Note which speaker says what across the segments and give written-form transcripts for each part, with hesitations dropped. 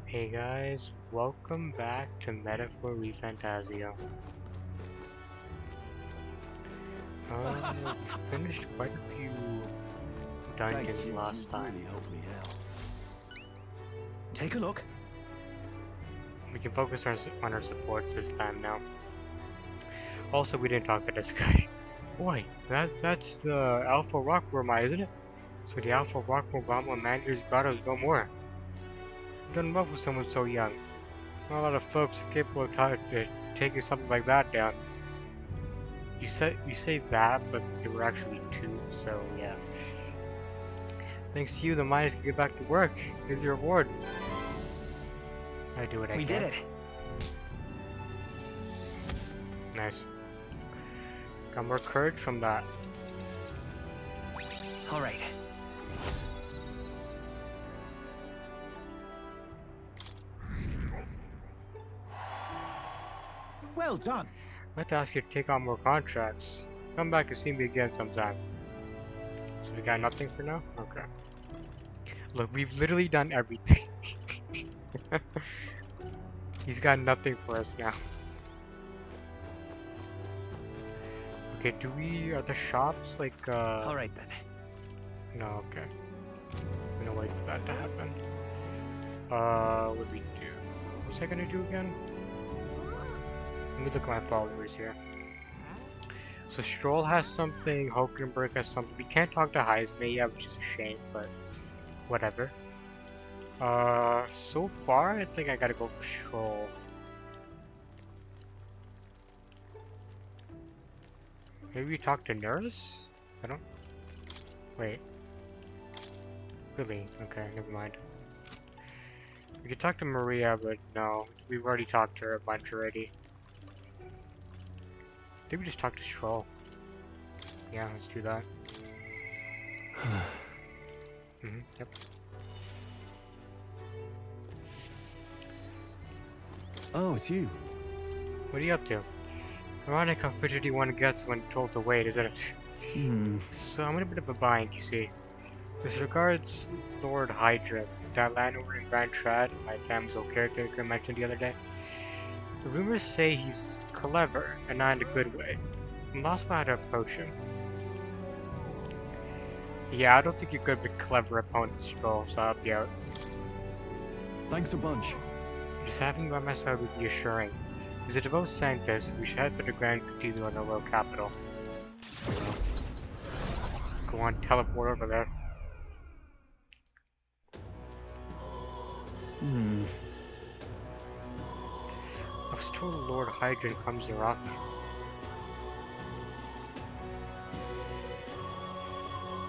Speaker 1: Hey guys, welcome back to Metaphor Refantazio. We finished quite a few dungeons last time.
Speaker 2: Really helped me out. Take a look.
Speaker 1: We can focus on our supports this time now. Also, we didn't talk to this guy. Boy, that's the Alpha Rock Roma, isn't it? So the Alpha Rock Roma manager's grottos no more. I've done well for someone so young. Not a lot of folks are capable of taking something like that down. You say that, but there were actually two, so yeah. Thanks to you, the miners can get back to work. Here's your reward. I do what I can.
Speaker 2: We did it.
Speaker 1: Nice. Got more courage from that.
Speaker 2: All right. Well done.
Speaker 1: I'd like to ask you to take on more contracts. Come back and see me again sometime. So we got nothing for now? Okay. Look, we've literally done everything. He's got nothing for us now. Okay, are the shops like,
Speaker 2: All right then.
Speaker 1: No, okay. I'm gonna wait for that to happen. What do we do? What was I gonna do again? Let me look at my followers here. So Stroll has something, Hulkenberg has something. We can't talk to Heisman yet, which is a shame, but whatever. So far, I think I gotta go for Stroll. Maybe we talk to Nurse? I don't... Wait. Really? Okay, never mind. We could talk to Maria, but no. We've already talked to her a bunch already. I think we just talk to Stroll. Yeah, let's do that. Yep.
Speaker 2: Oh, it's you.
Speaker 1: What are you up to? Ironic how fidgety one gets when told to wait, isn't it? So I'm in a bit of a bind, you see. This regards Lord Hydra, that landowner in Grand Trad, my family's old caretaker mentioned the other day. The rumors say he's clever, and not in a good way. I'm lost about how to approach him. Yeah, I don't think you're good with clever opponents, Stroll, so I'll help you out.
Speaker 2: Thanks a bunch.
Speaker 1: Just having you by my side would be assuring. As a devout Sanctus, we should head to the Grand Cathedral in the royal capital. Go on, teleport over there. I was told Lord Hydron comes here often.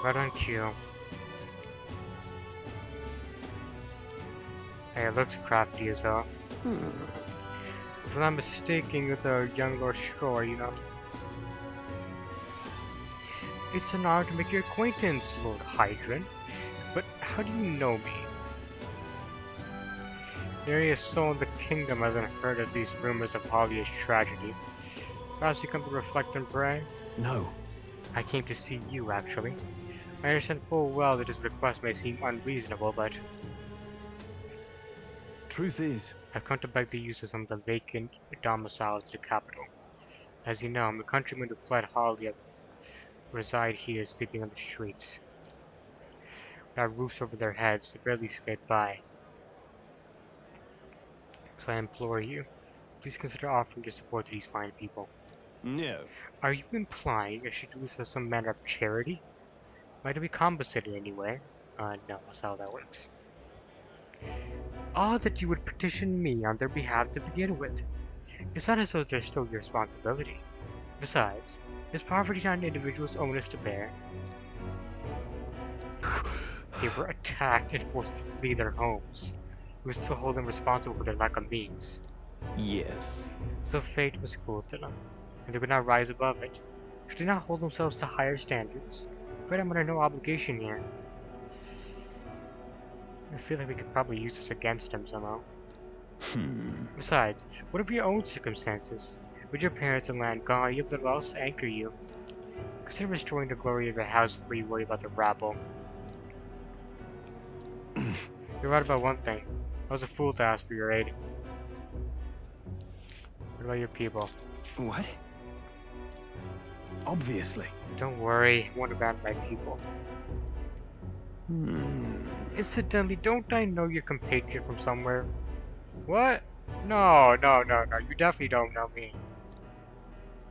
Speaker 1: Right on cue. Hey, it looks crafty as hell. If I'm not mistaken, you're the young Lord Stroll, you know? It's an honor to make your acquaintance, Lord Hydron. But how do you know me? Nearly a soul in the kingdom hasn't heard of these rumors of Holly's tragedy. Perhaps you come to reflect and pray?
Speaker 2: No.
Speaker 1: I came to see you, actually. I understand full well that his request may seem unreasonable, but
Speaker 2: Truth is,
Speaker 1: I've come to beg the use of some of the vacant domiciles of the capital. As you know, I'm a countryman who fled Holly, reside here, sleeping on the streets. Without roofs over their heads, they barely scrape by. So I implore you, please consider offering your support to these fine people.
Speaker 2: no.
Speaker 1: Are you implying I should do this as some manner of charity? Might it be compensated anyway? No, that's how that works. That you would petition me on their behalf to begin with. It's not as though they're still your responsibility. Besides, is poverty not an individual's onus to bear? They were attacked and forced to flee their homes. We still hold them responsible for their lack of means.
Speaker 2: Yes.
Speaker 1: So fate was cruel to them, and they could not rise above it. Should they not hold themselves to higher standards? I'm afraid I'm under no obligation here. I feel like we could probably use this against him somehow. Besides, what of your own circumstances? With your parents and land gone, you have little else to anchor you. Consider restoring the glory of your house before you worry about the rabble. You're right about one thing. I was a fool to ask for your aid. What about your people?
Speaker 2: What? Obviously.
Speaker 1: Don't worry, I won't abandon my people. Incidentally, don't I know your compatriot from somewhere? What? No, no, no, no, you definitely don't know me.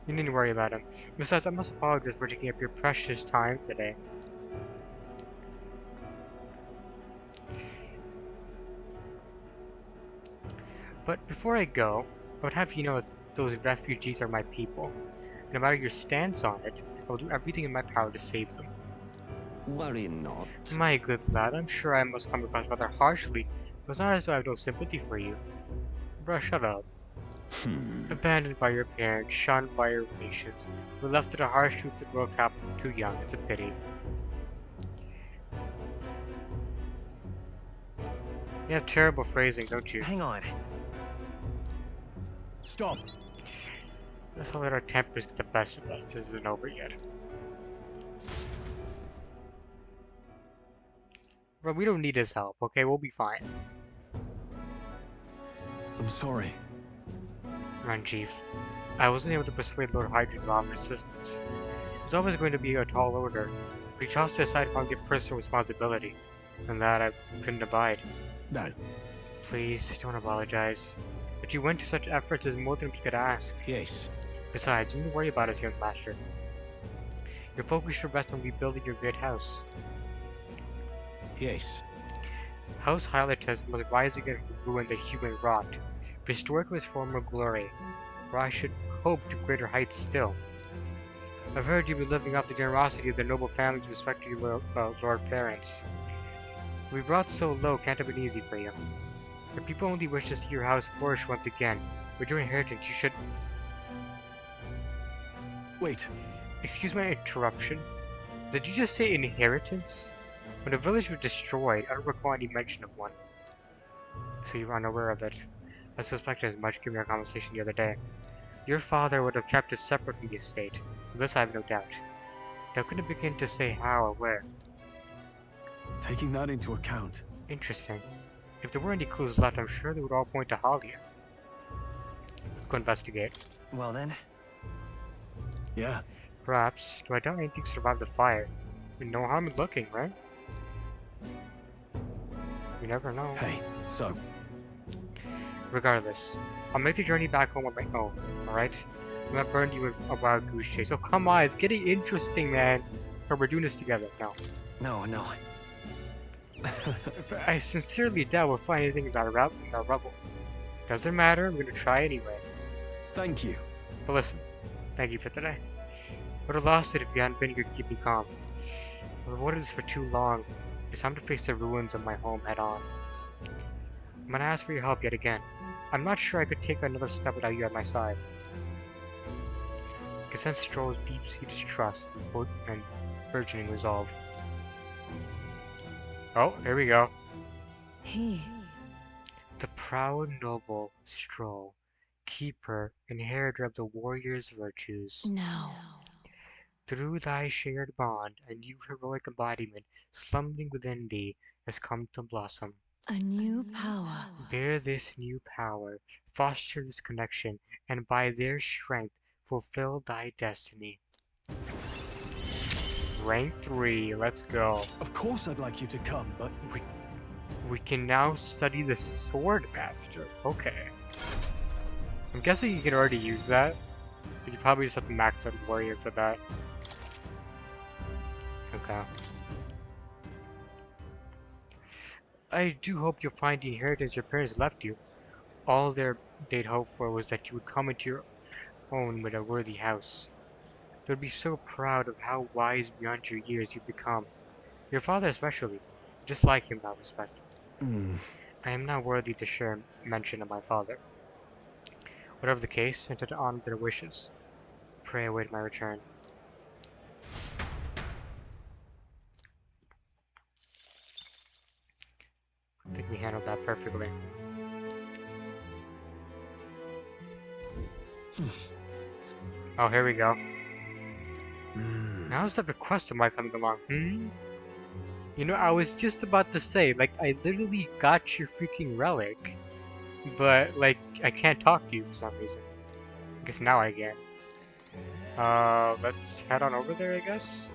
Speaker 1: You needn't worry about him. Besides, I must apologize for taking up your precious time today. But before I go, I would have you know that those refugees are my people. No matter your stance on it, I will do everything in my power to save them.
Speaker 2: Worry not.
Speaker 1: My good lad, I'm sure I must come across rather harshly, but it's not as though I have no sympathy for you. Bruh, shut up. Abandoned by your parents, shunned by your relations, we're left to the harsh truths of world capital too young, it's a pity. You have terrible phrasing, don't you?
Speaker 2: Hang on. Stop.
Speaker 1: Let's not let our tempers get the best of us, this isn't over yet. Bro, we don't need his help, okay? We'll be fine.
Speaker 2: I'm sorry.
Speaker 1: Run, Chief. I wasn't able to persuade Lord Hydrant to offer assistance. It was always going to be a tall order, but he chose to decide upon get personal responsibility, and that I couldn't abide.
Speaker 2: No.
Speaker 1: Please, don't apologize. But you went to such efforts is more than we could ask.
Speaker 2: Yes.
Speaker 1: Besides, you don't worry about us, young master. Your focus should rest on rebuilding your great house.
Speaker 2: Yes.
Speaker 1: House Hylotus must rise again from ruin that human wrought, restored to its former glory, or I should hope to greater heights still. I've heard you be living up the generosity of the noble families respecting your lord parents. We brought so low can't have been easy for you. If people only wish to see your house flourish once again, with your inheritance you should...
Speaker 2: Wait.
Speaker 1: Excuse my interruption. Did you just say inheritance? When the village was destroyed, I don't recall any mention of one. So you are unaware of it. I suspected as much given our conversation the other day. Your father would have kept it separate from the estate. Of this I have no doubt. Now couldn't begin to say how or where.
Speaker 2: Taking that into account.
Speaker 1: Interesting. If there were any clues left, I'm sure they would all point to Halia. Let's go investigate.
Speaker 2: Well then. Yeah.
Speaker 1: Perhaps. Do I doubt anything survived the fire? No harm in looking, right? You never know.
Speaker 2: Hey, so.
Speaker 1: Regardless, I'll make the journey back home on my own, alright? I'm not burn you with a wild goose chase. Oh, come on, it's getting interesting, man. Or we're doing this together. No.
Speaker 2: No.
Speaker 1: But I sincerely doubt we'll find anything in that rubble. Doesn't matter, I'm gonna try anyway.
Speaker 2: Thank you.
Speaker 1: But listen, thank you for today. Would have lost it if you hadn't been here to keep me calm. I've avoided this for too long. It's time to face the ruins of my home head on. I'm gonna ask for your help yet again. I'm not sure I could take another step without you at my side. I can sense Stroll's deep-seated trust and burgeoning resolve. Oh, here we go.
Speaker 3: He.
Speaker 1: The proud noble Stroll, keeper, inheritor of the warrior's virtues.
Speaker 3: No.
Speaker 1: Through thy shared bond, a new heroic embodiment, slumbering within thee, has come to blossom.
Speaker 3: A new power.
Speaker 1: Bear this new power, foster this connection, and by their strength, fulfill thy destiny. Rank 3, let's go.
Speaker 2: Of course I'd like you to come, but...
Speaker 1: We can now study the Sword Master. Okay. I'm guessing you can already use that. But you probably just have to max out Warrior for that. Okay. I do hope you'll find the inheritance your parents left you. All they'd hoped for was that you would come into your own with a worthy house. They would be so proud of how wise beyond your years you've become. Your father especially. Just like him in that respect. I am not worthy to share mention of my father. Whatever the case, and to honor their wishes. Pray await my return. I think we handled that perfectly. Oh, here we go. Now is the request of my coming along. You know, I was just about to say, like, I literally got your freaking relic, but, like, I can't talk to you for some reason. I guess now I can. Let's head on over there, I guess.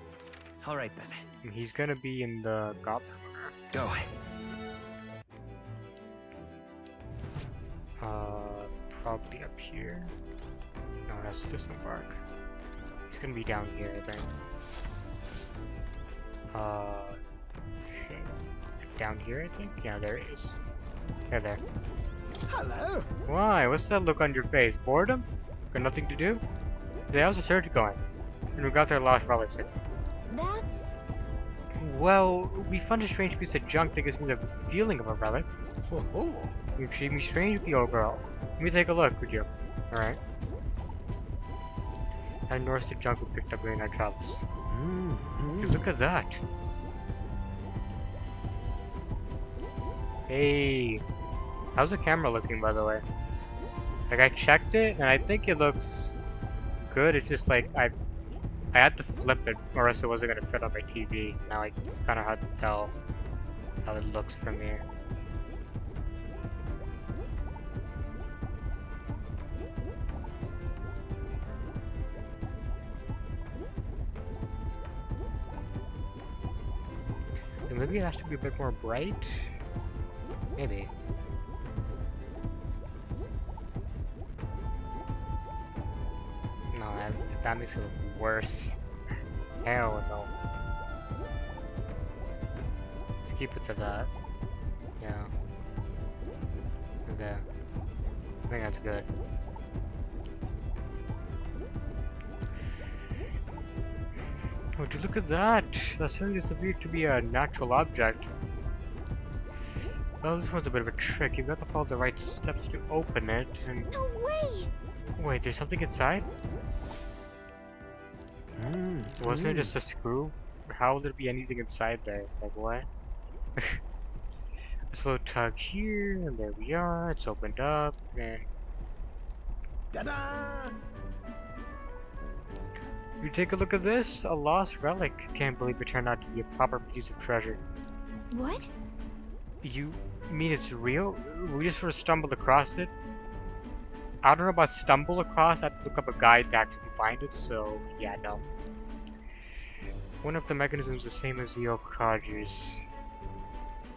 Speaker 2: All right then.
Speaker 1: And he's gonna be in the goblin order.
Speaker 2: Go.
Speaker 1: Probably up here. No, that's disembark. He's gonna be down here, I think. Shit. Down here, I think? Yeah, there he is. There.
Speaker 2: Hello.
Speaker 1: Why? What's that look on your face? Boredom? Got nothing to do? How's the search going? And we got their lost relics.
Speaker 3: That's...
Speaker 1: Well, we found a strange piece of junk that gives me the feeling of a relic.
Speaker 2: Oh.
Speaker 1: You treat me strange with the old girl. Let me take a look, would you? Alright. I noticed the junk we picked up during our travels. Dude, look at that. Hey. How's the camera looking, by the way? Like, I checked it, and I think it looks good. It's just like, I had to flip it, or else it wasn't going to fit on my TV. Now it's kind of hard to tell how it looks from here. Maybe it has to be a bit more bright? Maybe. No, that makes it look worse. Hell no. Let's keep it to that. Yeah. Okay. I think that's good. Would you look at that? That certainly does appear to be a natural object. Well, this one's a bit of a trick. You've got to follow the right steps to open it, and...
Speaker 3: No way!
Speaker 1: Wait, there's something inside? Wasn't it just a screw? How would there be anything inside there? Like, what? A slow tug here, and there we are. It's opened up, and...
Speaker 2: Ta-da!
Speaker 1: You take a look at this? A lost relic. Can't believe it turned out to be a proper piece of treasure.
Speaker 3: What?
Speaker 1: You mean it's real? We just sort of stumbled across it? I don't know about stumble across. I have to look up a guide to actually find it, so yeah, no. One of the mechanisms the same as the oak Rogers.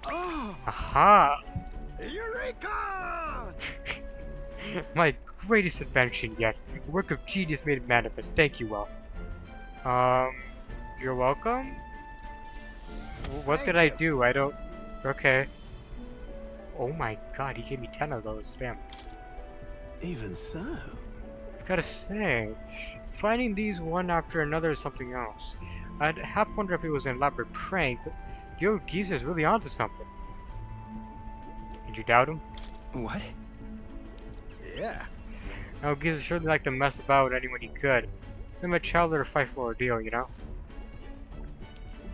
Speaker 2: Oh,
Speaker 1: Aha!
Speaker 2: Eureka!
Speaker 1: My greatest invention yet. A work of genius made manifest. Thank you, Will. You're welcome? What did I do? I don't... Okay. Oh my god, he gave me 10 of those. Damn.
Speaker 2: Even so.
Speaker 1: Gotta say, finding these one after another is something else. I'd half wonder if it was an elaborate prank, but the old geezer's really onto something. Did you doubt him?
Speaker 2: What? Yeah.
Speaker 1: No, geezer certainly liked to mess about with anyone he could. Him a child or a fight for ordeal, you know?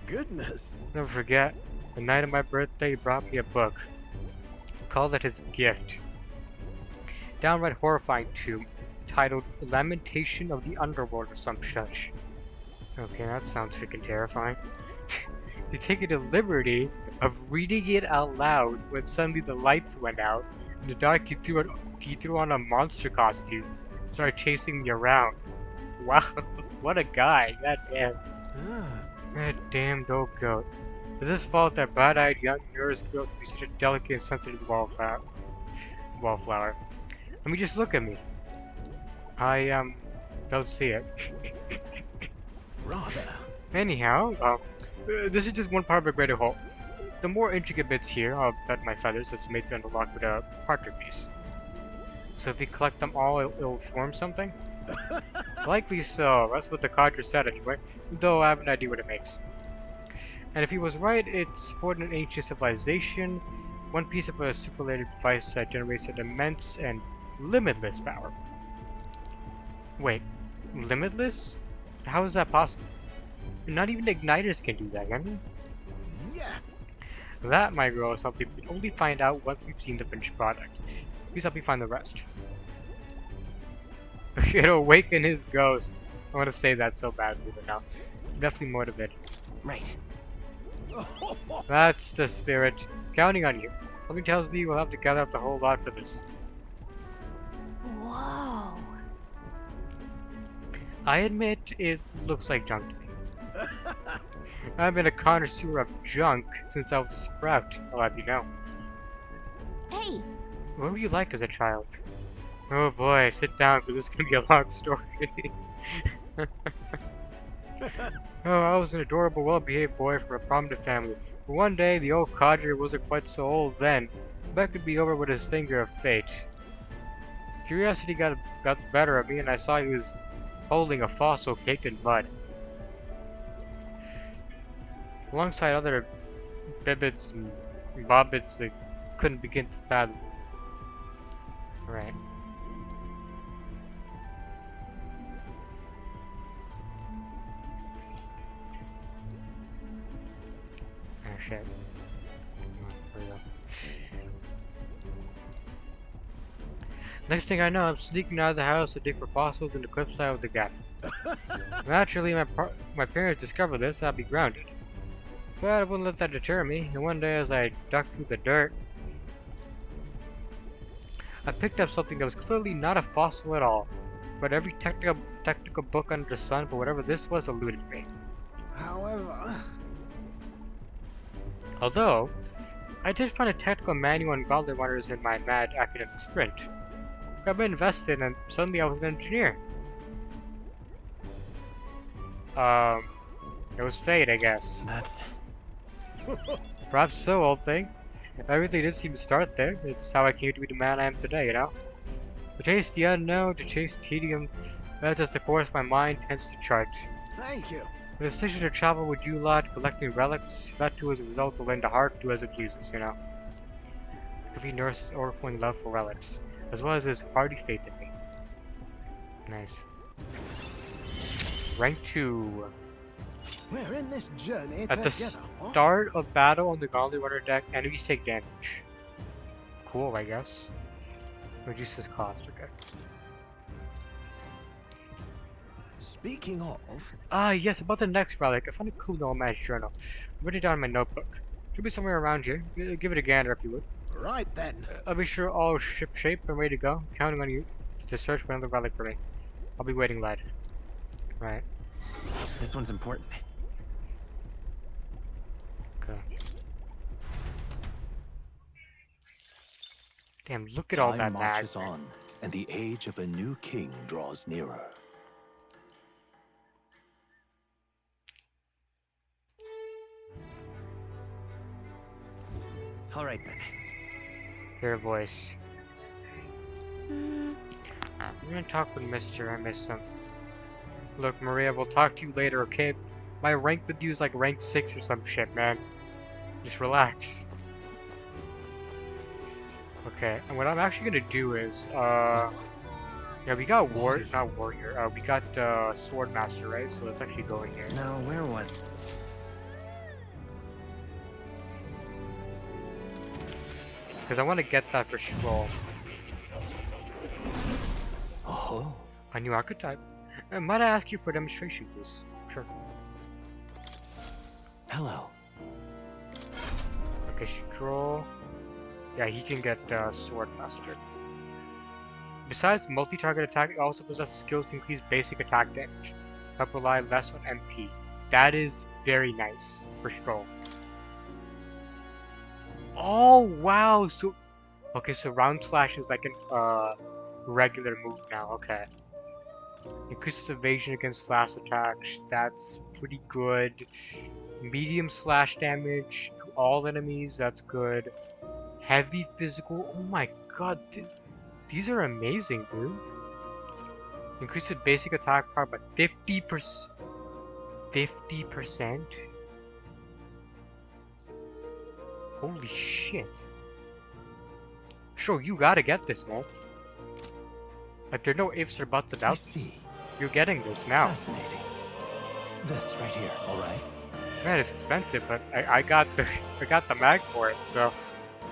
Speaker 2: Goodness.
Speaker 1: Never forget, the night of my birthday he brought me a book. Called it his gift. Downright horrifying too, titled Lamentation of the Underworld or some such. Okay, that sounds freaking terrifying. You take the liberty of reading it out loud when suddenly the lights went out. In the dark he threw on a monster costume and started chasing me around. Wow, what a guy, goddamn. That damned old goat. Is his fault that bad-eyed young nurse grew up to be such a delicate and sensitive wallflower? I mean, just look at me. I, don't see it.
Speaker 2: Rather.
Speaker 1: Anyhow, this is just one part of a greater whole. The more intricate bits here, I'll bet my feathers, it's made to unlock with a partner piece. So if we collect them all, it'll form something? Likely so, that's what the codger said anyway, though I have an idea what it makes. And if he was right, it's supported an ancient civilization, one piece of a superlated device that generates an immense and limitless power. Wait, limitless? How is that possible? Not even igniters can do that, can they?
Speaker 2: Yeah.
Speaker 1: That, my girl, is something we can only find out once we've seen the finished product. Please help me find the rest. It'll awaken his ghost. I want to say that so badly, but no. Definitely motivated.
Speaker 2: Right.
Speaker 1: That's the spirit. Counting on you. Something tells me we'll have to gather up the whole lot for this.
Speaker 3: Whoa.
Speaker 1: I admit it looks like junk to me. I've been a connoisseur of junk since I was a sprout, I'll have you know.
Speaker 3: Hey,
Speaker 1: What were you like as a child? Oh boy, sit down because this is gonna be a long story. Oh, I was an adorable, well-behaved boy from a prominent family. But one day, the old codger wasn't quite so old then, but could be over with his finger of fate. Curiosity got the better of me, and I saw he was holding a fossil caked in mud. Alongside other bibbits and bobbits that couldn't begin to fathom. Right. Oh shit. There we go. Next thing I know, I'm sneaking out of the house to dig for fossils in the cliffside of the gap. Naturally, my parents discover this, I'll be grounded. But I wouldn't let that deter me, and one day as I dug through the dirt, I picked up something that was clearly not a fossil at all. But every technical book under the sun, but whatever this was, eluded me.
Speaker 2: However...
Speaker 1: Although, I did find a technical manual on gauntlet runners in my mad academic sprint. Got me invested and suddenly I was an engineer. It was fate, I guess.
Speaker 2: That's...
Speaker 1: Perhaps so, old thing. Everything did seem to start there. It's how I came to be the man I am today, you know? To chase the unknown, to chase tedium, that's just the course my mind tends to chart.
Speaker 2: Thank you.
Speaker 1: The decision to travel with you lot, collecting relics, that too as a result of letting the heart do as it pleases, you know? Could be Nurse's overflowing love for relics, as well as his hearty faith in me. Nice. Rank 2.
Speaker 2: We're in this journey
Speaker 1: At the
Speaker 2: together.
Speaker 1: start of battle on the Gauntlet Runner deck, enemies take damage. Cool, I guess. Reduces cost, okay.
Speaker 2: Speaking of...
Speaker 1: Ah, yes, about the next relic. I found a cool nomad's journal. I wrote it down in my notebook. Should be somewhere around here. Give it a gander if you would.
Speaker 2: Right then.
Speaker 1: I'll be sure all ship shape and ready to go. Counting on you to search for another relic for me. I'll be waiting, lad. Right.
Speaker 2: This one's important.
Speaker 1: Okay. Damn, look at all that
Speaker 4: Time
Speaker 1: mag.
Speaker 4: marches on, and the age of a new king draws nearer.
Speaker 2: All right then.
Speaker 1: Your voice.
Speaker 3: mm,
Speaker 1: I'm gonna talk with Mister. I miss him. Look, Maria, we'll talk to you later, okay? My rank with you is like rank 6 or some shit, man. Just relax. Okay, and what I'm actually gonna do is, yeah, we got warrior, we got, sword master, right? So let's actually go in here.
Speaker 2: Now, where was...
Speaker 1: Because I want to get that for scroll.
Speaker 4: Oh,
Speaker 1: A new archetype. Might I ask you for a demonstration, please? Sure.
Speaker 4: hello.
Speaker 1: Okay, scroll. Yeah, he can get sword master. Besides multi-target attack, it also possesses skills to increase basic attack damage. Help rely less on MP. That is very nice for scroll. Oh wow! So okay, so round slash is like an regular move now. Okay. Increases evasion against slash attacks. That's pretty good. Medium slash damage to all enemies. That's good. Heavy physical. Oh my god, these are amazing, dude. Increases basic attack power by 50%. 50%. Holy shit. Sure, you gotta get this, man. Like, there are no ifs or buts
Speaker 4: I
Speaker 1: about this.
Speaker 4: see.
Speaker 1: You're getting this now.
Speaker 4: Fascinating. This right here, all right?
Speaker 1: Man, it's expensive, but I got the I got the mag for it, so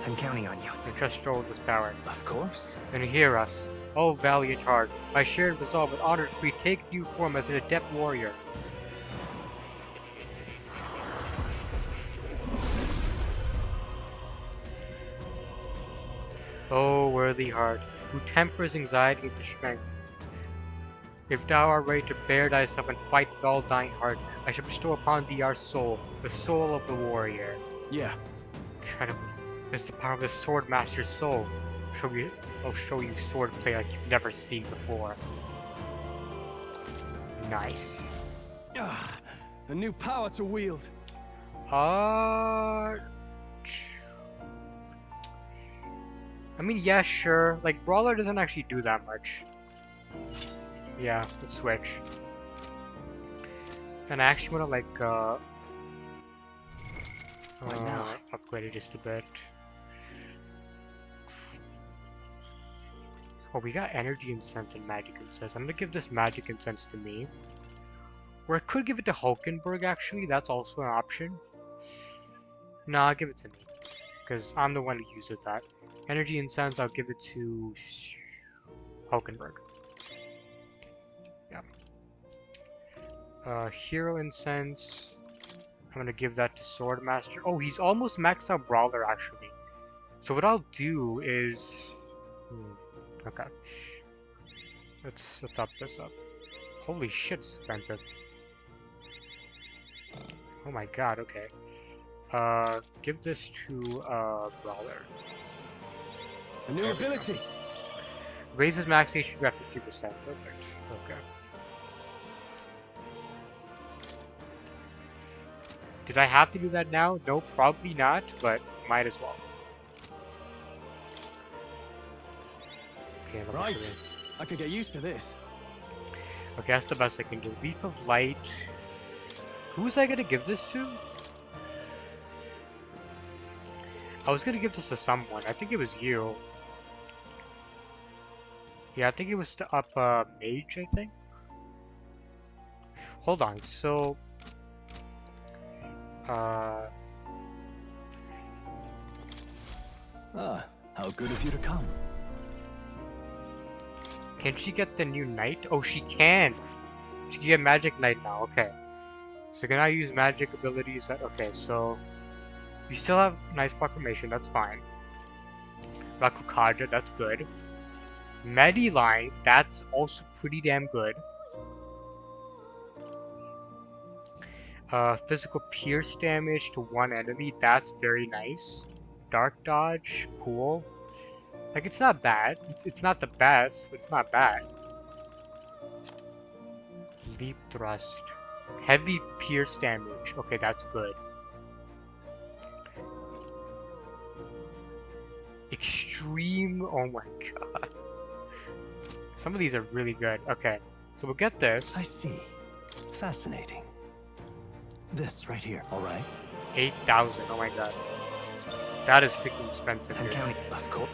Speaker 2: I'm counting on you.
Speaker 1: I trust Stroll with this power.
Speaker 4: Of course.
Speaker 1: And hear us, O valiant heart, by shared resolve with honored free, take new form as an adept warrior. Oh, worthy heart, who tempers anxiety into strength. If thou art ready to bear thyself and fight with all thine heart, I shall bestow upon thee our soul, the soul of the warrior.
Speaker 2: Yeah.
Speaker 1: Incredible. It's the power of the sword master's soul. I'll show you swordplay like you've never seen before. Nice.
Speaker 2: Ah, a new power to wield.
Speaker 1: I mean, yeah, sure. Like, Brawler doesn't actually do that much. Yeah, let's switch. And I actually want to, like,
Speaker 2: Right now.
Speaker 1: upgrade it just a bit. Oh, we got Energy Incense and Magic Incense. I'm gonna give this Magic Incense to me. Or I could give it to Hulkenberg, actually. That's also an option. Nah, I'll give it to me. Because I'm the one who uses that. Energy Incense, I'll give it to Hulkenberg. Yeah. Hero Incense, I'm gonna give that to Swordmaster. Oh, he's almost maxed out Brawler, actually. So what I'll do is... okay. Let's up this up. Holy shit, it's expensive. Oh my god, okay. Give this to, Brawler.
Speaker 2: A new ability.
Speaker 1: Raises max HP by 50%. Perfect. Okay. Did I have to do that now? No, probably not, but might as well. Okay,
Speaker 2: Right. I could get used to this.
Speaker 1: Okay, that's the best I can do. Leaf of Light. Who's I gonna give this to? I was gonna give this to someone. I think it was you. Yeah, I think it was to up Mage, I think. Hold on, so...
Speaker 4: Ah, how good of you to come.
Speaker 1: Can she get the new Knight? Oh, she can! She can get Magic Knight now, okay. So can I use magic abilities that... Okay, so... You still have Nice Proclamation, that's fine. Rakukaja, that's good. Mediline, that's also pretty damn good. Physical pierce damage to one enemy, that's very nice. Dark dodge, cool. Like, it's not bad. It's not the best, but it's not bad. Leap thrust. Heavy pierce damage. Okay, that's good. Extreme. Oh my god. Some of these are really good. Okay, so we'll get this.
Speaker 4: I see. Fascinating. This right here, all right?
Speaker 1: 8,000. Oh my god. That is freaking expensive.
Speaker 4: I'm
Speaker 1: Dude.
Speaker 4: counting. Of course.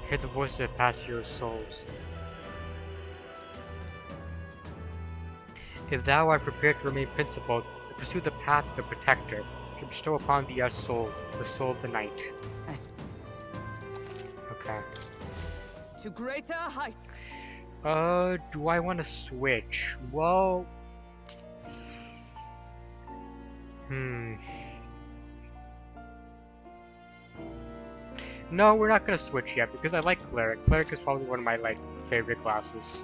Speaker 1: Hear the voice that passes your souls. If thou art prepared to remain principled, and pursue the path of the protector, to bestow upon thee our soul, the soul of the night. Okay.
Speaker 5: To greater heights.
Speaker 1: Do I want to switch? Well... No, we're not gonna switch yet, because I like Cleric. Cleric is probably one of my, like, favorite classes.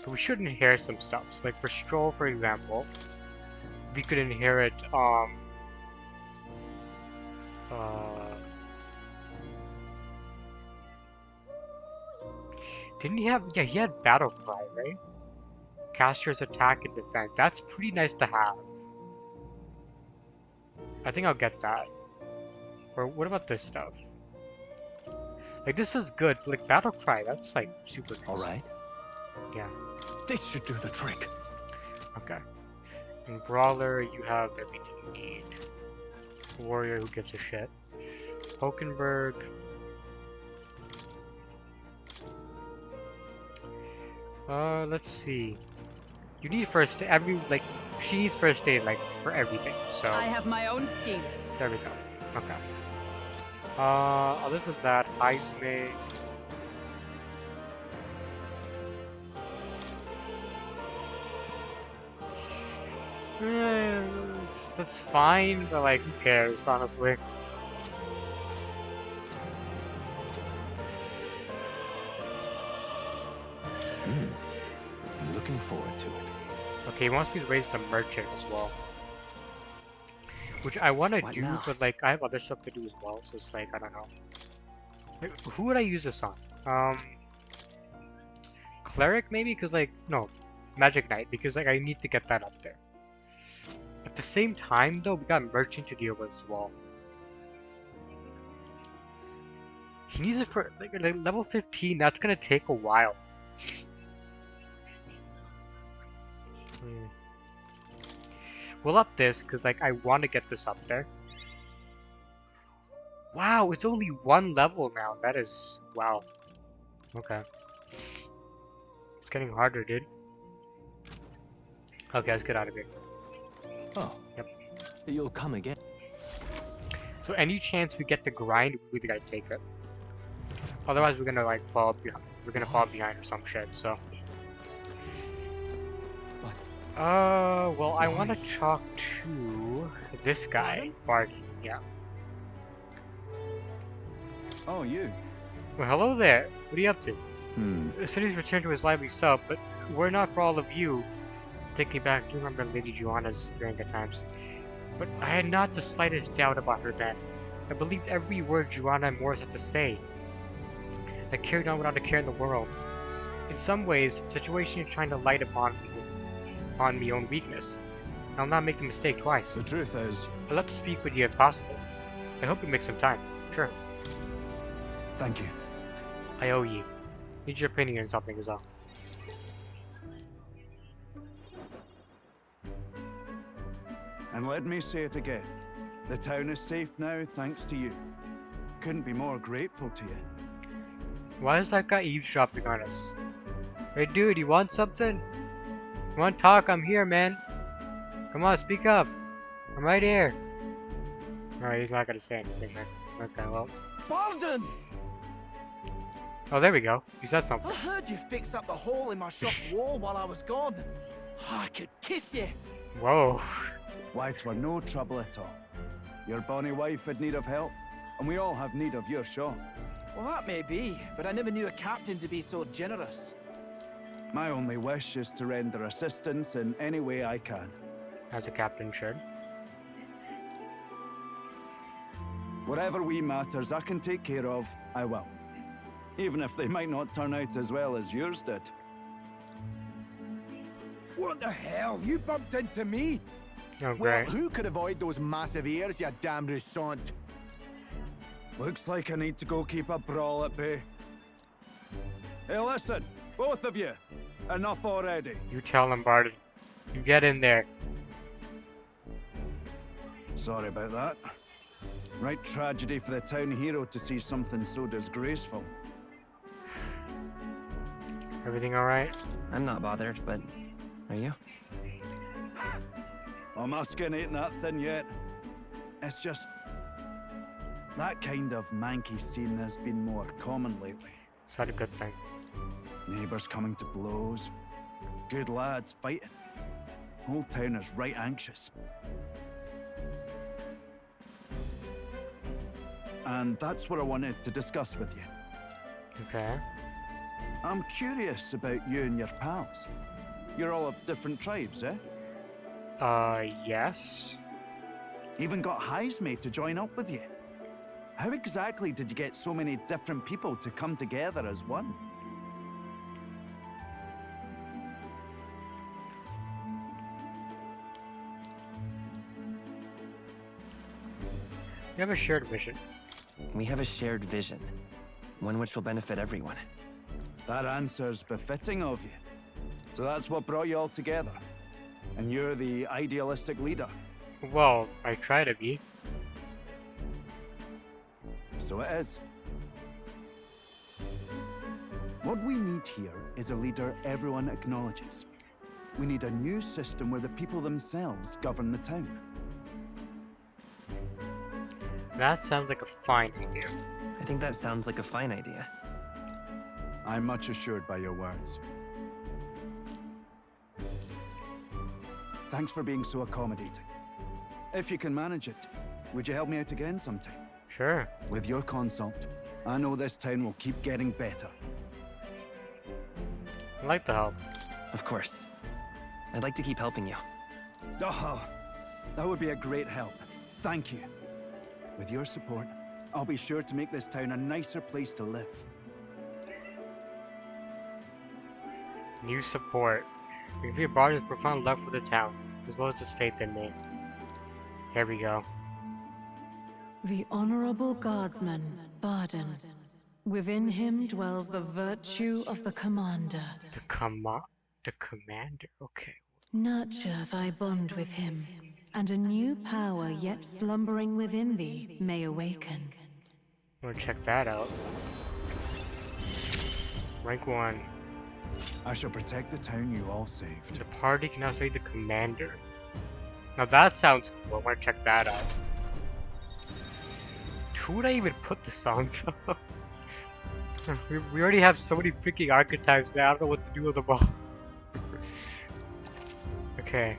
Speaker 1: But we should inherit some stuff. So, like, for Stroll, for example, we could inherit, didn't he have... Yeah, he had Battle Cry, right? Caster's attack and defense. That's pretty nice to have. I think I'll get that. Or what about this stuff? Like, this is good. Like, Battle Cry, that's, like, super nice.
Speaker 4: All right.
Speaker 1: Yeah.
Speaker 2: This should do the trick.
Speaker 1: Okay. In Brawler, you have everything you need. Warrior, who gives a shit. Hulkenberg. Let's see. You need first like, she needs first aid, like, for everything, so...
Speaker 5: I have my own schemes.
Speaker 1: There we go. Okay. Other than that, Heisme... That's fine, but like, who cares, honestly?
Speaker 4: I'm looking forward to it.
Speaker 1: Okay, he wants me to raise the merchant as well. Which I want to
Speaker 4: What
Speaker 1: do,
Speaker 4: now?
Speaker 1: but like, I have other stuff to do as well, so it's like, I don't know. Like, who would I use this on? Cleric maybe? Because like, no, Magic Knight, because like, I need to get that up there. At the same time though, we got merchant to deal with as well. He needs it for like level 15, that's gonna take a while. We'll up this, because like, I want to get this up there. Wow, it's only one level now. That is... wow. Okay. It's getting harder, dude. Okay, let's get out of here.
Speaker 4: Oh.
Speaker 1: Yep.
Speaker 4: You'll come again.
Speaker 1: So any chance we get to grind, we really gotta take it. Otherwise, we're gonna like fall behind. We're gonna fall behind or some shit. So. Well, I want to talk to this guy, Barty. Yeah.
Speaker 2: Oh, you.
Speaker 1: Well, hello there. What are you up to?
Speaker 2: Hmm.
Speaker 1: The city's returned to his lively self, but we're not for all of you. Thinking back, do you remember Lady Joanna's during the times? But I had not the slightest doubt about her then. I believed every word Joanna and Morris had to say. I carried on without a care in the world. In some ways, the situation is trying to light upon me own weakness. I'll not make the mistake twice.
Speaker 2: The truth is,
Speaker 1: I'd love to speak with you if possible. I hope you make some time. Sure.
Speaker 2: thank you.
Speaker 1: I owe you. Need your opinion on something as well.
Speaker 2: And let me say it again. The town is safe now thanks to you. Couldn't be more grateful to you.
Speaker 1: Why is that guy eavesdropping on us? Hey dude, you want something? You want to talk? I'm here, man. Come on, speak up. I'm right here. Alright, he's not gonna say anything, man. Okay, well.
Speaker 6: Pardon!
Speaker 1: Oh, there we go. You said something.
Speaker 6: I heard you fixed up the hole in my shop's wall while I was gone. I could kiss you.
Speaker 1: Whoa.
Speaker 2: Why, 'twere no trouble at all. Your bonny wife had need of help, and we all have need of your shop.
Speaker 6: Well, that may be, but I never knew a captain to be so generous.
Speaker 2: My only wish is to render assistance in any way I can.
Speaker 1: As a captain should.
Speaker 2: Whatever wee matters I can take care of, I will. Even if they might not turn out as well as yours did.
Speaker 6: What the hell? You bumped into me?
Speaker 1: Oh,
Speaker 6: Well,
Speaker 1: great.
Speaker 6: who could avoid those massive ears, you damn russant?
Speaker 2: Looks like I need to go keep a brawl at bay. Hey, listen, both of you. Enough already.
Speaker 1: You tell him, Barty. You get in there.
Speaker 2: Sorry about that. Right tragedy for the town hero to see something so disgraceful.
Speaker 1: Everything alright?
Speaker 7: I'm not bothered, but are you?
Speaker 2: Oh, my skin ain't that thin yet. It's just... that kind of manky scene has been more common lately.
Speaker 1: Is that a good thing?
Speaker 2: Neighbours coming to blows. Good lads fighting. Whole town is right anxious. And that's what I wanted to discuss with you.
Speaker 1: Okay.
Speaker 2: I'm curious about you and your pals. You're all of different tribes, eh?
Speaker 1: Yes.
Speaker 2: Even got Highs made to join up with you. How exactly did you get so many different people to come together as one?
Speaker 1: We have a shared vision.
Speaker 7: We have a shared vision, one which will benefit everyone.
Speaker 2: That answer's befitting of you. So that's what brought you all together. And you're the idealistic leader.
Speaker 1: Well, I try to be.
Speaker 2: So it is. What we need here is a leader everyone acknowledges. We need a new system where the people themselves govern the town.
Speaker 1: That sounds like a fine idea.
Speaker 7: I think that sounds like a fine idea.
Speaker 2: I'm much assured by your words. Thanks for being so accommodating. If you can manage it, would you help me out again sometime?
Speaker 1: Sure.
Speaker 2: With your consult, I know this town will keep getting better.
Speaker 1: I'd like to help.
Speaker 7: Of course. I'd like to keep helping you.
Speaker 2: Oh, that would be a great help. Thank you. With your support, I'll be sure to make this town a nicer place to live.
Speaker 1: New support. If you brought his profound love for the town, as well as his faith in me. Here we go.
Speaker 8: The Honorable Guardsman, Barden. Within him dwells the virtue of the Commander.
Speaker 1: The commander, okay.
Speaker 8: Nurture thy bond with him, and a new power yet slumbering within thee may awaken.
Speaker 1: I'm gonna check that out. Rank 1.
Speaker 2: I shall protect the town you all saved.
Speaker 1: The party can now save the commander. Now that sounds cool. I wanna check that out. Who would I even put the song from? we already have so many freaking archetypes, man. I don't know what to do with them all. Okay.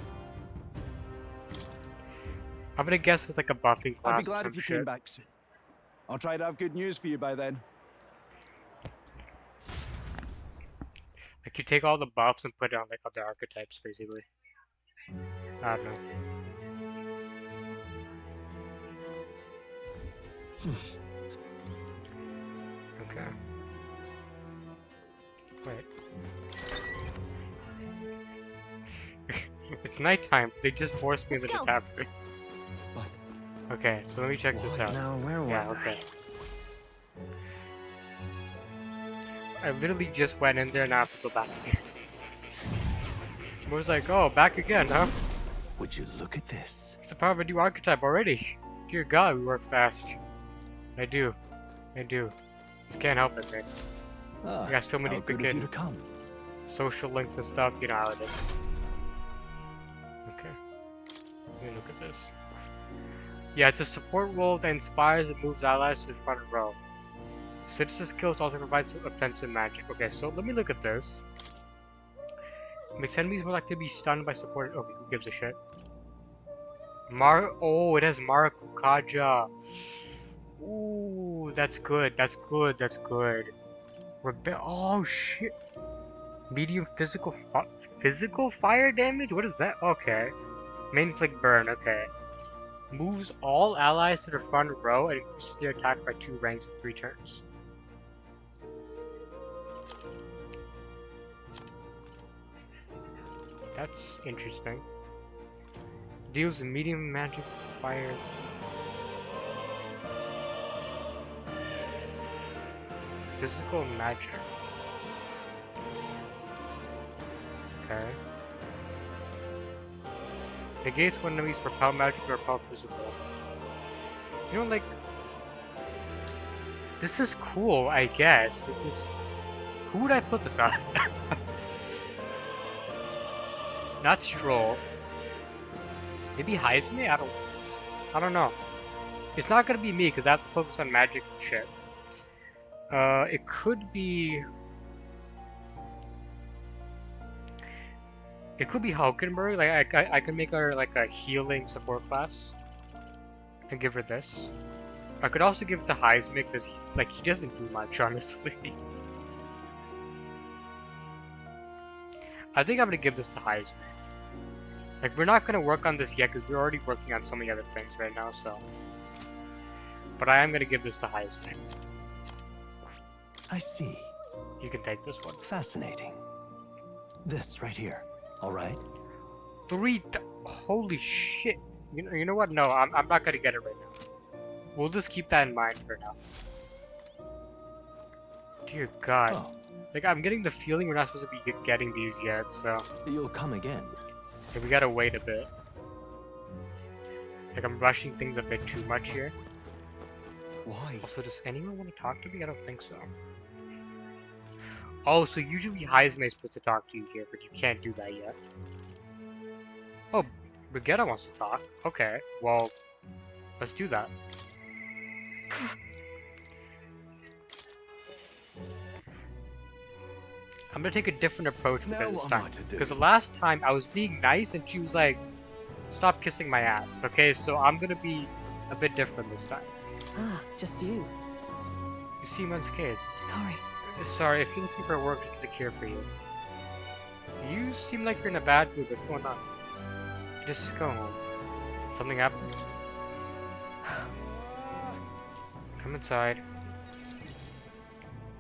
Speaker 1: I'm gonna guess it's like a buffing class.
Speaker 2: I'd be glad
Speaker 1: or some
Speaker 2: if you
Speaker 1: shit.
Speaker 2: came back soon. I'll try to have good news for you by then.
Speaker 1: Like you take all the buffs and put it on like other archetypes, basically. I don't know. Okay. Wait. It's nighttime. They just forced me into the
Speaker 3: Let's go.
Speaker 1: tavern. Okay, so let me check this out.
Speaker 7: Now, where was
Speaker 1: Yeah, okay. I literally just went in there and I have to go back again. I was like, oh, back again, huh?
Speaker 4: Would you look at this?
Speaker 1: It's the power of a new archetype already. Dear God, we work fast. I do. Just can't help it, man.
Speaker 4: Ah,
Speaker 1: I got so many
Speaker 4: how good of you
Speaker 1: freaking
Speaker 4: to come.
Speaker 1: social links and stuff, you know how it is. Okay. Let me look at this. Yeah, it's a support role that inspires and moves allies to the front row. Citizen skills also provides offensive magic. Okay, so let me look at this. Makes enemies more likely to be stunned by support. Okay, who gives a shit? Oh, it has Marakukaja. Ooh, that's good. Oh shit. Medium physical fire damage? What is that? Okay. Main flick burn. Okay. Moves all allies to the front row and increases their attack by 2 ranks for 3 turns. That's interesting. Deals medium magic fire. Physical magic. Okay. Negates when enemies repel magic or repel physical. You know, like, this is cool, I guess. It just, who would I put this on? Not Stroll. Maybe Heisme? I don't know. It's not gonna be me because I have to focus on magic and shit. It could be. It could be Hulkenberg. Like I could make her like a healing support class and give her this. I could also give it to Heisme because he doesn't do much, honestly. I think I'm gonna give this to Heisme. Like, we're not gonna work on this yet because we're already working on so many other things right now, so. But I am gonna give this to Heisme.
Speaker 4: I see.
Speaker 1: You can take this one.
Speaker 4: Fascinating. This right here. All right.
Speaker 1: Holy shit. You know what? No, I'm not gonna get it right now. We'll just keep that in mind for now. Dear God.
Speaker 4: Oh,
Speaker 1: Like, I'm getting the feeling we're not supposed to be getting these yet, so.
Speaker 4: you'll come again.
Speaker 1: Okay, we gotta wait a bit. Like, I'm rushing things a bit too much here.
Speaker 4: Why?
Speaker 1: Also, does anyone want to talk to me? I don't think so. Oh, so usually Heisme is supposed to talk to you here, but you can't do that yet. Oh, Brigitte wants to talk. Okay, well, let's do that. I'm gonna take a different approach with
Speaker 2: Now
Speaker 1: it this
Speaker 2: what am I
Speaker 1: time.
Speaker 2: to do?
Speaker 1: Because the last time I was being nice and she was like, stop kissing my ass, okay? So I'm gonna be a bit different this time.
Speaker 9: Ah, just you.
Speaker 1: You seem unscathed.
Speaker 9: Sorry.
Speaker 1: Sorry, if you're looking for work, just to care for you. You seem like you're in a bad mood. What's going on? Just go home. Something happened? Come inside.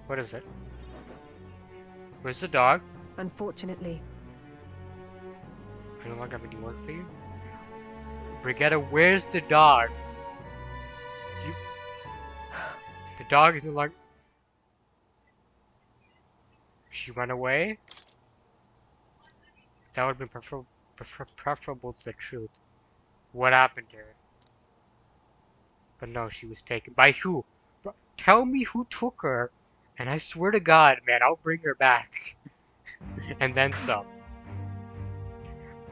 Speaker 1: What is it? Where's the dog?
Speaker 9: Unfortunately,
Speaker 1: I no longer have any work for you? Brigitte, where's the dog? You... The dog is no longer... She ran away? That would have been preferable to the truth. What happened to her? But no, she was taken. By who? Bro, tell me who took her, and I swear to God, man, I'll bring her back. And then some.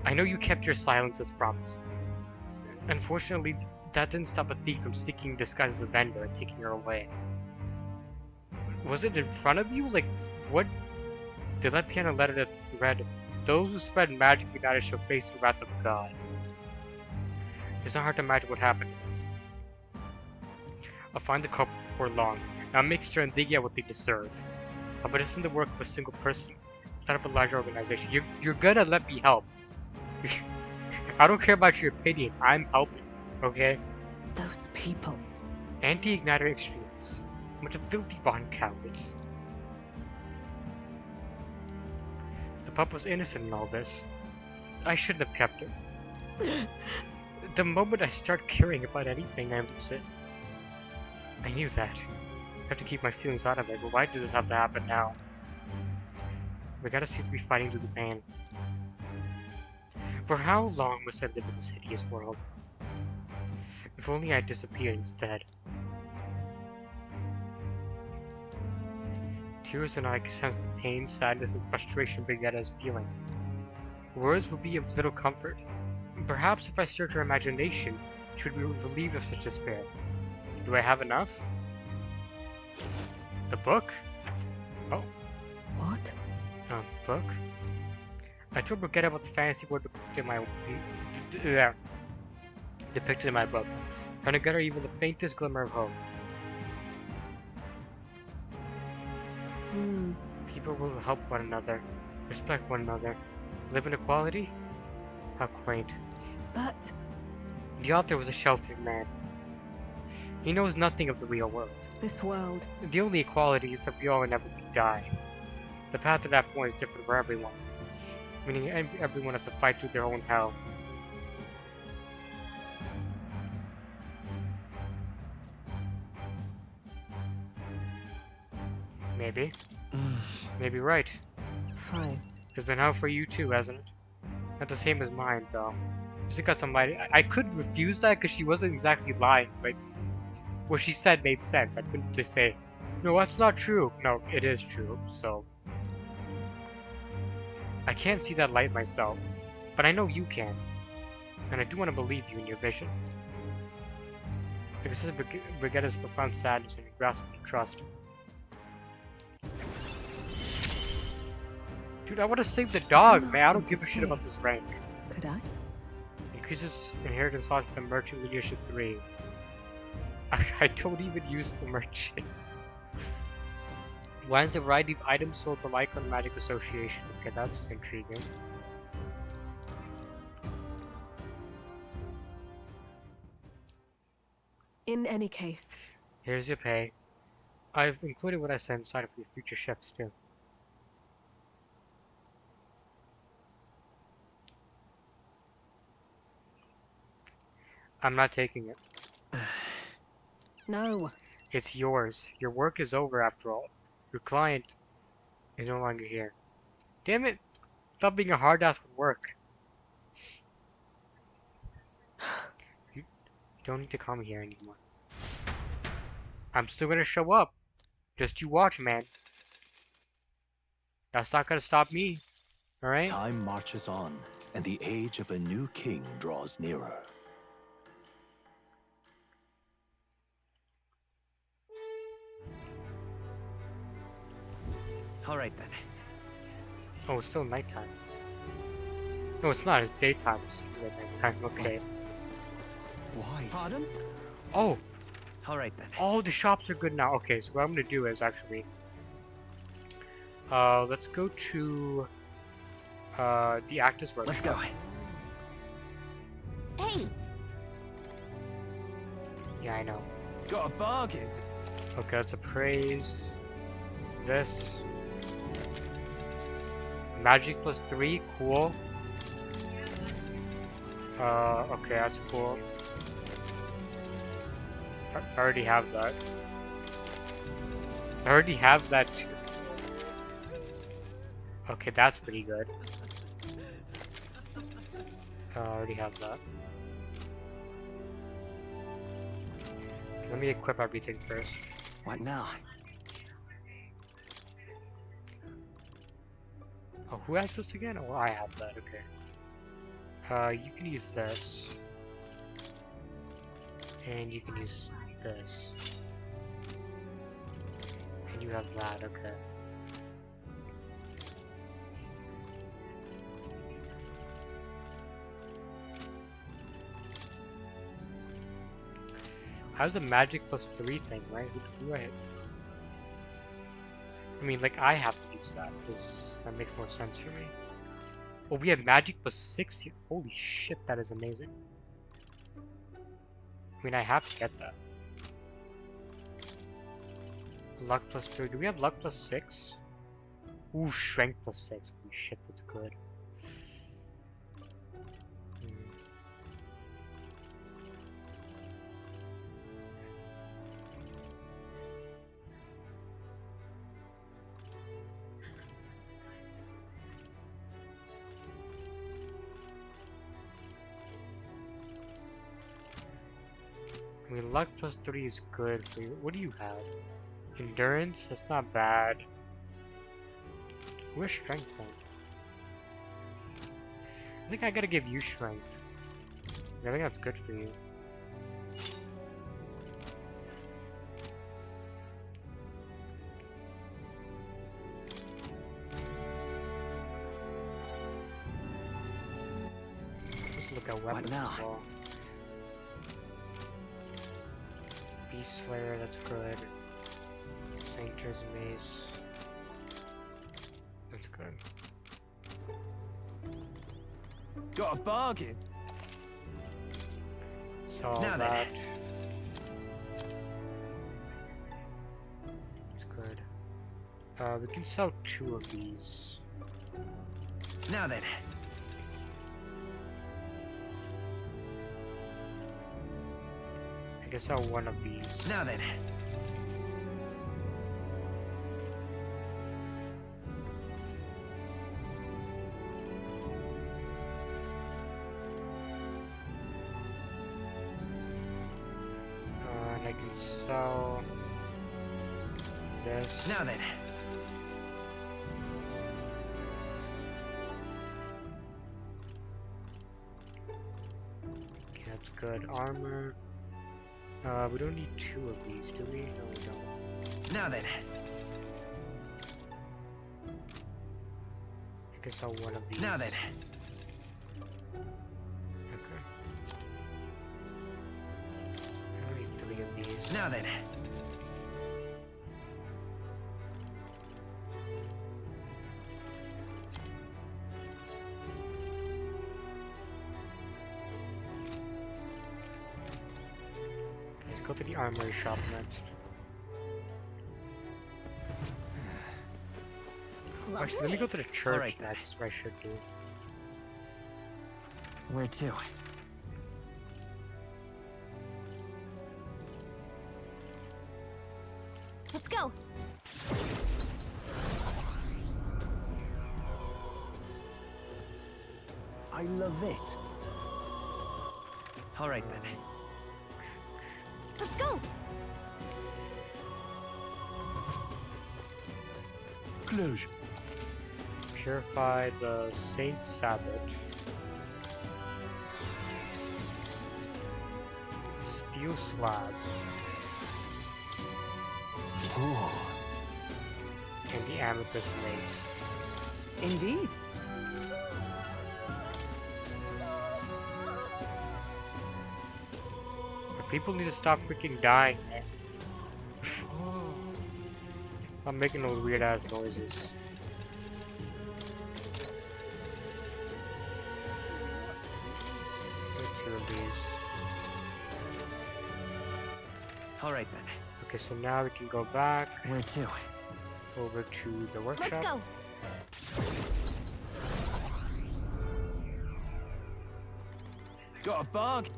Speaker 1: I know you kept your silence as promised. Unfortunately, that didn't stop a thief from sneaking disguised as a vendor and taking her away. Was it in front of you? Like, what? They left behind a letter that read, "Those who spread magic united shall face the wrath of God." It's not hard to imagine what happened. I'll find the culprit before long, and I'll make sure and dig out what they deserve. But this isn't the work of a single person. It's not of a larger organization. You're gonna let me help. I don't care about your opinion. I'm helping, okay?
Speaker 9: those people.
Speaker 1: Anti-igniter extremists. A bunch of filthy rotten cowards. The pup was innocent in all this. I shouldn't have kept her. The moment I start caring about anything, I lose it. I knew that. I have to keep my feelings out of it, but why does this have to happen now? We gotta seem to be fighting through the pain. For how long must I live in this hideous world? If only I disappeared instead. Tears and I could sense the pain, sadness, and frustration Brigitte is feeling. Words would be of little comfort. Perhaps if I search her imagination, she would be relieved of such despair. Do I have enough? The book? Oh,
Speaker 9: What?
Speaker 1: book? I told Brigitte about the fantasy world depicted in my book, trying to get her even the faintest glimmer of hope. People will help one another, respect one another, live in equality? How quaint.
Speaker 9: But
Speaker 1: The author was a sheltered man. He knows nothing of the real world.
Speaker 9: this world.
Speaker 1: The only equality is that we all inevitably die. The path to that point is different for everyone, meaning everyone has to fight through their own hell. Maybe. Maybe right.
Speaker 9: Fine.
Speaker 1: It's been hell for you too, hasn't it? Not the same as mine, though. She got some light. I could refuse that because she wasn't exactly lying. Like, what she said made sense. I couldn't just say, no, that's not true. No, it is true, so. I can't see that light myself, but I know you can. And I do want to believe you in your vision. Because of Brigitte's profound sadness and your grasp of trust. Dude, I want to save the dog, man. I don't give a shit about this rank.
Speaker 9: Could I?
Speaker 1: Increases inheritance loss to merchant leadership 3. I don't even use the merchant. Why is the variety of items sold to Lycon Magic Association? Okay, that's intriguing.
Speaker 9: In any case,
Speaker 1: Here's your pay. I've included what I said inside of your future shifts too. I'm not taking it.
Speaker 9: no.
Speaker 1: It's yours. Your work is over after all. Your client is no longer here. Damn it! Stop being a hard ass with work. You don't need to come here anymore. I'm still gonna show up. Just you watch, man. That's not gonna stop me. Alright?
Speaker 4: Time marches on, and the age of a new king draws nearer.
Speaker 7: All right then.
Speaker 1: Oh, it's still nighttime. No, it's not. It's daytime. It's nighttime. Okay.
Speaker 4: Why?
Speaker 6: Pardon?
Speaker 1: Oh,
Speaker 7: All right then.
Speaker 1: all the shops are good now. Okay, so what I'm gonna do is actually, let's go to the actors workshop.
Speaker 7: Let's go.
Speaker 3: Hey,
Speaker 1: Yeah, I know.
Speaker 6: Got a bargain.
Speaker 1: Okay, let's appraise this. Magic plus 3, cool. Okay, that's cool. I already have that. I already have that too. Okay, that's pretty good. I already have that. Let me equip everything first.
Speaker 7: What now?
Speaker 1: Oh, who has this again? Oh, I have that, okay. You can use this. And you can use this. And you have that, okay. I have the magic plus 3 thing, right? Who do I hit? I mean, like, I have to use that, because that makes more sense for me. Oh, we have magic plus 6 here. Holy shit, that is amazing. I mean, I have to get that. Luck plus 3. Do we have luck plus 6? Ooh, strength plus 6. Holy shit, that's good. I mean, luck plus 3 is good for you. What do you have? Endurance? That's not bad. Where's strength then? I think I gotta give you strength. I think that's good for you. Let's look at weapons
Speaker 7: now?
Speaker 1: as well. Beast Slayer, that's good. Sainter's Mace. That's good.
Speaker 6: Got a bargain.
Speaker 1: So
Speaker 7: Now then.
Speaker 1: that. It's good. We can sell 2 of these.
Speaker 7: Now then.
Speaker 1: I guess sell 1 of these.
Speaker 7: Now then.
Speaker 1: And I can sell this.
Speaker 7: Now then.
Speaker 1: Okay, that's good. Armor. We don't need 2 of these, do we? No, we don't.
Speaker 7: Now then.
Speaker 1: I can sell 1 of these.
Speaker 7: Now then.
Speaker 1: Okay. I don't need 3 of these.
Speaker 7: Now then.
Speaker 1: Let's go to the armory shop next. Actually, let me go to the church
Speaker 7: Alright then.
Speaker 1: next. That's what I should do.
Speaker 7: Where to?
Speaker 3: let's go.
Speaker 4: I love it.
Speaker 7: All right then.
Speaker 3: Let's go.
Speaker 4: Close.
Speaker 1: Purify the Saint Sabbath. Steel slab.
Speaker 4: Oh.
Speaker 1: And the amethyst mace.
Speaker 5: Indeed.
Speaker 1: But people need to stop freaking dying, man. I'm making those weird ass noises. Let's kill these.
Speaker 7: All right then.
Speaker 1: Okay, so now we can go back
Speaker 7: Where to?
Speaker 1: over to the
Speaker 3: Let's
Speaker 1: workshop.
Speaker 3: go.
Speaker 2: Got a bug?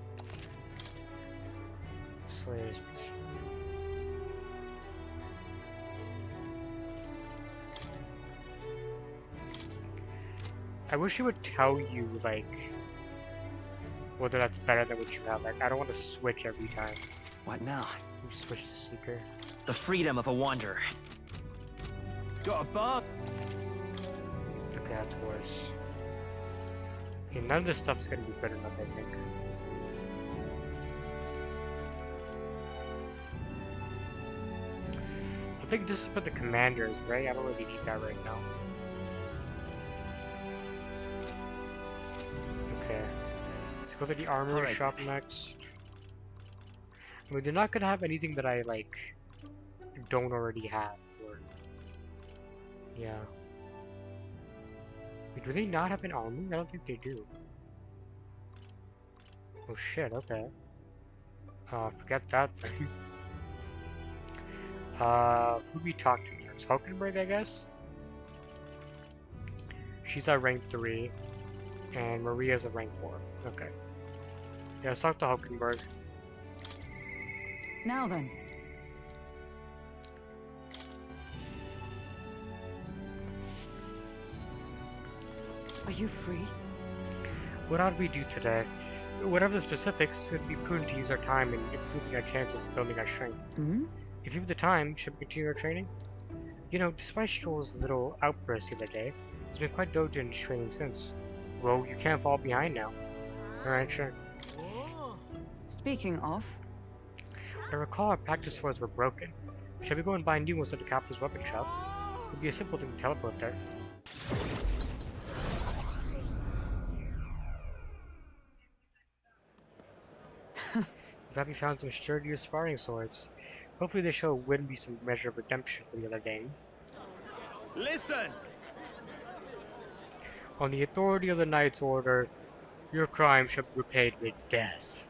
Speaker 1: Slayer's Beast. I wish it would tell you, like, whether that's better than what you have. Like, I don't want to switch every time.
Speaker 7: What now?
Speaker 1: You switch to Seeker.
Speaker 7: The freedom of a wanderer.
Speaker 2: Got a bug?
Speaker 1: Okay, that's worse. Okay, none of this stuff's gonna be good enough, I think. I think this is for the commanders, right? I don't really need that right now. Okay. Let's go to the armory
Speaker 7: Alright.
Speaker 1: shop next. I mean, they're not gonna have anything that I, like, don't already have. Or... Yeah. Wait, do they not have an army? I don't think they do. Oh shit, okay. Forget that thing. Who we talk to next? Hulkenberg, I guess? She's at rank 3, and Maria's at rank 4. Okay. Yeah, let's talk to Hulkenberg.
Speaker 5: Now then. Are you free?
Speaker 1: What ought we do today? Whatever the specifics, it would be prudent to use our time in improving our chances of building our strength.
Speaker 5: Hmm?
Speaker 1: If you have the time, should we continue our training? You know, despite Stroll's little outburst the other day, he's been quite diligent in his training since. Well, you can't fall behind now. Alright, sure.
Speaker 5: Speaking of,
Speaker 1: I recall our practice swords were broken. Shall we go and buy new ones at the capital's weapon shop? It would be a simple thing to teleport there. We've happy found some sturdier sparring swords. Hopefully this show win me some measure of redemption for the other game.
Speaker 2: Listen!
Speaker 1: On the authority of the Knight's Order, your crime shall be repaid with death.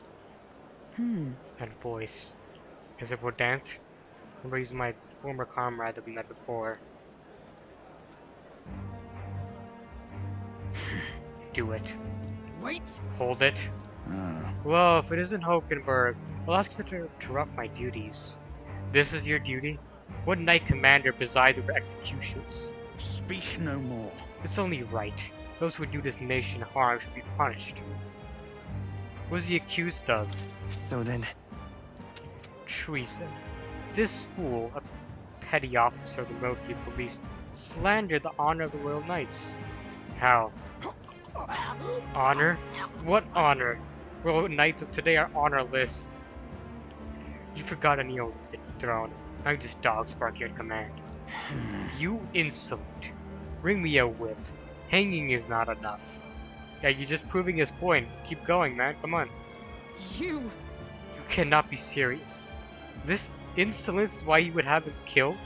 Speaker 1: That voice. Is it for dance? Remember, he's my former comrade that we met before. Do it.
Speaker 5: wait.
Speaker 1: Hold it. Well, if it isn't Hulkenberg, I'll ask you to interrupt my duties. This is your duty? What knight commander presides over executions?
Speaker 2: Speak no more.
Speaker 1: It's only right. Those who do this nation harm should be punished. What is he accused of?
Speaker 7: So then,
Speaker 1: Treason. This fool, a petty officer of the military police, slandered the honor of the Royal Knights. How? Honor? What honor? Royal Knights of today are honorless. You forgot any oath to the throne. I'm just dogs barking at command. You insolent. Bring me a whip. Hanging is not enough. Yeah, you're just proving his point. Keep going, man. Come on.
Speaker 5: You.
Speaker 1: You cannot be serious. This insolence is why you would have him killed?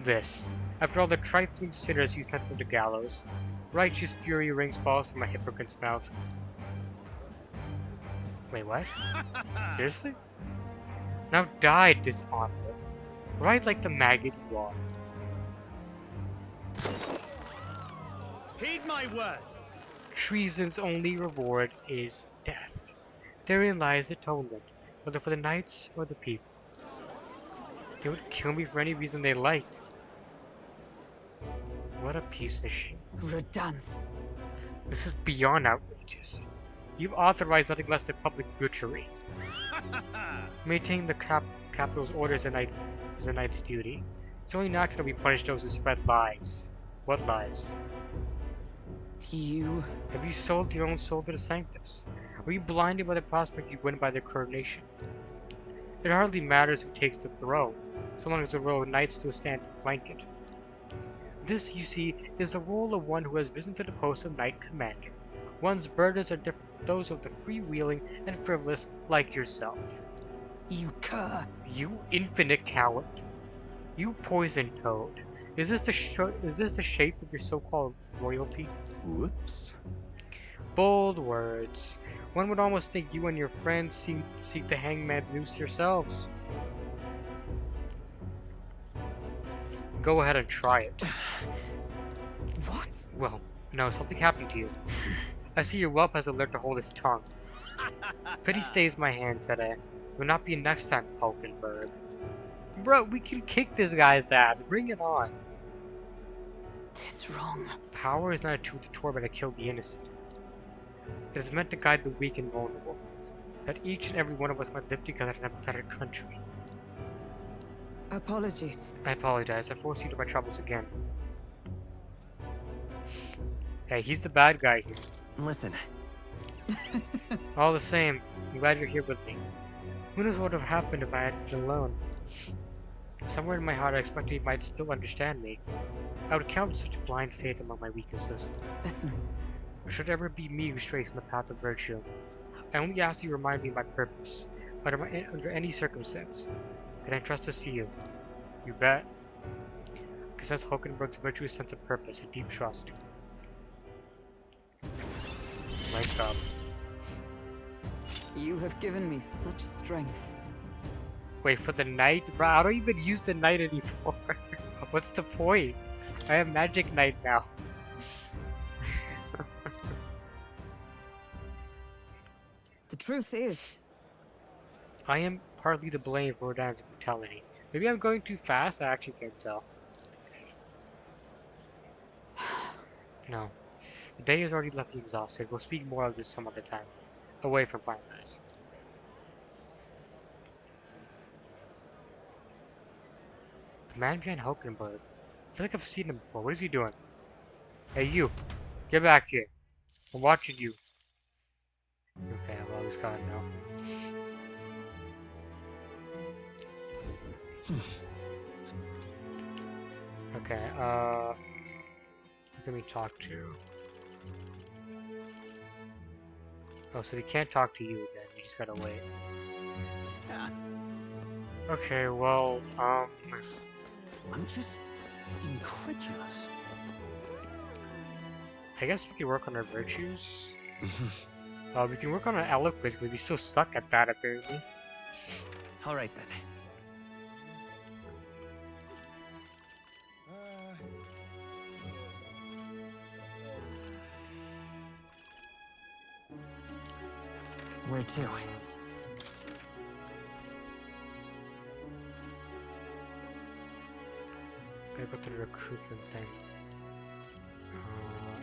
Speaker 1: This. After all the trifling sinners you sent from the gallows, righteous fury rings false from a hypocrite's mouth. Wait, what? Seriously? Now die, dishonorable. Right like the maggot you are.
Speaker 2: Heed my words.
Speaker 1: Treason's only reward is death. Therein lies atonement, whether for the knights or the people. They would kill me for any reason they liked. What a piece of shit.
Speaker 5: Redanth.
Speaker 1: This is beyond outrageous. You've authorized nothing less than public butchery. Maintaining the capital's orders is a knight's duty. It's only natural that we punish those who spread lies. What lies?
Speaker 5: You.
Speaker 1: Have you sold your own soul to the Sanctus? Were you blinded by the prospect you win by their coronation? It hardly matters who takes the throne, so long as the royal knights still stand to flank it. This, you see, is the role of one who has risen to the post of Knight Commander. One's burdens are different from those of the freewheeling and frivolous like yourself.
Speaker 5: You cur.
Speaker 1: You infinite coward. You poison toad. Is this the shape of your so-called royalty?
Speaker 2: Whoops.
Speaker 1: Bold words. One would almost think you and your friends seek the hangman's noose yourselves. Go ahead and try it.
Speaker 5: What?
Speaker 1: Well, no, something happened to you. I see your whelp has learned to hold his tongue. Pity stays my hand today. Will not be next time, Hulkenberg. Bro, we can kick this guy's ass. Bring it on.
Speaker 5: Tis wrong.
Speaker 1: Power is not a tool to torment and kill the innocent. It is meant to guide the weak and vulnerable. That each and every one of us might live together in a better country.
Speaker 5: Apologies.
Speaker 1: I apologize. I forced you to my troubles again. Hey, he's the bad guy here.
Speaker 7: Listen,
Speaker 1: All the same, I'm glad you're here with me. Who knows what would have happened if I had been alone? Somewhere in my heart I expected he might still understand me. I would count such blind faith among my weaknesses.
Speaker 5: Listen.
Speaker 1: Or should it ever be me who strays from the path of virtue? I only ask you to remind me of my purpose, under any circumstance. Can I trust this to you? You bet. I possess Hulkenberg's virtuous sense of purpose and deep trust. Nice job.
Speaker 5: You have given me such strength.
Speaker 1: Wait, for the knight? Bro, I don't even use the knight anymore. What's the point? I have magic knight now.
Speaker 5: The truth is,
Speaker 1: I am partly to blame for Rodan's brutality. Maybe I'm going too fast? I actually can't tell. No. The day has already left me exhausted. We'll speak more of this some other time. Away from Fine Guys. The man behind Hulkenberg. I feel like I've seen him before. What is he doing? Hey, you. Get back here. I'm watching you. Okay, well, he's gone now. Okay, who can we talk to? Oh, so we can't talk to you then. We just gotta wait. Okay, well,
Speaker 4: I'm just incredulous.
Speaker 1: I guess we can work on our virtues. We can work on our eloquence because we still suck at that apparently.
Speaker 7: all right then. Where to?
Speaker 1: Gotta go to the recruitment thing.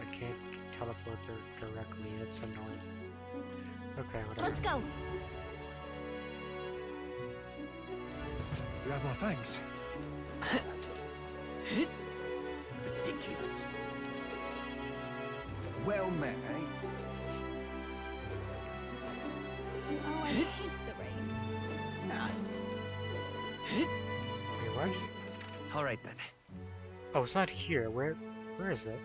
Speaker 1: I can't teleport there directly, that's annoying. Okay, whatever.
Speaker 3: Let's go.
Speaker 4: You have my thanks.
Speaker 2: Ridiculous. Well met, eh?
Speaker 3: Oh, I hate the rain.
Speaker 1: Wait, what?
Speaker 7: All right then.
Speaker 1: Oh, it's not here. Where is it?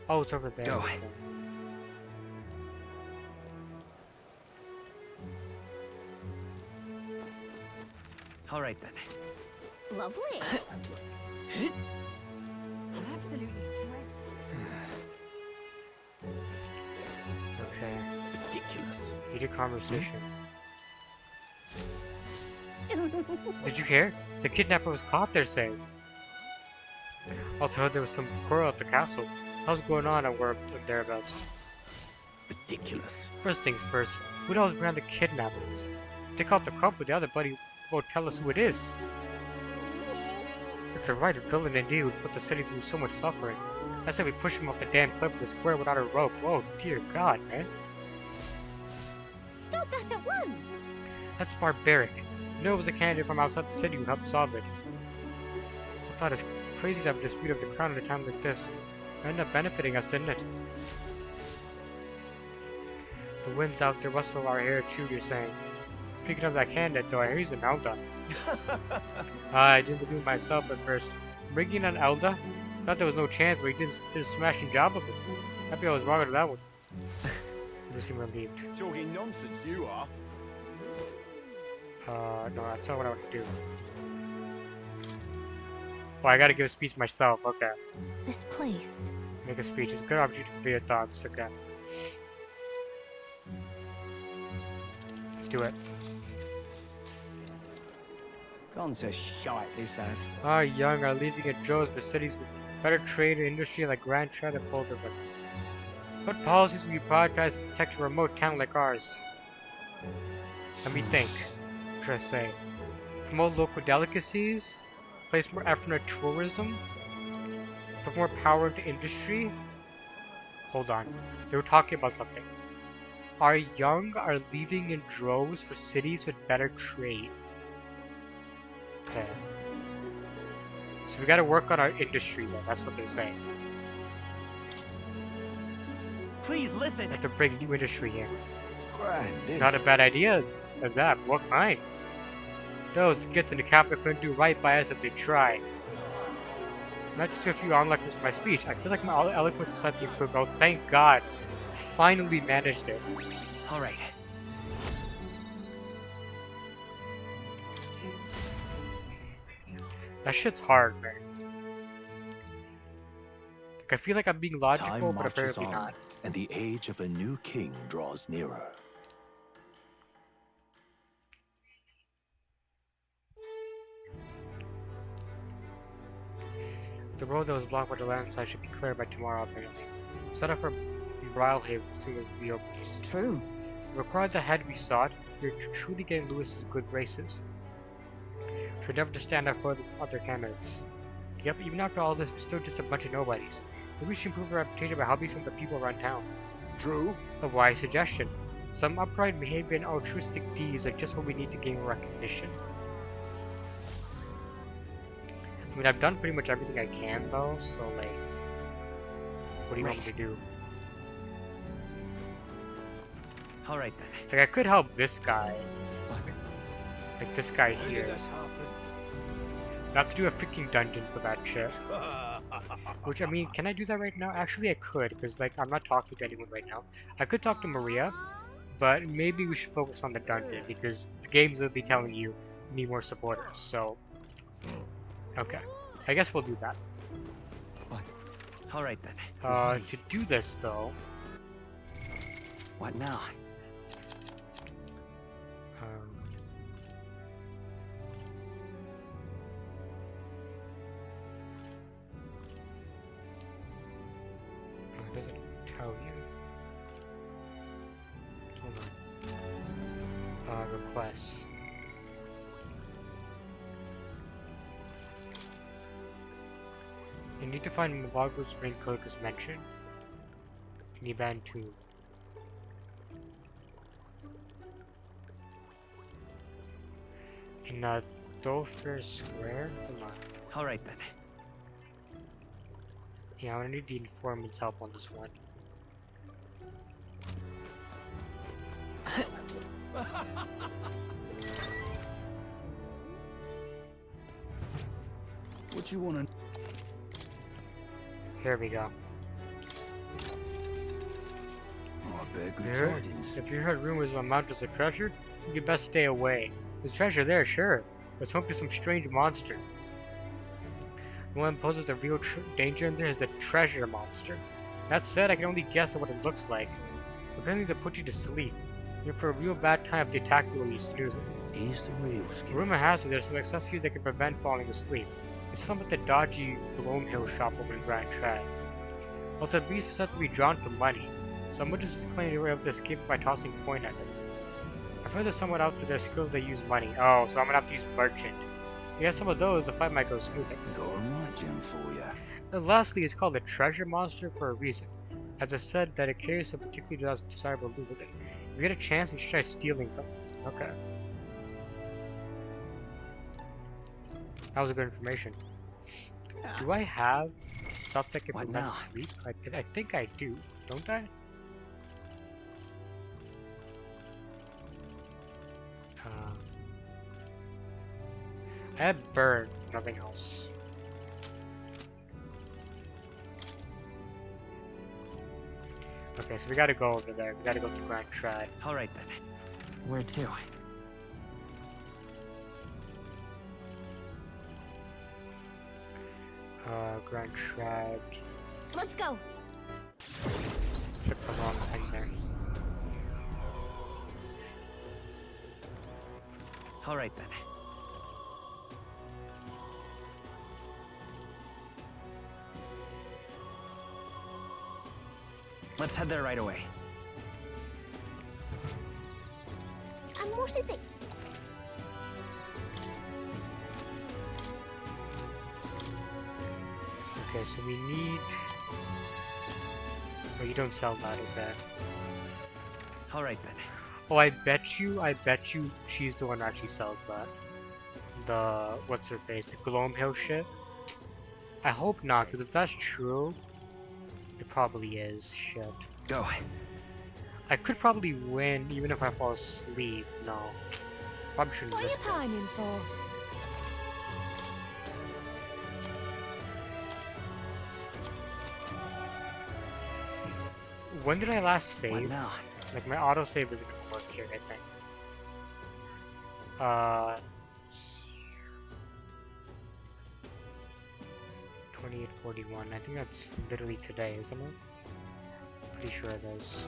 Speaker 1: Oh, it's over there.
Speaker 7: Go.
Speaker 1: Okay.
Speaker 7: All right then.
Speaker 3: Lovely. Absolutely
Speaker 1: Okay.
Speaker 2: Ridiculous.
Speaker 1: Need a conversation.
Speaker 3: dreadful.
Speaker 1: Did you hear? The kidnapper was caught, they're saying. Also heard there was some quarrel at the castle. How's going on and where thereabouts?
Speaker 2: Ridiculous.
Speaker 1: First things first, who knows behind the kidnappers? Take out the culprit, the other buddy won't tell us who it is. It's a right villain indeed who put the city through so much suffering. I said we push him off the damn cliff of the square without a rope. Oh dear god, man.
Speaker 3: Stop that at once!
Speaker 1: That's barbaric. You know it was a candidate from outside the city who helped solve it. I thought it's crazy to have a dispute of the crown at a time like this. It ended up benefiting us, didn't it? The wind's out there, rustle our hair too, you're saying. Speaking of that candidate, though, I hear he's an Elda. I didn't believe myself at first. Bringing on Elda, thought there was no chance, but he did a smashing job of it. Happy I was wrong on that one. You seem relieved.
Speaker 2: Talking nonsense, you are.
Speaker 1: No, that's not what I want to do. Oh, I gotta give a speech myself. Okay.
Speaker 3: This place.
Speaker 1: Make a speech. It's a good opportunity to convey your thoughts. Okay. Let's do it.
Speaker 7: Gone to shite, this has.
Speaker 1: Our young are leaving in droves for cities with better trade and industry like Grand Trad and Boulder. What policies will you prioritize to protect a remote town like ours? Let me think. What should I say? Promote local delicacies? Place more effort into tourism? Put more power into industry? Hold on. They were talking about something. Our young are leaving in droves for cities with better trade. Okay. So we gotta work on our industry then, that's what they're saying.
Speaker 7: Please listen.
Speaker 1: We have to bring new industry in.
Speaker 2: Grand,
Speaker 1: Not a bad idea of that. What kind? Those kids in the capital couldn't do right by us if they tried. Let's do a few onlookers for my speech. I feel like my eloquence is slightly improved. Oh, thank God. Finally managed it.
Speaker 7: All right.
Speaker 1: That shit's hard, man. Like, I feel like I'm being logical,
Speaker 4: Time
Speaker 1: but
Speaker 4: marches
Speaker 1: apparently
Speaker 4: on,
Speaker 1: not.
Speaker 4: and the age of a new king draws nearer.
Speaker 1: The road that was blocked by the landslide should be cleared by tomorrow, apparently. Set up for Brilhaven as soon as it reopens.
Speaker 5: True.
Speaker 1: Required the head we sought, we're truly getting Lewis's good graces. Should never to stand up for the other candidates. Yep, even after all this, we're still just a bunch of nobodies. Maybe we should improve our reputation by helping some of the people around town.
Speaker 2: True.
Speaker 1: A wise suggestion. Some upright behavior and altruistic deeds are just what we need to gain recognition. I mean, I've done pretty much everything I can though, so like, what do you want me to do?
Speaker 7: All right then.
Speaker 1: Like, I could help this guy. Like this guy
Speaker 2: How did
Speaker 1: here.
Speaker 2: this happen?
Speaker 1: I have to do a freaking dungeon for that shit. Which, I mean, can I do that right now? Actually, I could, because, like, I'm not talking to anyone right now. I could talk to Maria, but maybe we should focus on the dungeon, because the games will be telling you need more supporters, so... Okay. I guess we'll do that.
Speaker 7: All right then.
Speaker 1: To do this, though...
Speaker 7: What now?
Speaker 1: It doesn't tell you. Hold on. Requests. You need to find Mavago's ring code as mentioned. Niban 2. In Dofer Square? Hold on.
Speaker 7: All right then.
Speaker 1: Yeah, I'm gonna need the informant's help on this one.
Speaker 2: What you wanna?
Speaker 1: Here we go.
Speaker 2: Oh, I bear good
Speaker 1: Here?
Speaker 2: tidings.
Speaker 1: If you heard rumors about mountains of treasure, you best stay away. There's treasure there, sure. Let's hope there's some strange monster. The one that poses a real danger in there is the treasure monster. That said, I can only guess at what it looks like. Apparently they put you to sleep. You're for a real bad time if they attack you while you snooze it.
Speaker 2: He's the real skinny.
Speaker 1: Rumor has it there's some accessories that can prevent falling asleep. It's some at the dodgy Gloamhill shop over in Grand Trad. Also, the beast is said to be drawn to money, so I'm just claiming you were able to escape by tossing a coin at it. I've heard there's someone out to their skills that use money. Oh, so I'm gonna have to use merchant. You have some of those, the fight might go smoother.
Speaker 2: Got a right gem for you.
Speaker 1: And lastly, it's called a treasure monster for a reason. As I said, that it carries some particularly desirable loot with it. If you get a chance, you should try stealing them. Okay. That was good information. Do I have stuff that can
Speaker 7: What
Speaker 1: prevent
Speaker 7: now?
Speaker 1: sleep? I think I do, don't I? I had burn, nothing else. Okay, so we gotta go over there. We gotta go to Grand Trad.
Speaker 7: All right then. Where to?
Speaker 1: Grand Trad.
Speaker 3: Let's go.
Speaker 1: Took the wrong thing there.
Speaker 7: All right then. Let's head there right away.
Speaker 3: And what is it?
Speaker 1: Okay, so we need... Oh, you don't sell that, okay.
Speaker 7: All right then.
Speaker 1: Oh, I bet you she's the one who actually sells that. The, what's her face, the Gloam Hill shit? I hope not, because if that's true, it probably is, shit.
Speaker 7: Go.
Speaker 1: I could probably win even if I fall asleep, no. Probably shouldn't
Speaker 3: What are you
Speaker 1: risk it.
Speaker 3: pining for?
Speaker 1: When did I last
Speaker 7: What
Speaker 1: save?
Speaker 7: now?
Speaker 1: Like my autosave isn't gonna work here, I think. 2841. I think that's literally today, isn't it? Pretty sure it is.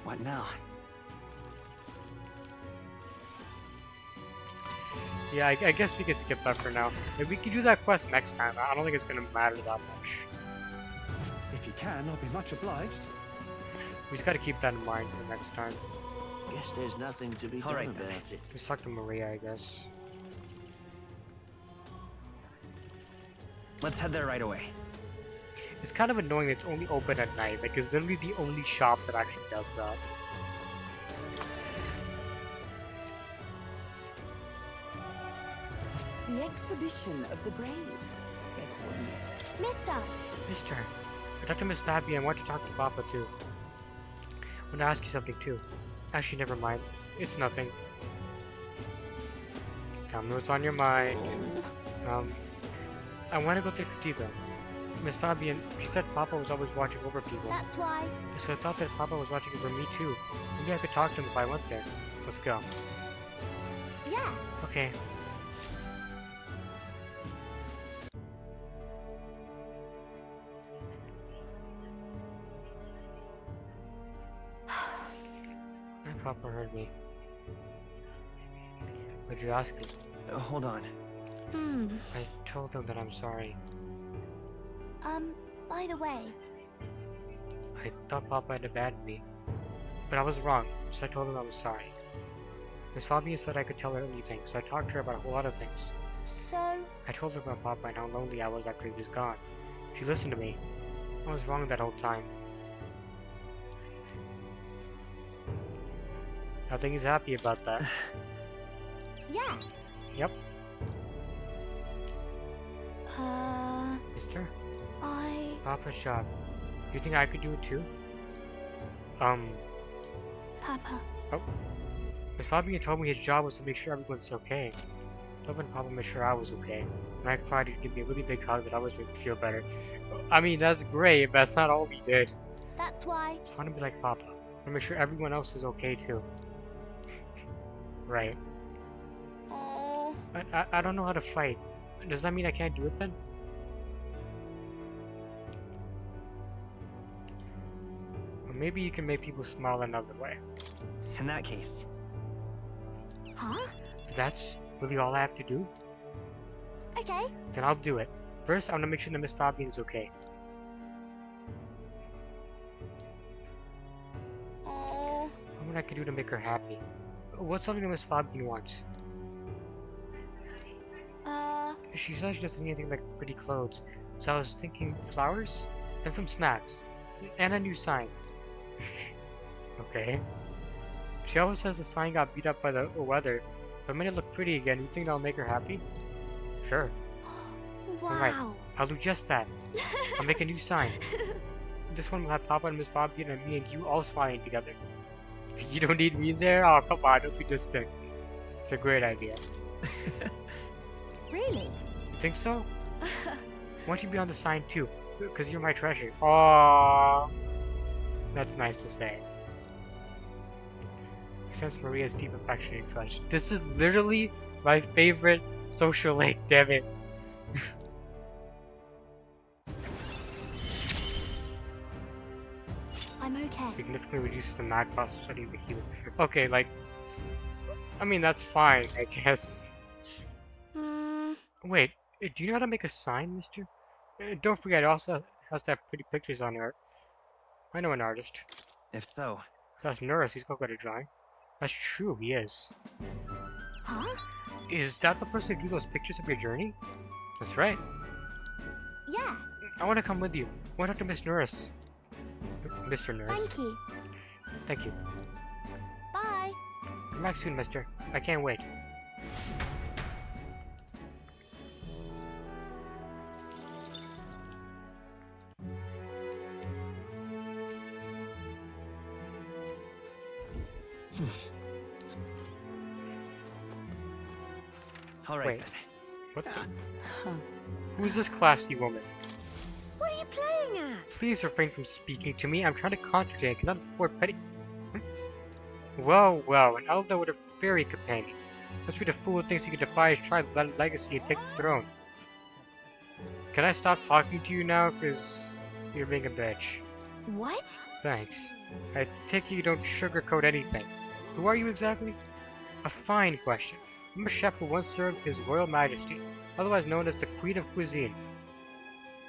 Speaker 7: What now?
Speaker 1: Yeah, I guess we could skip that for now. If we can do that quest next time, I don't think it's gonna matter that much.
Speaker 2: If you can, I'll be much obliged.
Speaker 1: We just gotta keep that in mind for next time.
Speaker 10: Guess there's nothing to be
Speaker 7: All
Speaker 10: done
Speaker 7: right,
Speaker 10: about
Speaker 7: then.
Speaker 10: it.
Speaker 1: Let's talk to Maria, I guess.
Speaker 7: Let's head there right away.
Speaker 1: It's kind of annoying that it's only open at night. Like, it's literally the only shop that actually does that.
Speaker 5: The exhibition of the brave. Get coordinate.
Speaker 3: Mister,
Speaker 1: Mister, I talked to Miss Fabian. I want to talk to Papa too. I want to ask you something too. Actually, never mind. It's nothing. Tell me what's on your mind. I want to go to the cathedral. Miss Fabian, she said Papa was always watching over people.
Speaker 3: that's why.
Speaker 1: So I thought that Papa was watching over me too. Maybe I could talk to him if I went there. Let's go.
Speaker 3: Yeah.
Speaker 1: Okay. My Papa heard me. What'd you ask him?
Speaker 7: Hold on.
Speaker 1: I told him that I'm sorry.
Speaker 3: By the way,
Speaker 1: I thought Papa had abandoned me. But I was wrong, so I told him I was sorry. Miss Fabian said I could tell her anything, so I talked to her about a whole lot of things.
Speaker 3: so
Speaker 1: I told her about Papa and how lonely I was after he was gone. She listened to me. I was wrong that whole time. I think he's happy about that.
Speaker 3: yeah.
Speaker 1: Yep, mister. Papa's job. You think I could do it too?
Speaker 3: Papa.
Speaker 1: Miss Fabian told me his job was to make sure everyone's okay. Love when Papa made sure I was okay. When I cried, he'd give me a really big hug that always made me feel better. I mean, that's great, but that's not all he did.
Speaker 3: That's why.
Speaker 1: I just want to be like Papa. I want to make sure everyone else is okay too. Right.
Speaker 3: Oh.
Speaker 1: I don't know how to fight. Does that mean I can't do it then? Or maybe you can make people smile another way.
Speaker 7: In that case,
Speaker 3: Huh?
Speaker 1: That's really all I have to do?
Speaker 3: Okay.
Speaker 1: Then I'll do it. First, I want to make sure that Miss Fabian is okay.
Speaker 3: Oh.
Speaker 1: What I can do to make her happy? What's something that Miss Fabian wants? She says she doesn't need anything like pretty clothes, so I was thinking flowers and some snacks and a new sign. Okay. She always says the sign got beat up by the weather, but made it look pretty again. You think that'll make her happy? Sure. Alright,
Speaker 3: Wow.
Speaker 1: I'll do just that. I'll make a new sign. This one will have Papa and Miss Fabian and me and you all smiling together. You don't need me there? Oh, come on, don't be distant. It's a great idea.
Speaker 3: Really?
Speaker 1: You think so? Why don't you be on the sign too? Because you're my treasure. Aww. That's nice to say. Sense Maria's deep affection and trust. This is literally my favorite social link, damn it.
Speaker 3: I'm okay.
Speaker 1: Significantly reduces the mag cost of studying the healer. Okay, like, I mean, that's fine, I guess.
Speaker 3: Hmm.
Speaker 1: Wait, do you know how to make a sign, mister? Don't forget, it also has to have pretty pictures on it. I know an artist.
Speaker 7: If so,
Speaker 1: So that's Nurse, he's got good at drawing. That's true, he is.
Speaker 3: Huh?
Speaker 1: Is that the person who drew those pictures of your journey? That's right.
Speaker 3: Yeah.
Speaker 1: I want to come with you. I want to talk to Miss Nurse. Mr. Nurse.
Speaker 3: Thank you.
Speaker 1: Thank you.
Speaker 3: Bye.
Speaker 1: Come back soon, mister. I can't wait.
Speaker 7: all right
Speaker 1: Wait.
Speaker 7: then.
Speaker 1: What the? Who's this classy woman?
Speaker 3: What are you playing at?
Speaker 1: Please refrain from speaking to me. I'm trying to concentrate. I cannot afford petty. Well, well, an elder with a fairy companion. Must be the fool who thinks he can defy his tribe's legacy and take the throne. Can I stop talking to you now? Because you're being a bitch.
Speaker 3: What?
Speaker 1: Thanks. I take it you don't sugarcoat anything. Who are you exactly? A fine question. I'm a chef who once served His Royal Majesty, otherwise known as the Queen of Cuisine.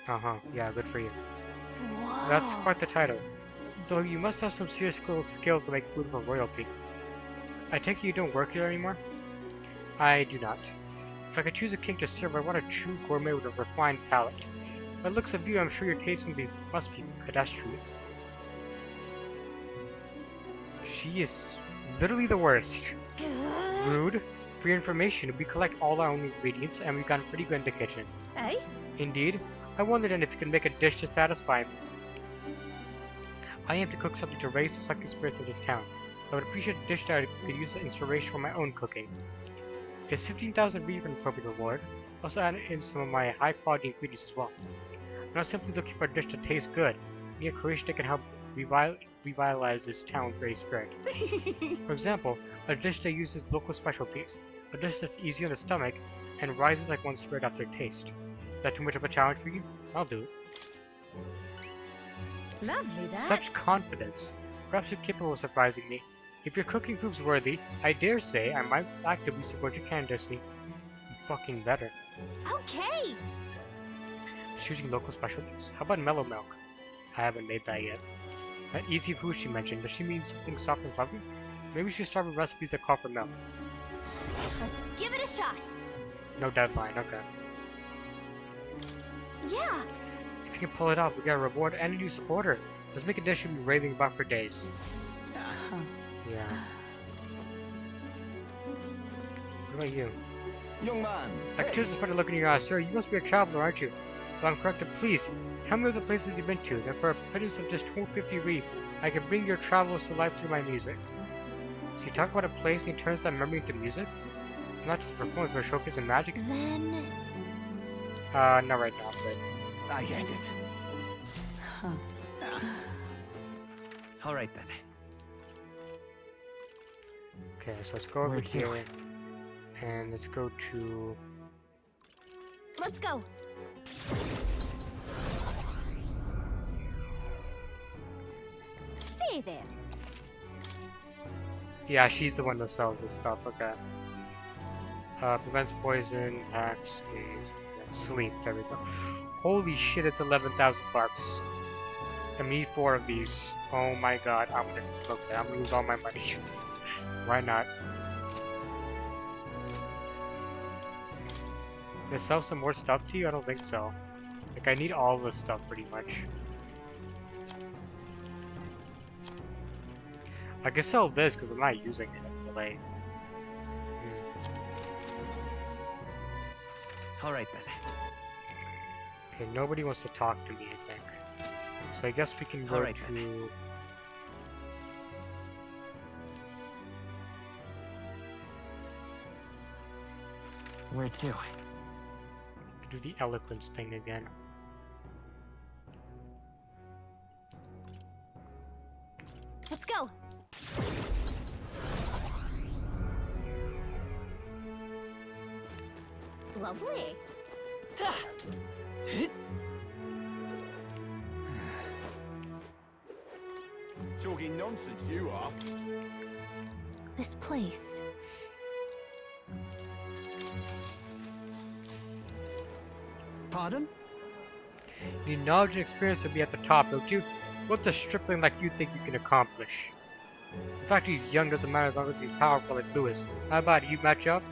Speaker 1: Uh-huh, yeah, good for you.
Speaker 3: Whoa.
Speaker 1: That's quite the title. Though you must have some serious skill to make food for royalty. I take it you don't work here anymore? I do not. If I could choose a king to serve, I want a true gourmet with a refined palate. By the looks of you, I'm sure your taste must be pedestrian. She is literally the worst. Rude. For your information, we collect all our own ingredients and we've gotten pretty good in the kitchen.
Speaker 3: Eh?
Speaker 1: Indeed. I wondered then if you could make a dish to satisfy me. I aim to cook something to raise the sucking spirits of this town. I would appreciate a dish that I could use as inspiration for my own cooking. Is 15,000 reef an appropriate reward? Also add in some of my high quality ingredients as well. I'm not simply looking for a dish to taste good. I need a creation that can help revitalize this town's very spirit. For example, a dish that uses local specialties. A dish that's easy on the stomach and rises like one's spirit after a taste. Is that too much of a challenge for you? I'll do it.
Speaker 3: Lovely that.
Speaker 1: Such confidence. Perhaps you're capable of surprising me. If your cooking proves worthy, I dare say I might actively support your candidacy. You fucking better.
Speaker 3: Okay.
Speaker 1: Choosing local specialties. How about mellow milk? I haven't made that yet. That easy food she mentioned, does she mean something soft and fluffy? Maybe we should start with recipes that call for milk.
Speaker 3: Let's give it a shot.
Speaker 1: No deadline, okay.
Speaker 3: Yeah.
Speaker 1: If you can pull it off, we got a reward and a new supporter. Let's make a dish you'll be raving about for days. Yeah. What about you?
Speaker 2: Young man,
Speaker 1: I can just find a look in your eyes, sir. You must be a traveler, aren't you? If I'm correct, then please, tell me of the places you've been to, and for a pittance of just 250 reef, I can bring your travels to life through my music. So you talk about a place and he turns that memory into music? It's not just a performance, but a showcase of magic?
Speaker 3: Then...
Speaker 1: Not right now, but...
Speaker 2: I get it.
Speaker 7: All right then.
Speaker 1: Okay, so let's go over
Speaker 7: Where to?
Speaker 1: here, and let's go to...
Speaker 3: Let's go. Say there.
Speaker 1: Yeah, she's the one that sells this stuff, okay. Prevents poison, attacks, sleep, there we go. Holy shit, it's 11,000 bucks. I need 4 of these. Oh my god, I'm gonna lose all my money. Why not? They sell some more stuff to you? I don't think so. Like, I need all this stuff pretty much. I can sell this because I'm not using it, really.
Speaker 7: All right then.
Speaker 1: Okay, nobody wants to talk to me, I think. So I guess we can go
Speaker 7: Alright
Speaker 1: to...
Speaker 7: Where to?
Speaker 1: Do the eloquence thing again.
Speaker 3: Let's go. Lovely.
Speaker 2: Talking nonsense, you are.
Speaker 3: This place.
Speaker 4: Pardon?
Speaker 1: You need knowledge and experience to be at the top, don't you? What's a stripling like you think you can accomplish? The fact he's young doesn't matter as long as he's powerful like Lewis. How about it? You match up?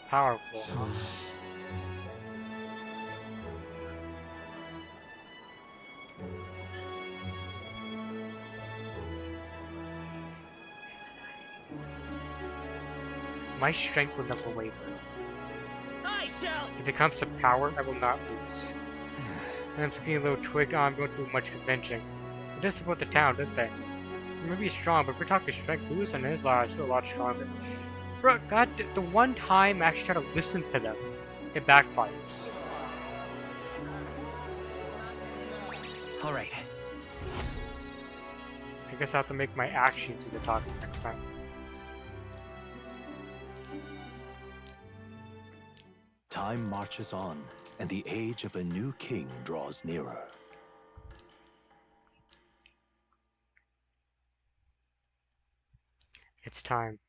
Speaker 1: Powerful, huh? My strength will never waver. If it comes to power, I will not lose. And I'm getting a little twigged on, I'm going through much convincing. It does support the town, doesn't they? Maybe he's strong, but if we're talking strength, Lewis and his are still a lot stronger. Bro, God, the one time I actually try to listen to them, it backfires.
Speaker 7: Alright.
Speaker 1: I guess I have to make my actions do the talking next time.
Speaker 4: Time marches on, and the age of a new king draws nearer.
Speaker 1: It's time.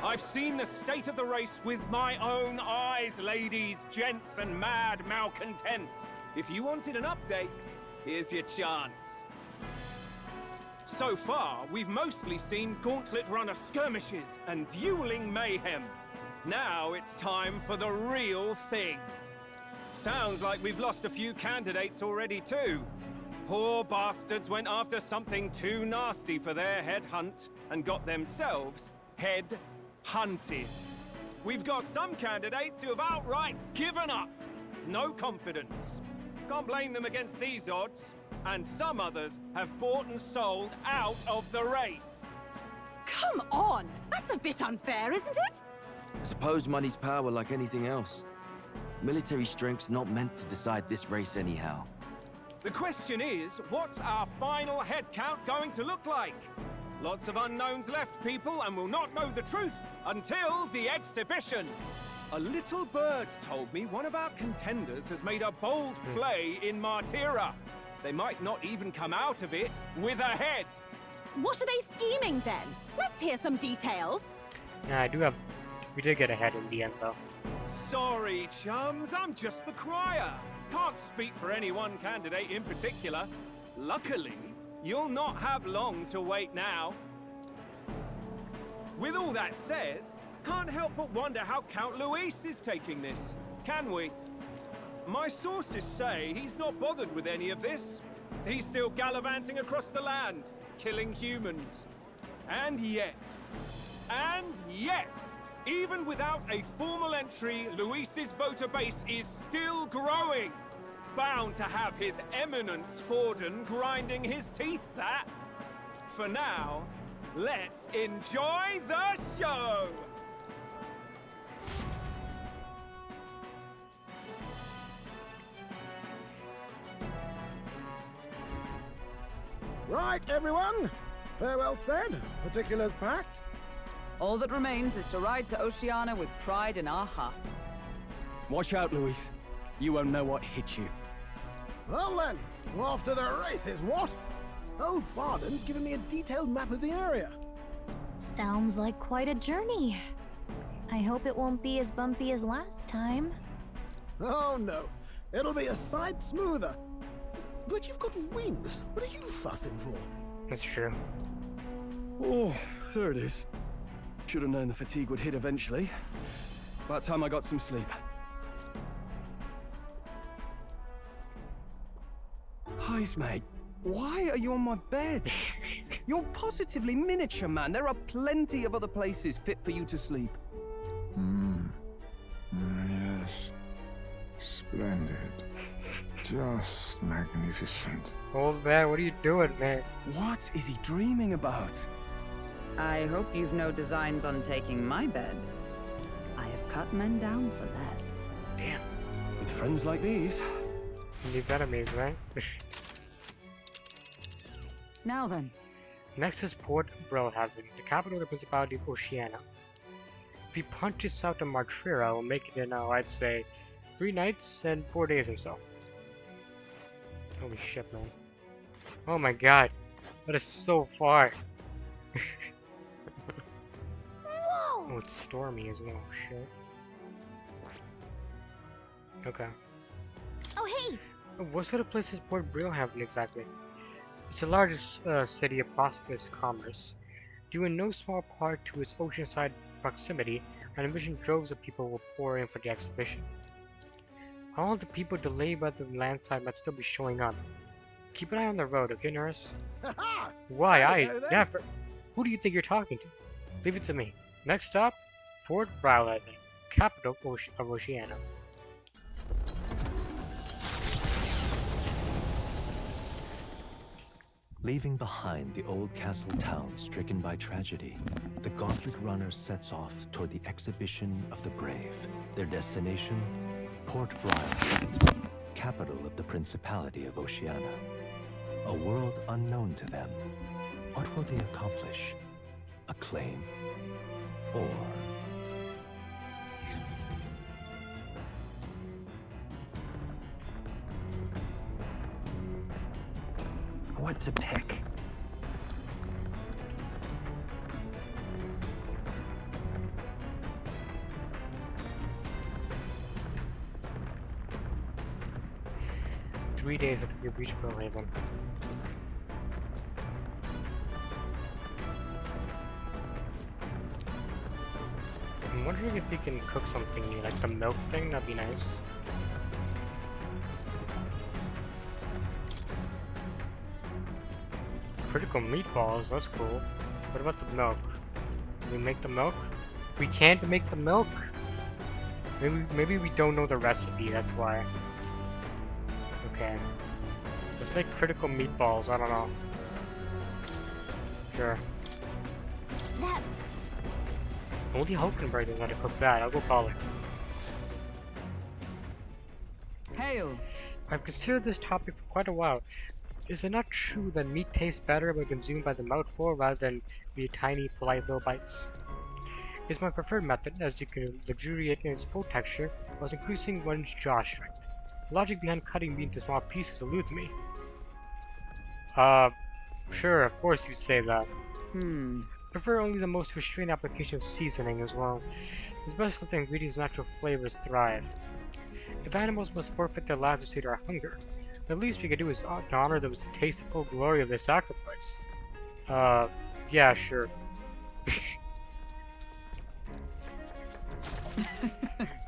Speaker 11: I've seen the state of the race with my own eyes, ladies, gents, and mad malcontents. If you wanted an update, here's your chance. So far, we've mostly seen gauntlet runner skirmishes and dueling mayhem. Now it's time for the real thing. Sounds like we've lost a few candidates already too. Poor bastards went after something too nasty for their head hunt and got themselves head hunted. We've got some candidates who have outright given up. No confidence. Can't blame them against these odds. And some others have bought and sold out of the race.
Speaker 5: Come on! That's a bit unfair, isn't it?
Speaker 10: I suppose money's power like anything else. Military strength's not meant to decide this race anyhow.
Speaker 11: The question is, what's our final head count going to look like? Lots of unknowns left, people, and we'll not know the truth until the exhibition. A little bird told me one of our contenders has made a bold play in Martira. They might not even come out of it with a head.
Speaker 5: What are they scheming then? Let's hear some details.
Speaker 1: Yeah, we did get ahead in the end though.
Speaker 11: Sorry, chums, I'm just the crier. Can't speak for any one candidate in particular. Luckily, you'll not have long to wait now. With all that said, can't help but wonder how Count Luis is taking this, can we? My sources say he's not bothered with any of this. He's still gallivanting across the land, killing humans. And yet, even without a formal entry, Luis's voter base is still growing. Bound to have his eminence Forden grinding his teeth, that. For now, let's enjoy the show!
Speaker 6: Right, everyone. Farewell said, particulars packed.
Speaker 5: All that remains is to ride to Oceania with pride in our hearts.
Speaker 12: Watch out, Luis. You won't know what hit you.
Speaker 6: Well then, off to the races, what? Old Barden's given me a detailed map of the area.
Speaker 3: Sounds like quite a journey. I hope it won't be as bumpy as last time.
Speaker 6: Oh no, it'll be a sight smoother. But you've got wings. What are you fussing for?
Speaker 1: That's true.
Speaker 12: Oh, there it is. Should have known the fatigue would hit eventually. About time I got some sleep. Heis, mate. Why are you on my bed? You're positively miniature, man. There are plenty of other places fit for you to sleep.
Speaker 13: Yes. Splendid. Just magnificent.
Speaker 1: Old man, what are you doing, man?
Speaker 12: What is he dreaming about?
Speaker 5: I hope you've no designs on taking my bed. I have cut men down for less.
Speaker 1: Damn.
Speaker 12: With friends like these.
Speaker 1: These enemies, right?
Speaker 5: Now then.
Speaker 1: Next is Port Brilhaven, the capital of the Principality of Oceania. If we punch this out to Martrera, we'll make it in, I'd say, 3 nights and 4 days or so. Holy shit, man. Oh my god. That is so far.
Speaker 3: Whoa!
Speaker 1: Oh, it's stormy as well. Shit. Okay.
Speaker 3: Oh, hey!
Speaker 1: What sort of place is Port Brilhaven exactly? It's the largest city of prosperous commerce, due in no small part to its oceanside proximity, and envision droves of people will pour in for the exhibition. All the people delayed by the landslide might still be showing up. Keep an eye on the road, okay, nurse? Why, I never... Who do you think you're talking to? Leave it to me. Next stop, Port Brilhaven, capital of Oceania.
Speaker 4: Leaving behind the old castle town stricken by tragedy, the Gauntlet Runner sets off toward the exhibition of the brave. Their destination, Port Brilhaven, capital of the Principality of Oceania. A world unknown to them. What will they accomplish? Acclaim? Or...
Speaker 7: What to pick?
Speaker 1: Three days after we reach Brilhaven. I'm wondering if we can cook something new, like the milk thing. That'd be nice. Critical meatballs, that's cool. What about the milk? Can we make the milk? We can't make the milk? Maybe we don't know the recipe, that's why. Okay. Let's make critical meatballs, I don't know. Sure.
Speaker 3: That...
Speaker 1: Only Hulkenberg knows how to cook that, I'll go call her.
Speaker 5: Hail!
Speaker 1: I've considered this topic for quite a while. Is it not true that meat tastes better when consumed by the mouthful rather than via tiny, polite little bites? It's my preferred method, as you can luxuriate in its full texture whilst increasing one's jaw strength. The logic behind cutting meat into small pieces eludes me. Sure, of course you'd say that. Prefer only the most restrained application of seasoning as well. It's best let the ingredients' natural flavors thrive. If animals must forfeit their lives to sate our hunger, the least we could do is to honor them with the tasteful glory of their sacrifice. Yeah, sure.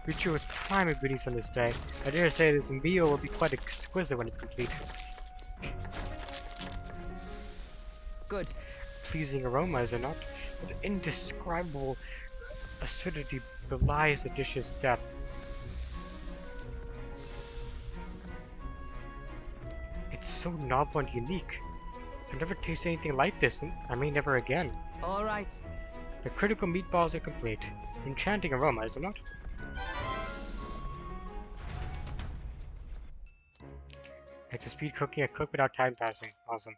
Speaker 1: We chose prime ingredients on this day. I dare say this meal will be quite exquisite when it's complete.
Speaker 5: Good.
Speaker 1: Pleasing aroma, is it not? But indescribable acidity belies the dish's depth. It's so novel and unique. I've never tasted anything like this, and I may never again.
Speaker 5: All right.
Speaker 1: The critical meatballs are complete. Enchanting aroma, is it not? It's a speed cooking, a cook without time passing. Awesome.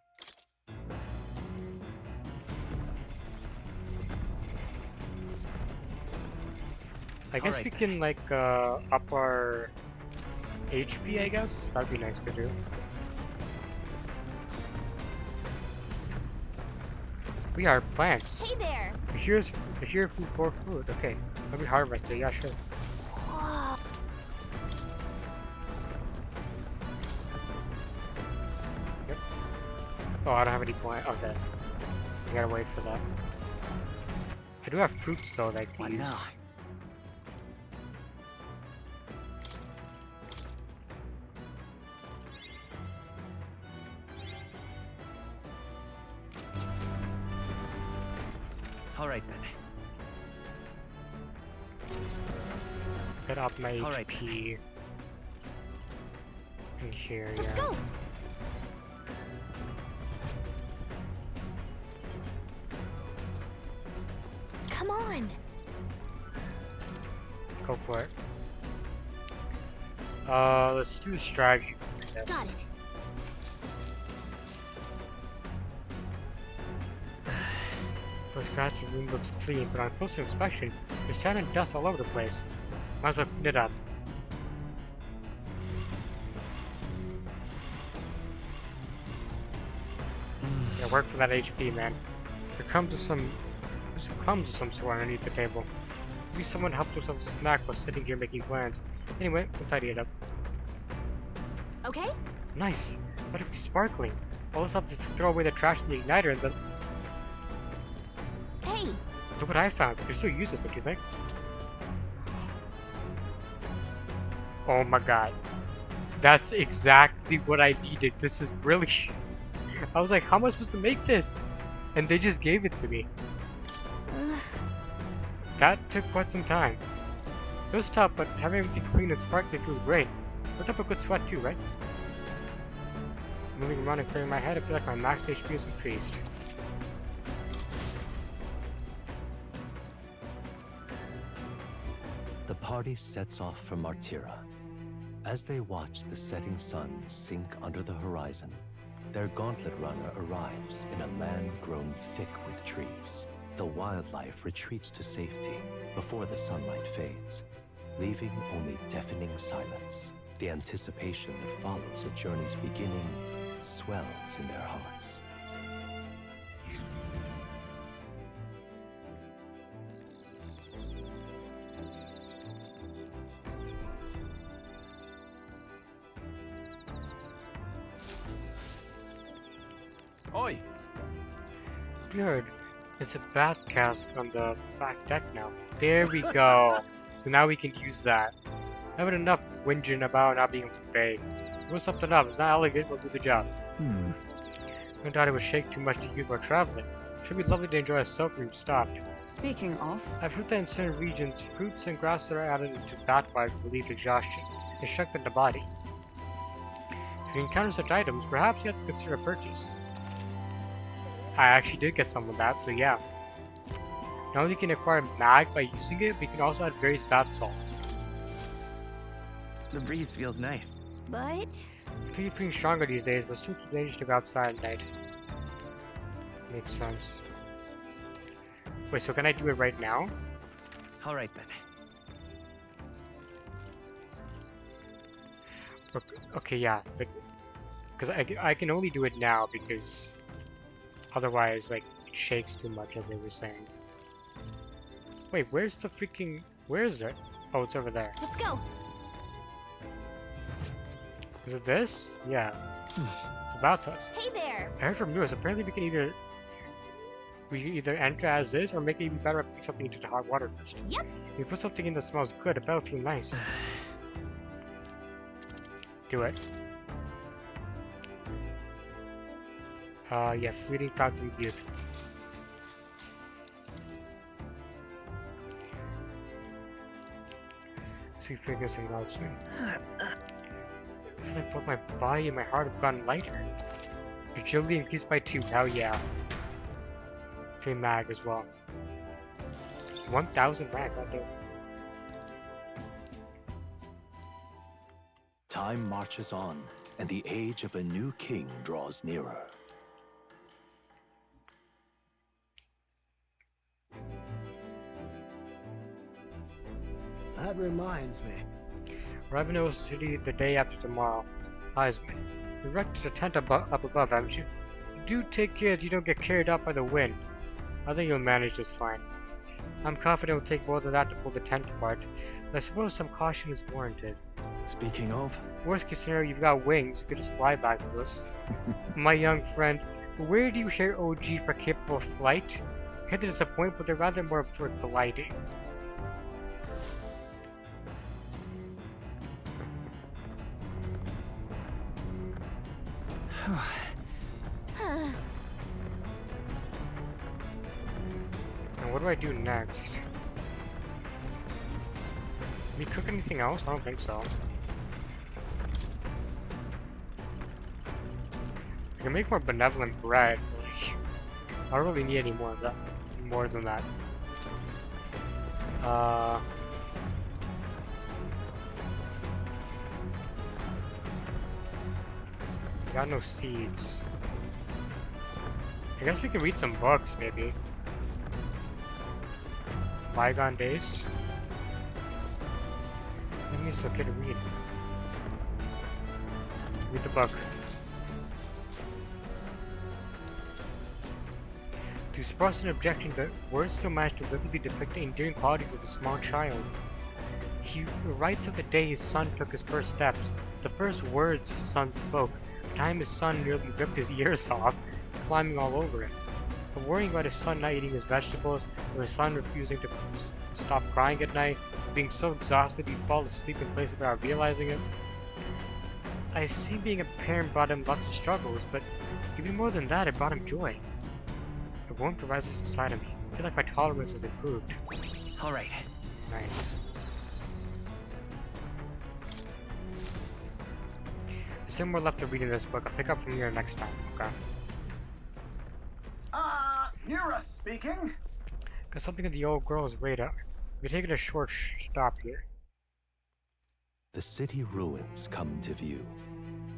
Speaker 1: I guess we can like up our HP, I guess? That'd be nice to do. We are plants.
Speaker 3: Hey there!
Speaker 1: Here's food for food. Okay. Let me harvest it, yeah sure. Yep. Oh, I don't have any point. Okay. I gotta wait for that. I do have fruits though, like these.
Speaker 7: Now? All right then.
Speaker 1: Get up my HP. In here,
Speaker 3: Let's
Speaker 1: yeah.
Speaker 3: go. on.
Speaker 1: Go for it. Let's do a strategy.
Speaker 3: Got it.
Speaker 1: The scratch room looks clean, but on closer inspection, there's sand and dust all over the place. Might as well clean it up. Yeah, work for that HP, man. There's crumbs of some sort underneath the table. Maybe someone helped themselves a snack while sitting here making plans. Anyway, we'll tidy it up.
Speaker 3: Okay?
Speaker 1: Nice. Let it be sparkling. All this up just to throw away the trash in the igniter and then...
Speaker 3: Hey!
Speaker 1: Look what I found. You can still use this, don't you think? Oh my god. That's exactly what I needed. This is brilliant. I was like, how am I supposed to make this? And they just gave it to me. That took quite some time. It was tough, but having everything clean and sparkling feels great. Worked up a good sweat too, right? Moving around and clearing my head, I feel like my max HP is increased.
Speaker 4: The party sets off for Martira. As they watch the setting sun sink under the horizon, their gauntlet runner arrives in a land grown thick with trees. The wildlife retreats to safety before the sunlight fades, leaving only deafening silence. The anticipation that follows a journey's beginning swells in their hearts.
Speaker 10: Oi!
Speaker 1: Good. There's a bat cask on the back deck now. There we go. So now we can use that. I have enough whinging about not being able to pay. We'll something up. It's not elegant, we'll do the job. I thought it would shake too much to use while traveling. Should be lovely to enjoy a soak when we've stopped.
Speaker 5: Speaking of,
Speaker 1: I've heard that in certain regions, fruits and grasses are added into bat fire to relieve exhaustion and strengthen the body. If you encounter such items, perhaps you have to consider a purchase. I actually did get some of that, so yeah. Not only can you acquire mag by using it, but you can also add various bath salts.
Speaker 7: The breeze feels nice.
Speaker 3: But...
Speaker 1: I think you're feeling stronger these days, but still too dangerous to go outside at night. Makes sense. Wait, so can I do it right now?
Speaker 7: Alright then.
Speaker 1: Okay, yeah. Because I can only do it now because otherwise, like, it shakes too much, as they were saying. Wait, where's the freaking... Where is it? Oh, it's over there.
Speaker 3: Let's go!
Speaker 1: Is it this? Yeah. It's about us.
Speaker 3: Hey there!
Speaker 1: I heard from Lewis, apparently we can either enter as is, or make it even better if we put something into the hot water first.
Speaker 3: Yep!
Speaker 1: If you put something in that smells good, it better feel nice. Do it. Yeah, fleeting fountain views. Sweet fragrance and loud swing. I feel like both my body and my heart have gotten lighter. Agility increased by 2, hell yeah. Dream mag as well. 1000 mag, I'll do.
Speaker 4: Time marches on, and the age of a new king draws nearer.
Speaker 6: That reminds me.
Speaker 1: Arriving in the city the day after tomorrow. Heisman, you erected a tent up above, haven't you? Do take care that you don't get carried out by the wind. I think you'll manage this fine. I'm confident it'll take more than that to pull the tent apart, but I suppose some caution is warranted.
Speaker 7: Speaking of...
Speaker 1: Worst case scenario, you've got wings, you could just fly back with us. My young friend, where do you hear OG for capable flight? I hate to disappoint, but they're rather more for gliding. And what do I do next? Can we cook anything else? I don't think so. I can make more benevolent bread. I don't really need any more of that. More than that. Got no seeds. I guess we can read some books, maybe. Bygone days. That means it's okay to read. Read the book. To express an objection, the words still manage to vividly depict the endearing qualities of a small child. He writes of the day his son took his first steps, the first words his son spoke, the time his son nearly ripped his ears off, climbing all over him. But worrying about his son not eating his vegetables, or his son refusing to stop crying at night, being so exhausted he'd fall asleep in place without realizing it. I see being a parent brought him lots of struggles, but even more than that, it brought him joy. A warmth arises inside of me. I feel like my tolerance has improved.
Speaker 7: Alright.
Speaker 1: Nice. There's some more left to read in this book. I'll pick up from here next time, okay?
Speaker 14: Nira speaking.
Speaker 1: Got something in the old girl's radar. We're taking a short stop here.
Speaker 4: The city ruins come to view.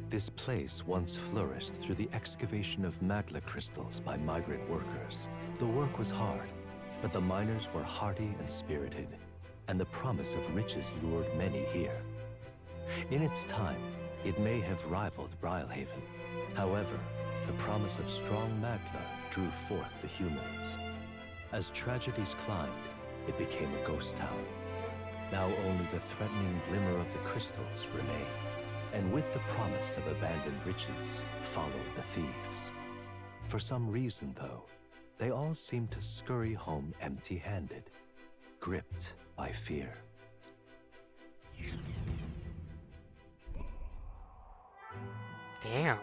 Speaker 4: This place once flourished through the excavation of magla crystals by migrant workers. The work was hard, but the miners were hardy and spirited, and the promise of riches lured many here. In its time, it may have rivaled Brylehaven. However, the promise of strong magla drew forth the humans. As tragedies climbed, it became a ghost town. Now only the threatening glimmer of the crystals remain. And with the promise of abandoned riches followed the thieves. For some reason, though, they all seem to scurry home empty-handed, gripped by fear.
Speaker 1: Damn.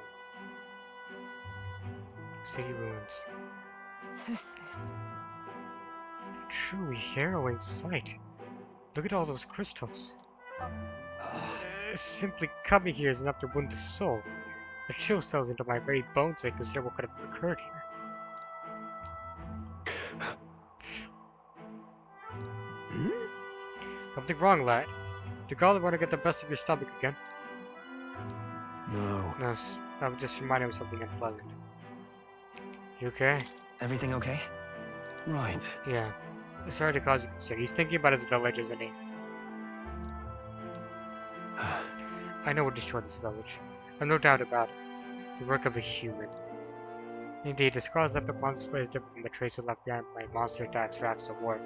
Speaker 1: City ruins.
Speaker 9: This is
Speaker 1: A truly harrowing sight. Look at all those crystals. Simply coming here is enough to wound the soul. A chill settles into my very bones as I consider what could have occurred here. Something wrong, lad. Did God want to get the best of your stomach again?
Speaker 12: No.
Speaker 1: No, I'm just reminding him of something unpleasant. You okay?
Speaker 7: Everything okay?
Speaker 12: Right.
Speaker 1: Yeah. Sorry to cause you concern. He's thinking about his village, isn't he? I know what destroyed this village. I've no doubt about it. It's the work of a human. Indeed, the scars left upon display is different from the traces left behind by monster attacks or acts of war.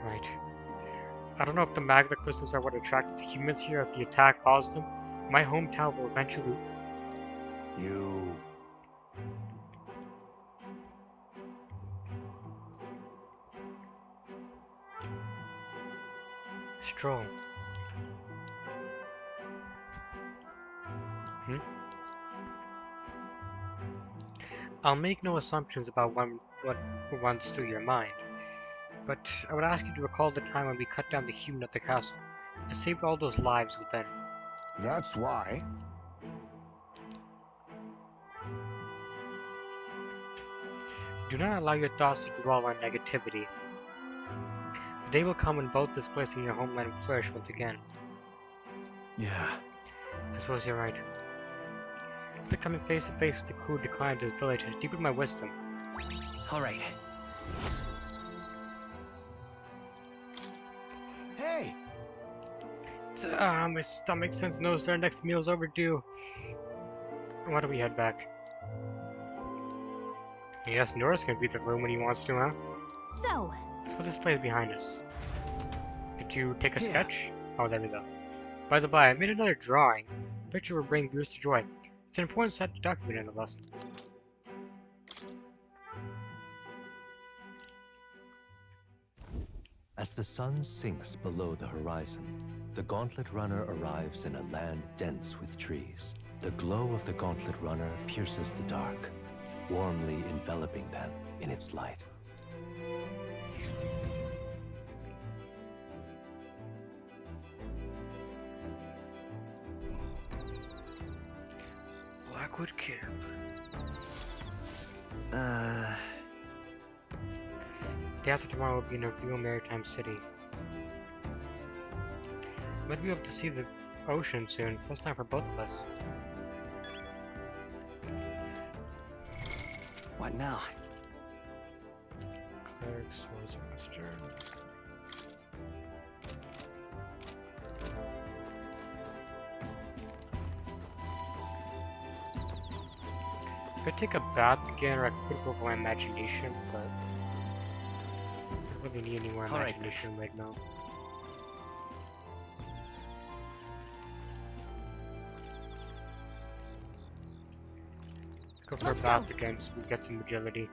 Speaker 1: Right. I don't know if the magma crystals are what attracted the humans here, if the attack caused them. My hometown will eventually...
Speaker 13: You...
Speaker 1: Stroll. I'll make no assumptions about what runs through your mind, but I would ask you to recall the time when we cut down the human at the castle and saved all those lives within.
Speaker 13: That's why.
Speaker 1: Do not allow your thoughts to dwell on negativity. The day will come when both this place and your homeland will flourish once again.
Speaker 12: Yeah.
Speaker 1: I suppose you're right. It's like coming face to face with the cruel decline of this village has deepened my wisdom.
Speaker 7: Alright.
Speaker 13: Hey!
Speaker 1: My stomach since knows our next meal's overdue. Why don't we head back? Yes, Norris can beat the room when he wants to, huh?
Speaker 3: So,
Speaker 1: Let's put this place behind us. Did you take a sketch? Oh, there we go. By the by, I made another drawing. The picture will bring viewers to joy. It's an important step to document in the lesson.
Speaker 4: As the sun sinks below the horizon, the Gauntlet Runner arrives in a land dense with trees. The glow of the Gauntlet Runner pierces the dark, warmly enveloping them in its light.
Speaker 1: Blackwood Camp. Day after tomorrow will be in a real maritime city. Might be able to see the ocean soon. First time for both of us.
Speaker 7: What now?
Speaker 1: Cleric, Swords Master. I could take a bath again, or I could go for my imagination, but I don't really need any more imagination right now. Go for a bath again so we get some agility.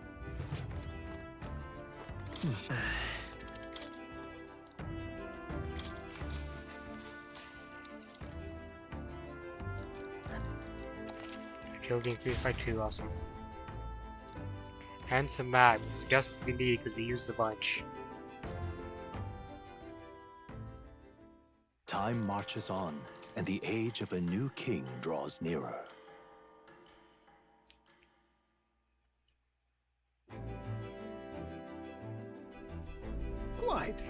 Speaker 1: Agility increased by 2, awesome. And some mag, just what we need because we used a bunch.
Speaker 4: Time marches on, and the age of a new king draws nearer.
Speaker 6: Quite.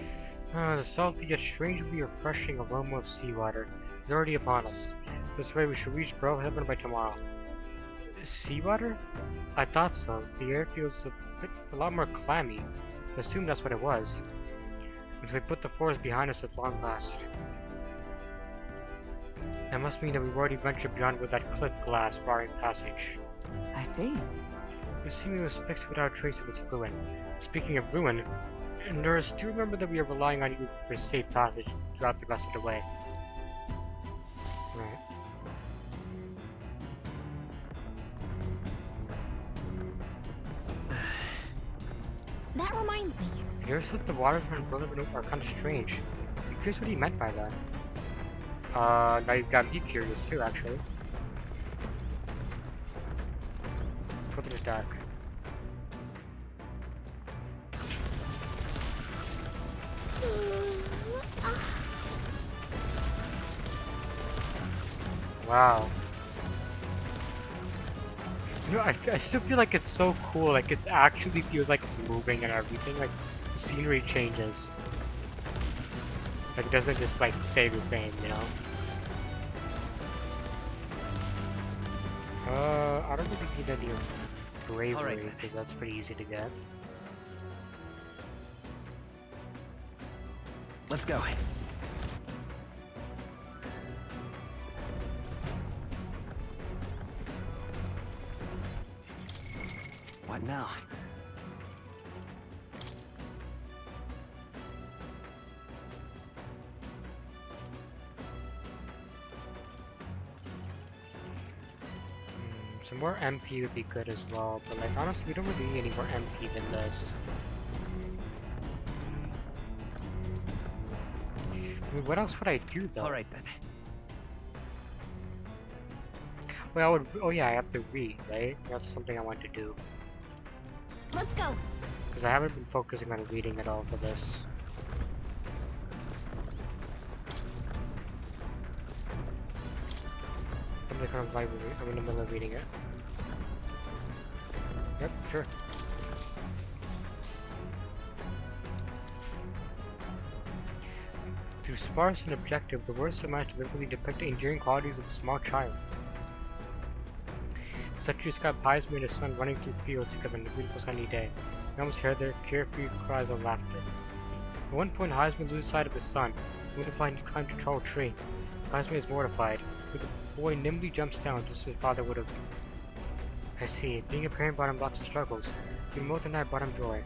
Speaker 1: The salty yet strangely refreshing aroma of seawater is already upon us. This way we should reach Heaven by tomorrow. Seawater? I thought so. The air feels a lot more clammy. I assume that's what it was. And so we put the forest behind us at long last. That must mean that we've already ventured beyond with that cliff glass barring passage.
Speaker 5: I see.
Speaker 1: The seeming was fixed without a trace of its ruin. Speaking of ruin, Nurse, do you remember that we are relying on you for safe passage throughout the rest of the way? Right.
Speaker 3: That reminds me.
Speaker 1: Yours that the waters around Brotherhood are kind of strange. I'm curious what he meant by that. Now you've got me curious too, actually. Go to the deck. Wow. You know, I still feel like it's so cool, like it actually feels like it's moving and everything, like the scenery changes. Like it doesn't just like stay the same, you know? I don't really need any bravery, because that's pretty easy to get.
Speaker 7: Let's go. What now?
Speaker 1: Some more MP would be good as well, but like honestly we don't really need any more MP than this. I mean, what else would I do though?
Speaker 7: Alright then.
Speaker 1: Well, I would. Oh yeah, I have to read, right? That's something I want to do.
Speaker 3: Let's go.
Speaker 1: Because I haven't been focusing on reading at all for this. I'm in the middle of reading it. Yep, sure. Too sparse and objective, the words manage to vividly depict the endearing qualities of a small child. Such as got pies made his son running through fields together on a beautiful sunny day. You almost heard their carefree cries of laughter. At one point, Heisman loses sight of his son, who would find he climbed a tall tree. Heisman is mortified, but the boy nimbly jumps down just as his father would have. I see. Being a parent brought him lots of struggles. Being more than that brought him joy.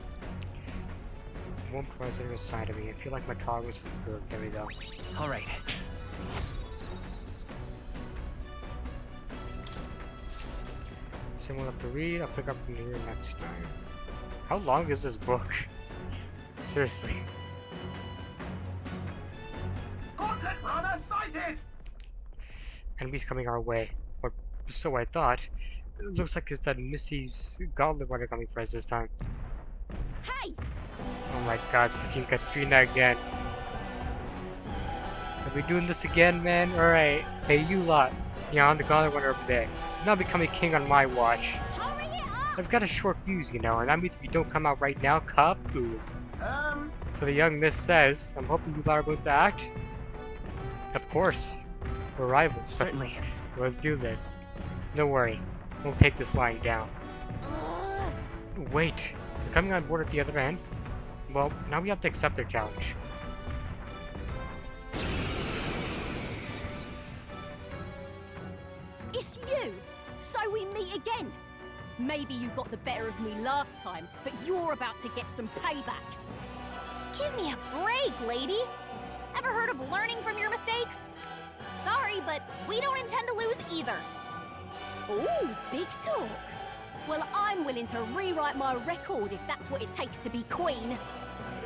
Speaker 1: One present inside of me. I feel like my tolerance is improved. There we go.
Speaker 7: Alright.
Speaker 1: Same one left to read. I'll pick up from here next time. How long is this book? Seriously.
Speaker 14: Gauntlet runner sighted!
Speaker 1: Enemies coming our way. Or so I thought. It looks like it's that Missy's gauntlet runner coming for us this time.
Speaker 3: Hey!
Speaker 1: Oh my gosh, freaking Katrina again. Are we doing this again, man? Alright. Hey, you lot. Yeah, I'm the gauntlet runner over there. You're not becoming king on my watch. I've got a short fuse, you know, and that means if you don't come out right now, kaboom. So the young miss says, I'm hoping you are about to act. Of course. We're rivals.
Speaker 7: Certainly.
Speaker 1: Let's do this. Don't worry. We'll take this lying down. Wait. You're coming on board at the other end? Well, now we have to accept their challenge.
Speaker 15: It's you! So we meet again! Maybe you got the better of me last time, but you're about to get some payback.
Speaker 3: Give me a break, lady! Ever heard of learning from your mistakes? Sorry, but we don't intend to lose either.
Speaker 15: Ooh, big talk. Well, I'm willing to rewrite my record if that's what it takes to be queen.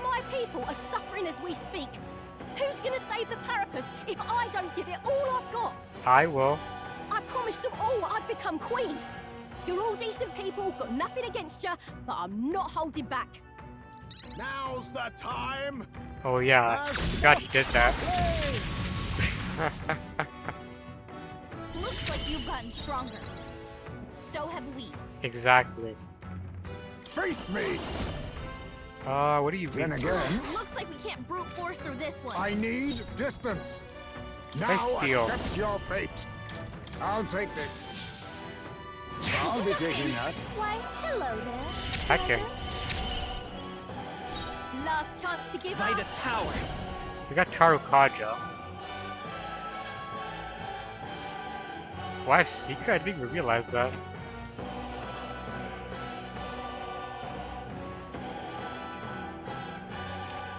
Speaker 15: My people are suffering as we speak. Who's gonna save the Parapus if I don't give it all I've got?
Speaker 1: I will.
Speaker 15: I promised them all I'd become queen. You're all decent people, got nothing against you, but I'm not holding back.
Speaker 6: Now's the time.
Speaker 1: Oh yeah, I forgot he did that.
Speaker 3: Looks like you've gotten stronger. So have we.
Speaker 1: Exactly.
Speaker 13: Face me.
Speaker 1: What are you
Speaker 13: Then
Speaker 1: doing?
Speaker 13: again,
Speaker 3: Looks like we can't brute force through this one.
Speaker 13: I need distance. Now
Speaker 1: Nice steal.
Speaker 13: accept your fate. I'll take this.
Speaker 10: I'll be taking that.
Speaker 15: Why, hello there.
Speaker 1: Heck yeah.
Speaker 15: Last chance to give
Speaker 7: By
Speaker 15: up.
Speaker 7: this power.
Speaker 1: We got Tarukaja. Wife's secret? I didn't even realize that.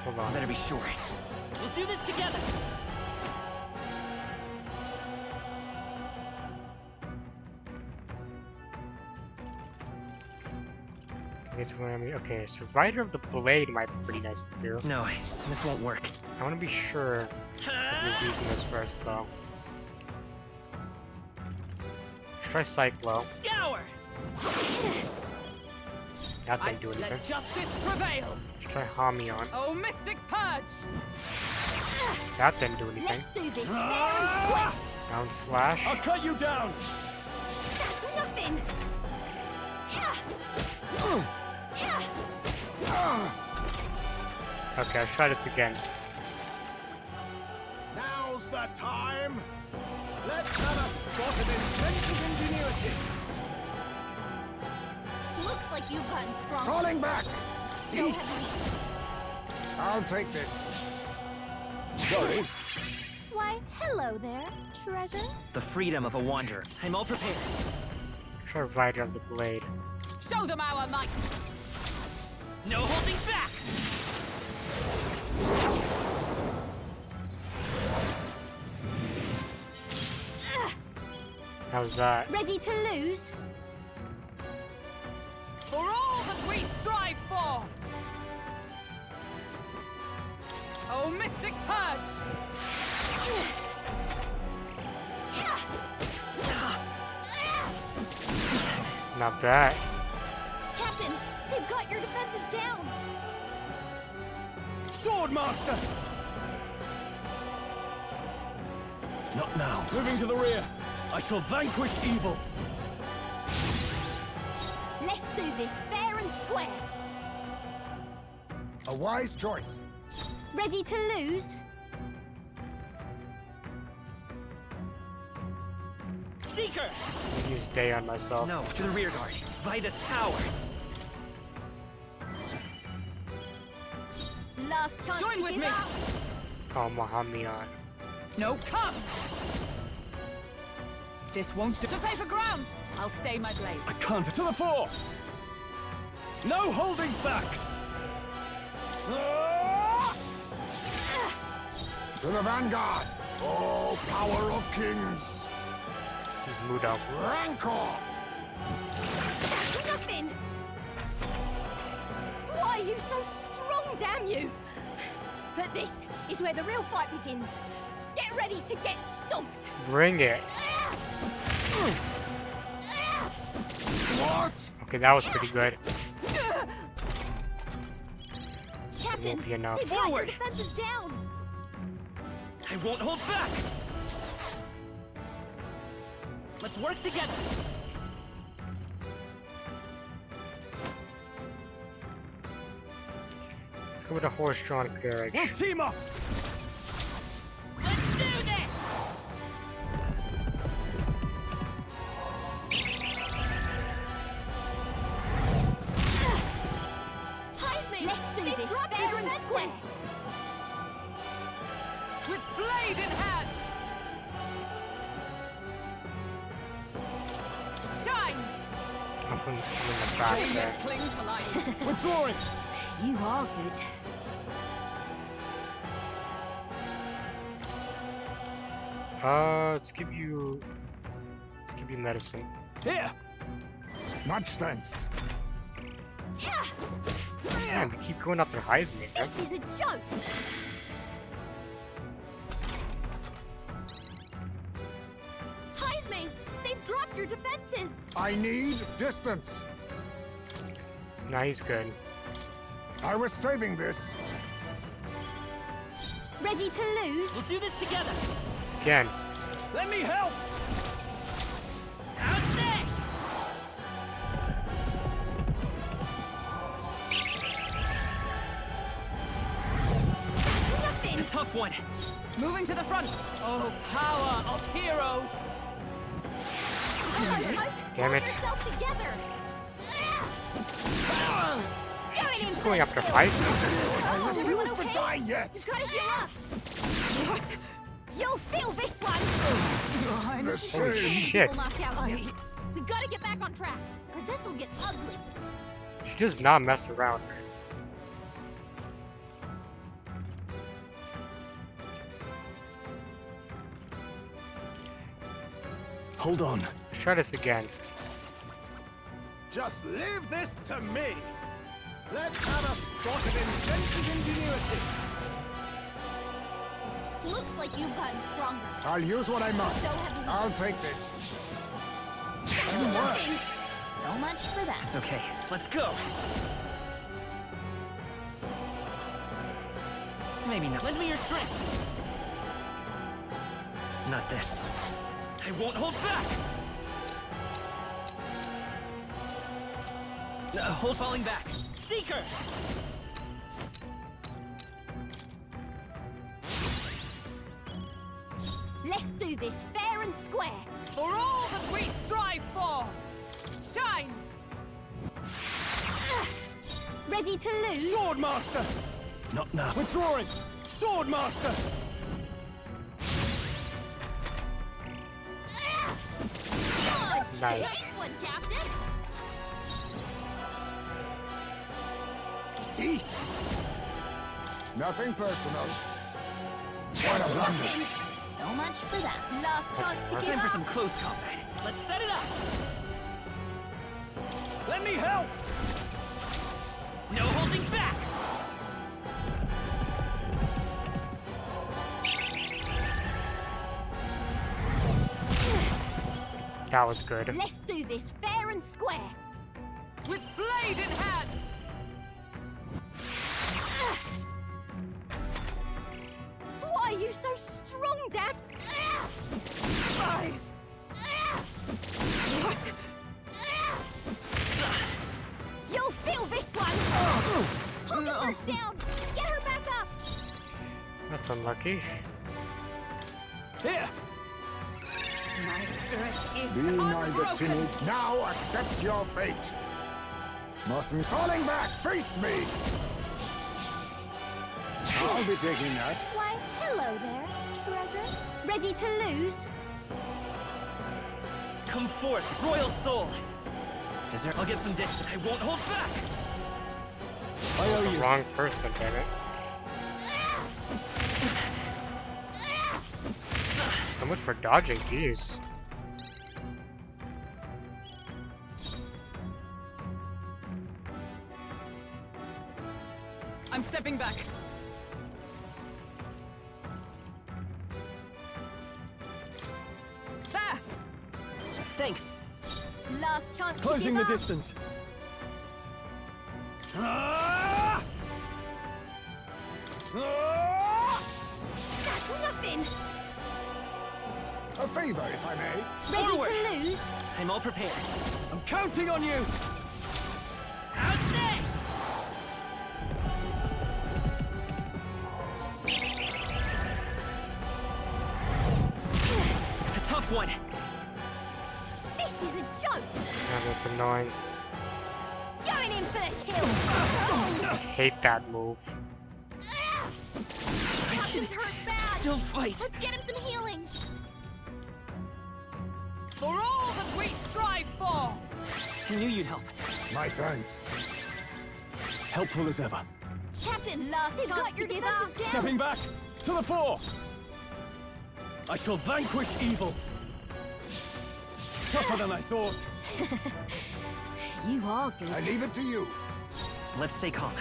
Speaker 1: Hold on.
Speaker 7: Better be sure. We'll do this together.
Speaker 1: Okay, so Rider of the Blade might be pretty nice to do.
Speaker 7: No, this won't work.
Speaker 1: I want to be sure of using this first, though. Let's try Cyclo.
Speaker 7: Scour.
Speaker 1: That didn't do anything.
Speaker 7: Let justice prevail.
Speaker 1: Let's try Hamion.
Speaker 7: Oh, Mystic Purge.
Speaker 1: That didn't do anything.
Speaker 15: Let's do this fair and square.
Speaker 1: Down slash.
Speaker 11: I'll cut you down.
Speaker 15: That's nothing.
Speaker 1: Okay, I'll try this again.
Speaker 6: Now's the time. Let's have a spot of inventive ingenuity.
Speaker 3: Looks like you've gotten stronger.
Speaker 13: Falling back.
Speaker 3: So have we.
Speaker 13: I'll take this.
Speaker 10: Sorry.
Speaker 15: Why, hello there, treasure.
Speaker 7: The freedom of a wanderer. I'm all prepared.
Speaker 1: Try Rider of the Blade.
Speaker 7: Show them our might. No holding back.
Speaker 1: How's that?
Speaker 15: Ready to lose?
Speaker 7: For all that we strive for. Oh, Mystic Purge.
Speaker 1: Not bad.
Speaker 3: Captain, they've got your defenses down.
Speaker 11: Swordmaster!
Speaker 10: Not now.
Speaker 11: Moving to the rear. I shall vanquish evil.
Speaker 15: Let's do this fair and square.
Speaker 13: A wise choice.
Speaker 15: Ready to lose?
Speaker 7: Seeker.
Speaker 1: I'm gonna use Day on myself.
Speaker 7: No, to the rear guard. Vitus power.
Speaker 15: Last chance
Speaker 7: Join
Speaker 15: to
Speaker 7: with
Speaker 15: give
Speaker 7: me.
Speaker 15: up.
Speaker 1: Oh, Mahamion.
Speaker 7: No, come. This won't do. To safer ground. I'll stay my blade.
Speaker 11: I can't. To the fore! No holding back!
Speaker 13: To the vanguard. Oh, power of kings.
Speaker 1: He's moved out.
Speaker 13: Rancor.
Speaker 15: Nothing. Why are you so strong, damn you? But this is where the real fight begins. Get ready to get stomped.
Speaker 1: Bring it.
Speaker 13: What?
Speaker 1: Okay, that was pretty good.
Speaker 3: Captain,
Speaker 1: Won't be enough.
Speaker 3: they've got your
Speaker 7: Forward.
Speaker 3: defenses down.
Speaker 7: I won't hold back. Let's work together.
Speaker 1: Let's go with a horse-drawn carriage.
Speaker 2: We'll team up!
Speaker 15: Let's do this! Heisman, let's do this fair and square.
Speaker 9: With blade in hand! Shine!
Speaker 1: I'm in the back there.
Speaker 9: Cling to life.
Speaker 2: Withdrawing!
Speaker 15: You are good.
Speaker 1: Let's give you medicine.
Speaker 2: Here!
Speaker 13: Much thanks.
Speaker 1: Man, we keep going up their Heisman.
Speaker 15: This is a joke. Heisman, they've dropped your defenses.
Speaker 13: I need distance.
Speaker 1: Nah, he's good.
Speaker 13: I was saving this.
Speaker 15: Ready to lose?
Speaker 11: We'll do this together.
Speaker 1: Again.
Speaker 2: Let me help!
Speaker 15: Out there! Nothing.
Speaker 11: A tough one.
Speaker 9: Moving to the front. Oh, power of heroes.
Speaker 1: Damn it.
Speaker 15: Hold yourself together. Going in
Speaker 1: Going after Heisman.
Speaker 13: I refuse to die yet.
Speaker 15: You've got to heal up. What? You'll feel this one.
Speaker 13: The
Speaker 1: Holy
Speaker 13: shame.
Speaker 1: shit.
Speaker 15: We'll knock out here. We've got to get back on track, or this will get ugly.
Speaker 1: She does not mess around.
Speaker 4: Hold on.
Speaker 1: Let's try this again.
Speaker 6: Just leave this to me. Let's have a spot of inventive ingenuity.
Speaker 3: Looks like you've gotten stronger.
Speaker 13: I'll use what I must.
Speaker 3: So have we.
Speaker 13: I'll take this.
Speaker 3: Nothing. So much for that.
Speaker 7: It's okay. Let's go. Maybe not.
Speaker 11: Lend me your strength.
Speaker 7: Not this.
Speaker 11: I won't hold back.
Speaker 7: Hold falling back.
Speaker 11: Seeker.
Speaker 15: Let's do this fair and square.
Speaker 9: For all that we strive for. Shine!
Speaker 15: Ready to lose?
Speaker 2: Swordmaster!
Speaker 4: Not now.
Speaker 2: Withdrawing! Swordmaster!
Speaker 1: Nice.
Speaker 3: Nice one, Captain.
Speaker 13: E. Nothing personal. What a blunder.
Speaker 3: So much for that.
Speaker 15: Last chance to give
Speaker 7: Time for
Speaker 15: up.
Speaker 7: some close combat.
Speaker 11: Let's set it up. Let me help. No holding back.
Speaker 1: That was good.
Speaker 15: Let's do this fair and square.
Speaker 9: With blade in hand!
Speaker 15: Why are you so strong, Dad?
Speaker 9: Five! What?
Speaker 15: You'll feel this one!
Speaker 3: Hulkenberg's down. Get her back up.
Speaker 1: That's unlucky.
Speaker 2: Here!
Speaker 9: My spirit is
Speaker 13: Be neither
Speaker 9: unbroken!
Speaker 13: timid. Now accept your fate. Mustn't falling back. Face me. I'll be taking that.
Speaker 3: Why, hello there, treasure.
Speaker 15: Ready to lose?
Speaker 11: Come forth, royal soul.
Speaker 7: Is there?
Speaker 11: I'll get some distance. I won't hold back.
Speaker 2: I owe you.
Speaker 1: Wrong person, damn it. So much for dodging, jeez.
Speaker 9: I'm stepping back. There!
Speaker 7: Thanks.
Speaker 15: Last chance
Speaker 2: Closing
Speaker 15: to
Speaker 2: the
Speaker 15: give up.
Speaker 2: distance. Ah! Ah!
Speaker 15: That's nothing!
Speaker 13: A favor, if I may.
Speaker 15: Ready
Speaker 11: Forward.
Speaker 15: to lose?
Speaker 7: I'm all prepared.
Speaker 2: I'm counting on you!
Speaker 11: Out there.
Speaker 7: tough one.
Speaker 15: This is a joke.
Speaker 1: Yeah, that's annoying.
Speaker 15: Going in for the kill.
Speaker 1: I hate that move.
Speaker 3: Captain's hurt bad.
Speaker 7: Still fight.
Speaker 3: Let's get him some healing.
Speaker 9: For all that we strive for!
Speaker 7: I knew you'd help.
Speaker 13: My thanks.
Speaker 12: Helpful as ever.
Speaker 3: Captain,
Speaker 15: Last
Speaker 3: they've
Speaker 15: chance
Speaker 3: got your
Speaker 15: to give
Speaker 3: defenses
Speaker 15: up.
Speaker 3: down.
Speaker 12: Stepping back to the fore. I shall vanquish evil. Tougher than I thought.
Speaker 15: You are good.
Speaker 13: I leave it to you.
Speaker 7: Let's stay calm.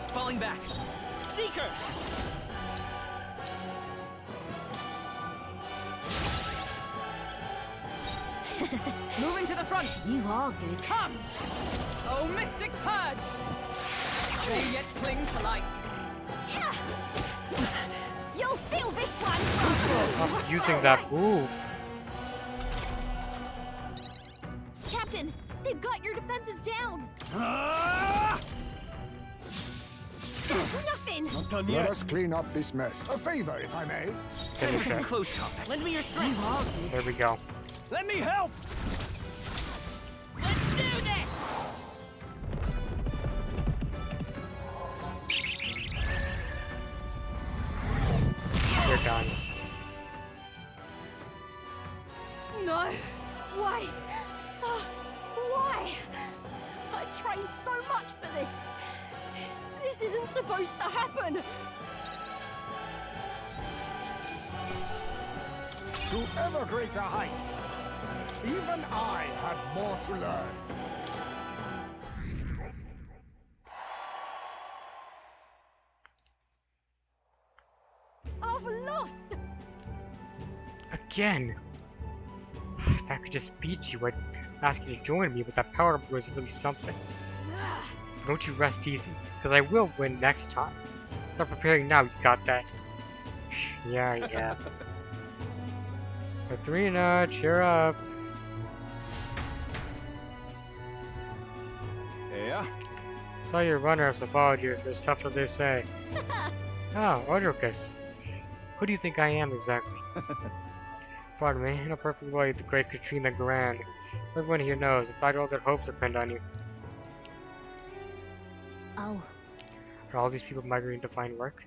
Speaker 7: Falling back. Seeker!
Speaker 9: Moving to the front!
Speaker 15: You are good.
Speaker 9: Come! Oh, Mystic Purge! They yet cling to life.
Speaker 15: You'll feel this one!
Speaker 1: Stop using that move.
Speaker 3: Captain, they've got your defenses down.
Speaker 15: Nothing!
Speaker 12: Not done
Speaker 13: Let
Speaker 12: yet.
Speaker 13: us clean up this mess. A favor, if I may.
Speaker 1: Finish it.
Speaker 7: Close combat. Lend me your strength.
Speaker 15: You are good.
Speaker 1: There we go.
Speaker 12: Let me help.
Speaker 9: Let's do this!
Speaker 1: You're done.
Speaker 15: No! Why? Why? I trained so much for this! This isn't supposed to happen!
Speaker 13: To ever greater heights. Even I had more to learn.
Speaker 15: I've lost!
Speaker 1: Again. If I could just beat you, I'd ask you to join me, but that power up was really something. Don't you rest easy, because I will win next time. Start preparing now, you got that? Yeah. Katrina, cheer up.
Speaker 12: Yeah.
Speaker 1: Saw your runner-ups have followed you, as tough as they say. Oh, Odricus. Who do you think I am exactly? Pardon me, in a perfect way, the great Katrina Grand. Everyone here knows, if all their hopes depend on you.
Speaker 15: Oh.
Speaker 1: Are all these people migrating to find work?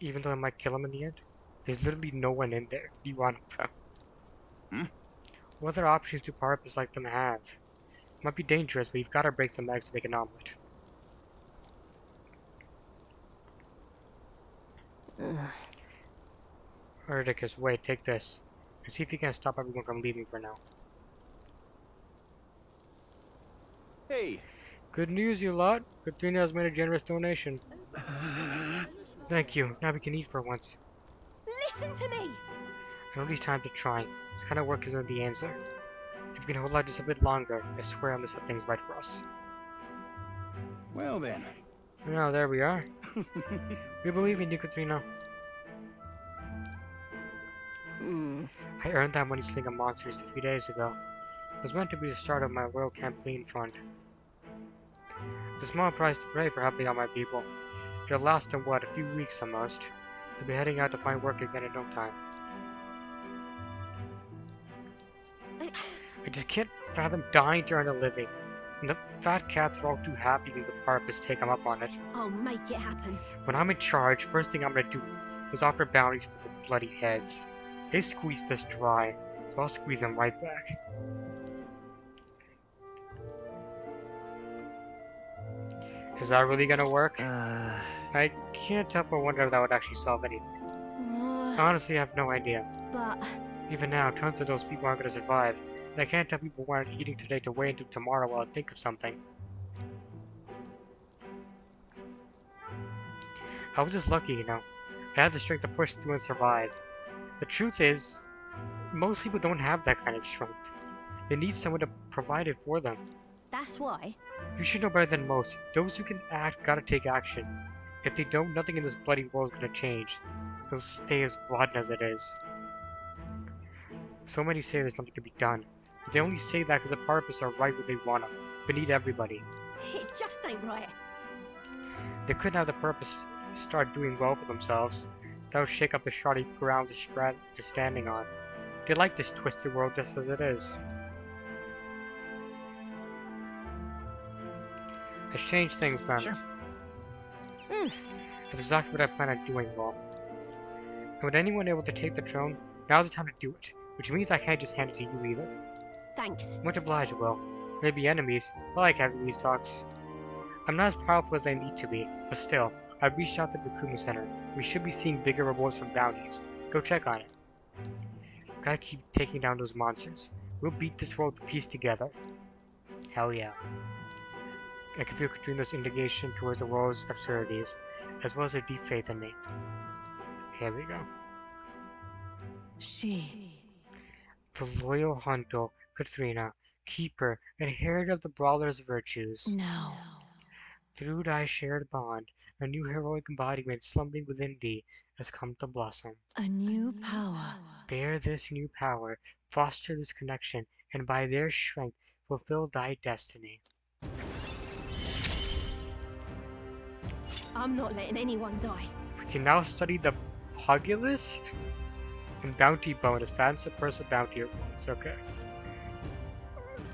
Speaker 1: Even though I might kill them in the end? There's literally no one in there. Do you want them from? What other options do purpose like them have? Might be dangerous, but you've got to break some eggs to make an omelet. Ridiculous. Wait, take this. And see if you can stop everyone from leaving for now.
Speaker 12: Hey.
Speaker 1: Good news, you lot. Katrina has made a generous donation. Thank you. Now we can eat for once.
Speaker 15: Listen to me!
Speaker 1: I know these times are trying. This kind of work isn't the answer. If we can hold out just a bit longer, I swear I'll set things right for us.
Speaker 12: Well then.
Speaker 1: Now there we are. We believe in you, Katrina. I earned that money slinging monsters a few days ago. It was meant to be the start of my royal campaign fund. It's a small price to pay for helping out my people. It'll last them, what, a few weeks at most. They'll be heading out to find work again in no time. I just can't fathom dying to earn a living. And the fat cats are all too happy when the purpose take them up on it.
Speaker 15: I'll make it happen.
Speaker 1: When I'm in charge, first thing I'm gonna do is offer bounties for the bloody heads. They squeeze this dry, so I'll squeeze them right back. Is that really gonna work? I can't help but wonder if that would actually solve anything. Honestly, I have no idea.
Speaker 15: But...
Speaker 1: Even now, tons of those people aren't gonna survive. And I can't tell people who aren't eating today to wait until tomorrow while I think of something. I was just lucky, you know. I had the strength to push through and survive. The truth is, most people don't have that kind of strength. They need someone to provide it for them.
Speaker 15: That's why.
Speaker 1: You should know better than most. Those who can act gotta take action. If they don't, nothing in this bloody world is gonna change. It'll stay as rotten as it is. So many say there's nothing to be done. But they only say that because the purpose are right where they want them. Beneath everybody.
Speaker 15: It just ain't right.
Speaker 1: They couldn't have the purpose start doing well for themselves. That would shake up the shoddy ground they're standing on. They like this twisted world just as it is. Let's change things then.
Speaker 7: Sure.
Speaker 1: That's exactly what I plan on doing, Will. And with anyone able to take the throne, now's the time to do it. Which means I can't just hand it to you either.
Speaker 15: Thanks.
Speaker 1: Much obliged, Will. Maybe enemies, but I like having these talks. I'm not as powerful as I need to be, but still, I reached out to the recruitment center. We should be seeing bigger rewards from bounties. Go check on it. Gotta keep taking down those monsters. We'll beat this world to peace together. Hell yeah. I can feel Katrina's indignation towards the world's absurdities, as well as her deep faith in me. Here we go.
Speaker 8: She.
Speaker 1: The loyal Hunto, Katrina, keeper, and inheritor of the Brawler's virtues.
Speaker 8: No.
Speaker 1: Through thy shared bond, a new heroic embodiment slumbering within thee has come to blossom.
Speaker 8: A new power.
Speaker 1: Bear this new power, foster this connection, and by their strength fulfill thy destiny.
Speaker 15: I'm not letting anyone die.
Speaker 1: We can now study the Pugilist and Bounty bonus. Fancy person bounty rewards. Okay.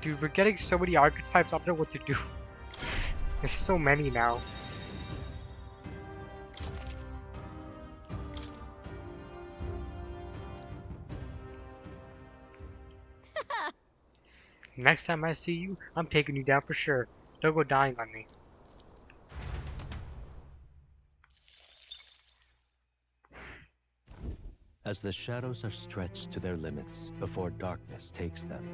Speaker 1: Dude, we're getting so many archetypes, I don't know what to do. There's so many now. Next time I see you, I'm taking you down for sure. Don't go dying on me.
Speaker 4: As the shadows are stretched to their limits before darkness takes them,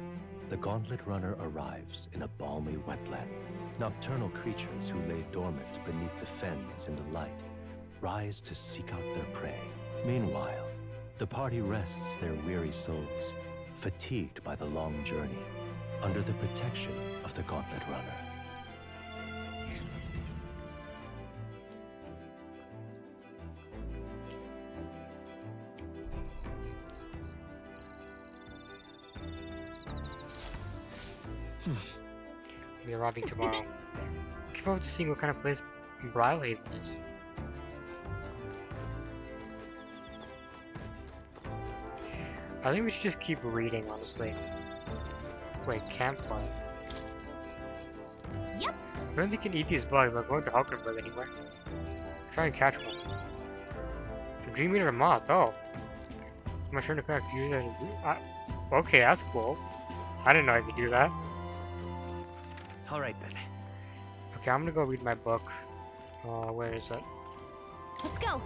Speaker 4: the Gauntlet Runner arrives in a balmy wetland. Nocturnal creatures who lay dormant beneath the fens in the light rise to seek out their prey. Meanwhile, the party rests their weary souls, fatigued by the long journey, under the protection of the Gauntlet Runner.
Speaker 1: I'll be arriving tomorrow. Looking forward to seeing what kind of place Brylehaven is. I think we should just keep reading, honestly. Wait, campfire.
Speaker 3: Yep.
Speaker 1: I don't think we can eat these bugs, but I'm going to Hulkenberg anyway. Try and catch one. The Dream Eater Moth, oh. It's my turn to crack. Use it. Okay, that's cool. I didn't know I could do that.
Speaker 7: Alright then.
Speaker 1: Okay, I'm gonna go read my book. Where is it?
Speaker 3: Let's go.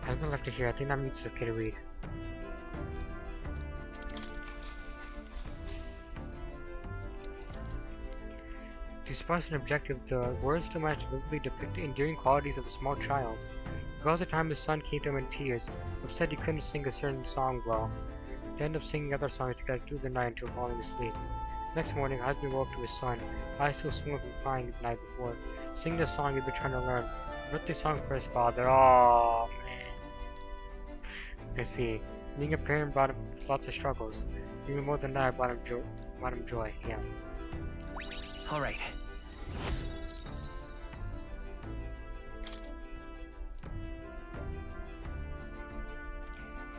Speaker 1: I haven't left it here. I think that means it's okay to read. To express an objective, the words to match vividly depict the endearing qualities of a small child. Because the time his son came to him in tears, upset he couldn't sing a certain song well. They ended up singing other songs together through the night until falling asleep. Next morning, husband woke to his son, eyes still swollen from crying the night before, singing the song he'd been trying to learn. A birthday song for his father. Oh man. I see. Being a parent brought him lots of struggles. Even more than that, brought him joy. Yeah.
Speaker 7: Alright.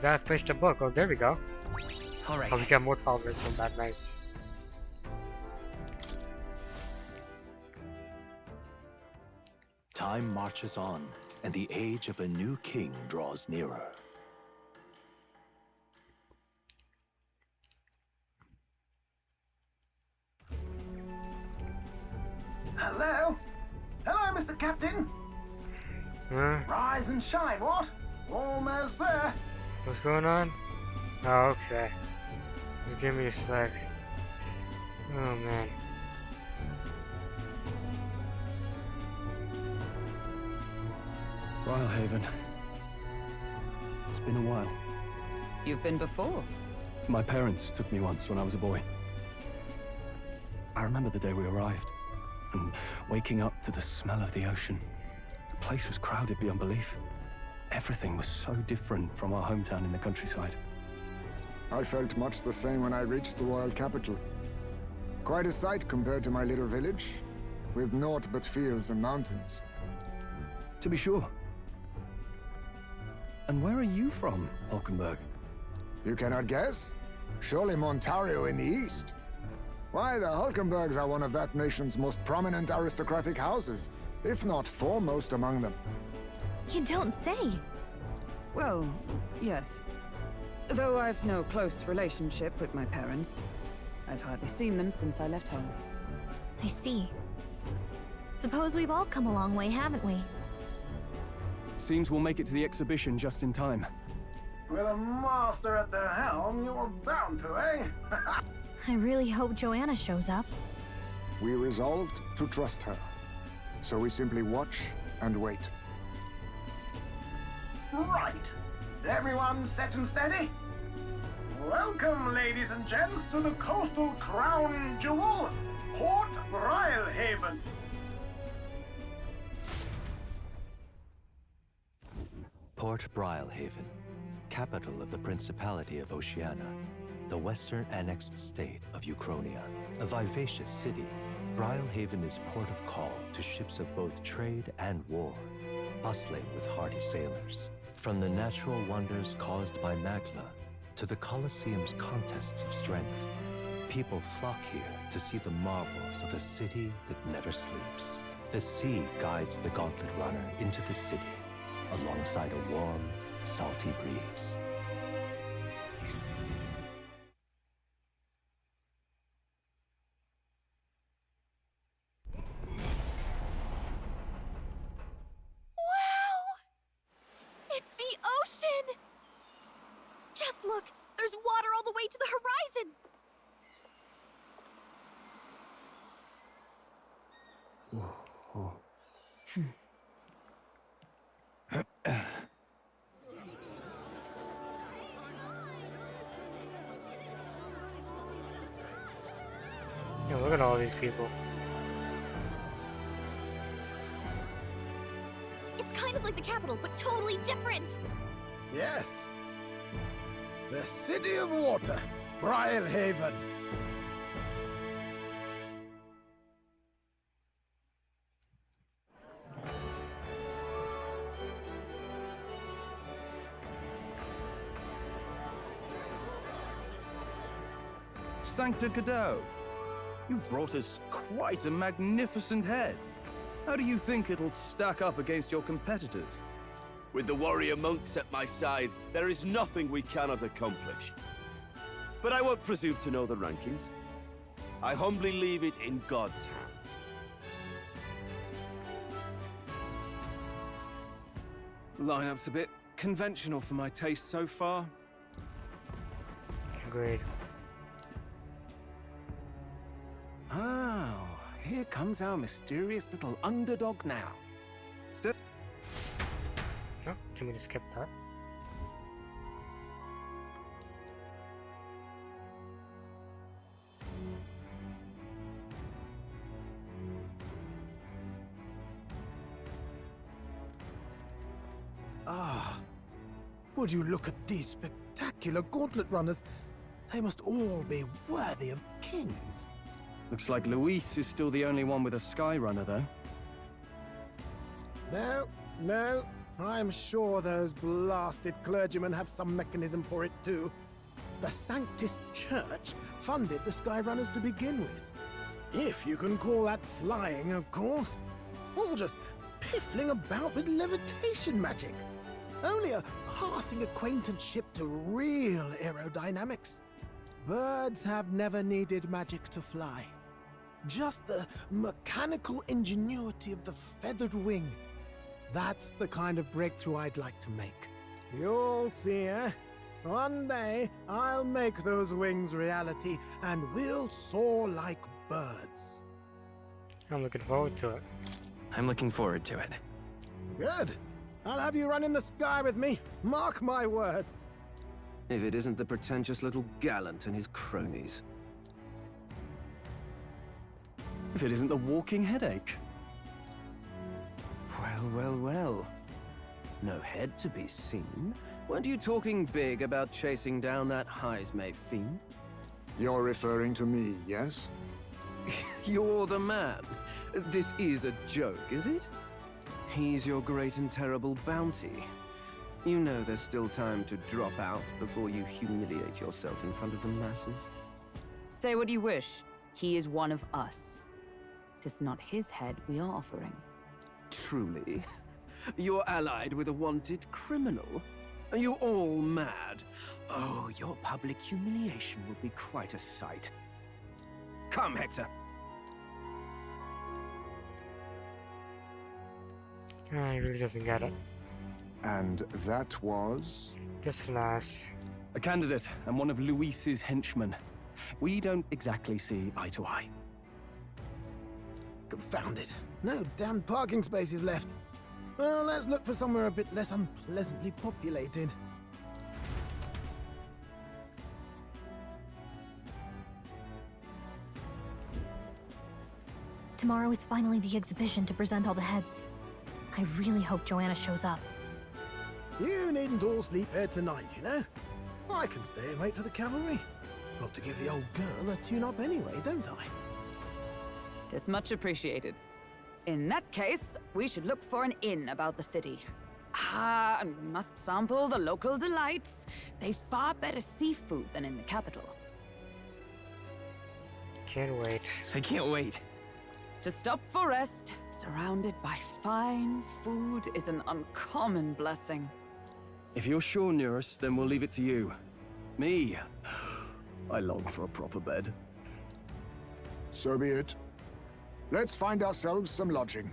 Speaker 1: I finished a book. Oh, there we go.
Speaker 7: Alright.
Speaker 1: Oh, we got more followers from that. Nice.
Speaker 4: Time marches on, and the age of a new king draws nearer.
Speaker 14: Hello? Hello, Mr. Captain?
Speaker 1: Huh?
Speaker 14: Rise and shine, what? Almost there.
Speaker 1: What's going on? Oh, okay. Just give me a sec. Oh, man.
Speaker 12: Brylehaven. It's been a while.
Speaker 5: You've been before?
Speaker 12: My parents took me once when I was a boy. I remember the day we arrived, and waking up to the smell of the ocean. The place was crowded beyond belief. Everything was so different from our hometown in the countryside.
Speaker 13: I felt much the same when I reached the royal capital. Quite a sight compared to my little village, with naught but fields and mountains.
Speaker 12: To be sure. And where are you from, Hulkenberg?
Speaker 13: You cannot guess? Surely Montario in the east. Why, the Hulkenbergs are one of that nation's most prominent aristocratic houses, if not foremost among them.
Speaker 3: You don't say.
Speaker 5: Well, yes. Though I've no close relationship with my parents, I've hardly seen them since I left home.
Speaker 3: I see. Suppose we've all come a long way, haven't we?
Speaker 12: Seems we'll make it to the exhibition just in time.
Speaker 14: With a master at the helm, you were bound to, eh?
Speaker 3: I really hope Joanna shows up.
Speaker 13: We resolved to trust her. So we simply watch and wait.
Speaker 14: Right. Everyone set and steady? Welcome, ladies and gents, to the coastal crown jewel, Port Brialhaven.
Speaker 4: Port Brialhaven, capital of the Principality of Oceania, the western annexed state of Uchronia. A vivacious city, Brialhaven is port of call to ships of both trade and war, bustling with hardy sailors. From the natural wonders caused by Magla to the Colosseum's contests of strength, people flock here to see the marvels of a city that never sleeps. The sea guides the gauntlet runner into the city, alongside a warm, salty breeze.
Speaker 3: It's the ocean! Just look! There's water all the way to the horizon!
Speaker 1: Yeah, look at all these people.
Speaker 3: It's kind of like the capital, but totally different!
Speaker 6: Yes. The City of Water, Brialhaven.
Speaker 12: Sancta Cadeau, you've brought us quite a magnificent head. How do you think it'll stack up against your competitors?
Speaker 10: With the warrior monks at my side, there is nothing we cannot accomplish. But I won't presume to know the rankings. I humbly leave it in God's hands.
Speaker 11: Lineup's a bit conventional for my taste so far.
Speaker 1: Agreed.
Speaker 11: Oh, here comes our mysterious little underdog now. Still.
Speaker 1: Oh, do you want me to skip that?
Speaker 6: Ah, would you look at these spectacular gauntlet runners? They must all be worthy of kings.
Speaker 12: Looks like Luis is still the only one with a Sky Runner, though.
Speaker 6: No, I'm sure those blasted clergymen have some mechanism for it too. The Sanctus Church funded the Skyrunners to begin with. If you can call that flying, of course. All just piffling about with levitation magic. Only a passing acquaintanceship to real aerodynamics. Birds have never needed magic to fly. Just the mechanical ingenuity of the feathered wing. That's the kind of breakthrough I'd like to make. You'll see, eh? One day, I'll make those wings reality, and we'll soar like birds.
Speaker 1: I'm looking forward to it.
Speaker 7: I'm looking forward to it.
Speaker 6: Good. I'll have you run in the sky with me. Mark my words.
Speaker 7: If it isn't the pretentious little gallant and his cronies.
Speaker 12: If it isn't the walking headache.
Speaker 7: Well. No head to be seen, Weren't you talking big about chasing down that Heismay fiend?
Speaker 13: You're referring to me, yes?
Speaker 7: You're the man. This is a joke, is it? He's your great and terrible bounty. You know there's still time to drop out before you humiliate yourself in front of the masses.
Speaker 5: Say what you wish. He is one of us. 'Tis not his head we are offering.
Speaker 7: Truly? You're allied with a wanted criminal? Are you all mad? Oh, your public humiliation will be quite a sight. Come, Hector.
Speaker 1: He really doesn't get it.
Speaker 13: And that was?
Speaker 1: Just an ass.
Speaker 12: A candidate and one of Luis's henchmen. We don't exactly see eye to eye.
Speaker 6: Confound it. No damn parking spaces left. Well, let's look for somewhere a bit less unpleasantly populated.
Speaker 3: Tomorrow is finally the exhibition to present all the heads. I really hope Joanna shows up.
Speaker 6: You needn't all sleep here tonight, you know? I can stay and wait for the cavalry. Got to give the old girl a tune-up anyway, don't I?
Speaker 5: 'Tis much appreciated. In that case, we should look for an inn about the city. Ah, and we must sample the local delights. They've far better seafood than in the capital.
Speaker 1: Can't wait.
Speaker 7: I can't wait.
Speaker 5: To stop for rest, surrounded by fine food, is an uncommon blessing.
Speaker 12: If you're sure, Nurse, then we'll leave it to you. Me? I long for a proper bed.
Speaker 13: So be it. Let's find ourselves some lodging.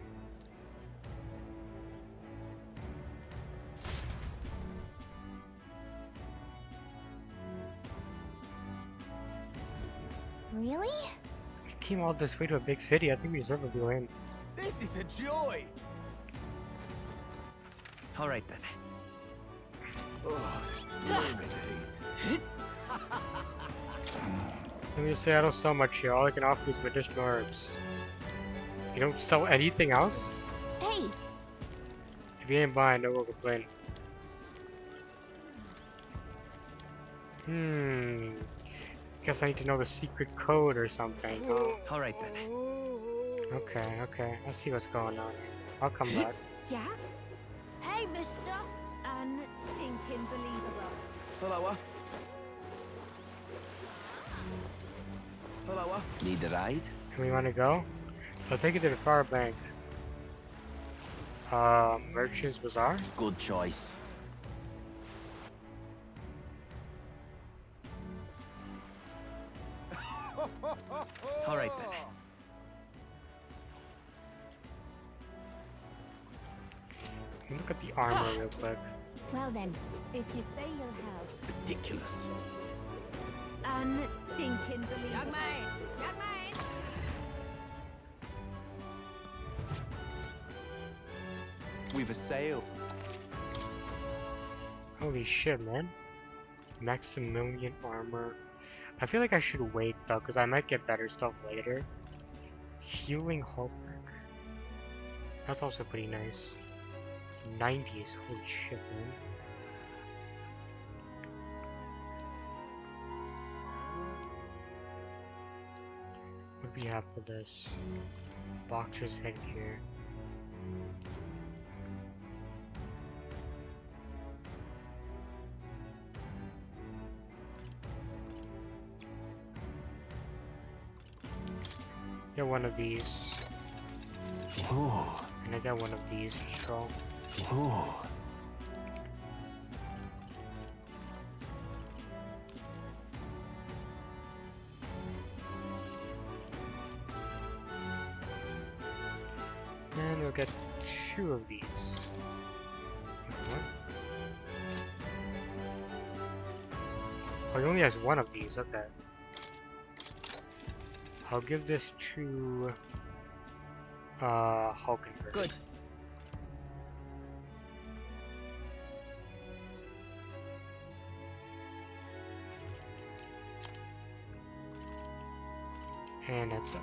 Speaker 3: Really?
Speaker 1: We came all this way to a big city. I think we deserve a view in.
Speaker 10: This is a joy!
Speaker 7: All right, then.
Speaker 10: Oh, this burning heat.
Speaker 1: Let me just say, I don't sell much here. All I can offer is medicinal herbs. You don't sell anything else?
Speaker 3: Hey!
Speaker 1: If you ain't buying, no one complain. Guess I need to know the secret code or something. Oh.
Speaker 7: All right, then.
Speaker 1: Okay. I'll see what's going on. I'll come back.
Speaker 15: Yeah? Hey, mister. Unstinking believable.
Speaker 7: Hello. Hello.
Speaker 10: Need a ride?
Speaker 1: We want to go? I'll take you to the far bank. Merchant's Bazaar?
Speaker 10: Good choice.
Speaker 7: All right, then.
Speaker 1: Look at the armor real quick.
Speaker 15: Well then, if you say you'll have
Speaker 10: Ridiculous.
Speaker 15: unstinking believable. Young man! Young man!
Speaker 10: We've a sail.
Speaker 1: Holy shit, man. Maximilian armor. I feel like I should wait though, because I might get better stuff later. Healing Hulk. That's also pretty nice. 90s, holy shit, man. What do we have for this? Boxer's headgear. Get one of these.
Speaker 12: Oh.
Speaker 1: And I got one of these for sure.
Speaker 12: Oh.
Speaker 1: And we'll get 2 of these. What? Oh, he only has 1 of these, okay. I'll give this to Hulkenberg.
Speaker 5: Good.
Speaker 1: And that's it.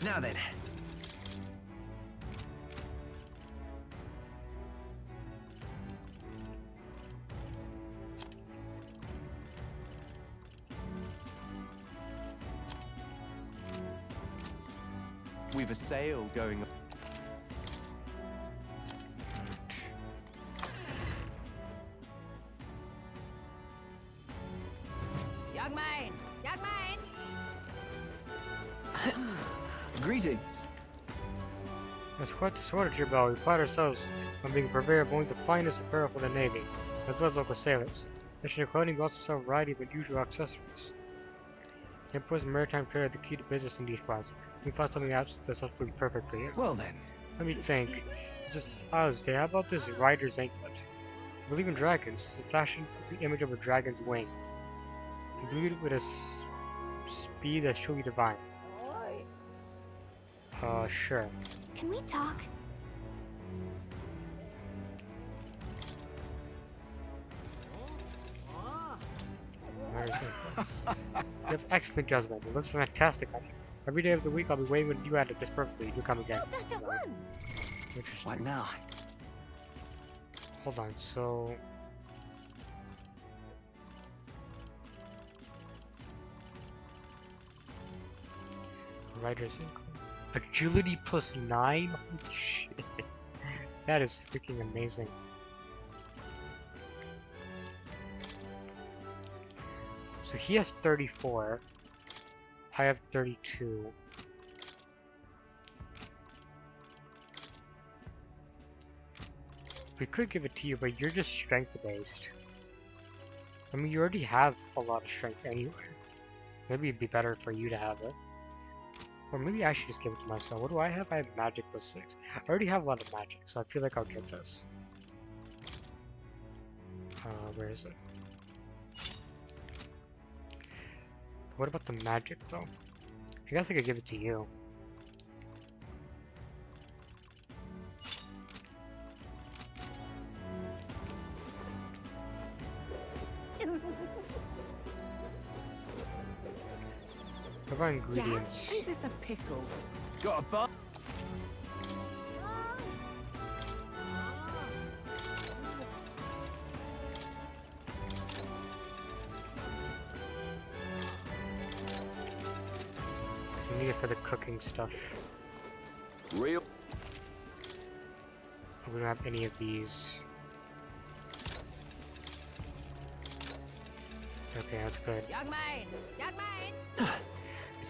Speaker 7: Now then.
Speaker 4: We've a sale going.
Speaker 5: Young man! Young man!
Speaker 12: Greetings.
Speaker 1: There's quite a shortage here, Belle. We pride ourselves on being a purveyor of only the finest apparel for the Navy, as well as local sailors. In addition to clothing, we also sell a variety of unusual accessories. Imports and maritime trade are the key to business in these parts. We found something that's absolutely perfect for you.
Speaker 12: Well then.
Speaker 1: Let me think. Just Oz Day, how about this rider's anklet? I believe in dragons. It's a fashioned the image of a dragon's wing. Imbued with a speed that's truly divine. Sure.
Speaker 3: Can we talk?
Speaker 1: Where is it? You have excellent judgment. It looks fantastic on you. Every day of the week I'll be waiting when you at it this perfectly. You come again.
Speaker 15: Stop that at once.
Speaker 1: Interesting.
Speaker 12: What now?
Speaker 1: Hold on, so... Rider's ankle. Agility plus 9? Holy shit. That is freaking amazing. So he has 34. I have 32. We could give it to you, but you're just strength based. I mean, you already have a lot of strength anyway. Maybe it'd be better for you to have it. Or maybe I should just give it to myself. What do I have? I have magic plus 6. I already have a lot of magic, so I feel like I'll get this. Where is it? What about the magic though? I guess I could give it to you. What about ingredients?
Speaker 9: Ain't this a pickle?
Speaker 11: Got a bun?
Speaker 1: I need it for the cooking stuff.
Speaker 10: Real.
Speaker 1: We don't have any of these. Okay, that's good.
Speaker 5: Young man! Young man!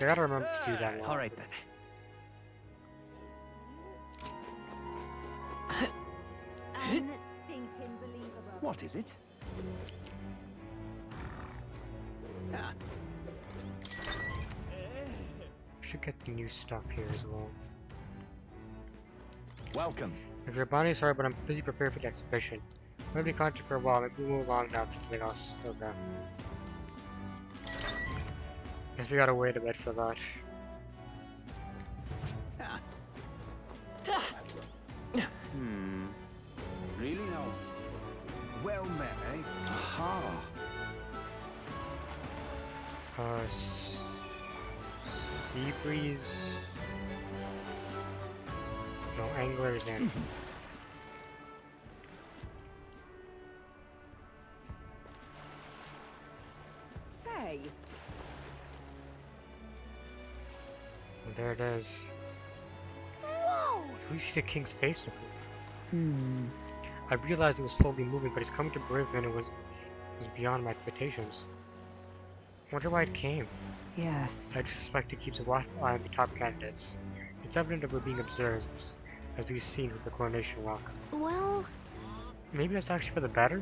Speaker 1: I gotta remember to do that now.
Speaker 12: All right then.
Speaker 15: Unstinking believable.
Speaker 12: What is it?
Speaker 1: Should get the new stuff here as well.
Speaker 12: Welcome.
Speaker 1: If you're Bonnie, sorry, but I'm busy preparing for the exhibition. I'm gonna be content for a while. Maybe we'll move along now to something else. Okay. Guess we gotta wait a bit for that.
Speaker 10: Really now?
Speaker 2: Well met, eh? Aha.
Speaker 1: Sea breeze. No anglers in.
Speaker 9: Say,
Speaker 1: There it is.
Speaker 3: Whoa!
Speaker 1: We see the king's face with him. I realized it was slowly moving, but his coming to Brisbane was beyond my expectations. Wonder why it came.
Speaker 8: Yes.
Speaker 1: I suspect it keeps a watchful eye on the top candidates. It's evident that we're being observed, as we've seen with the Coronation Rock.
Speaker 3: Well,
Speaker 1: Maybe that's actually for the better?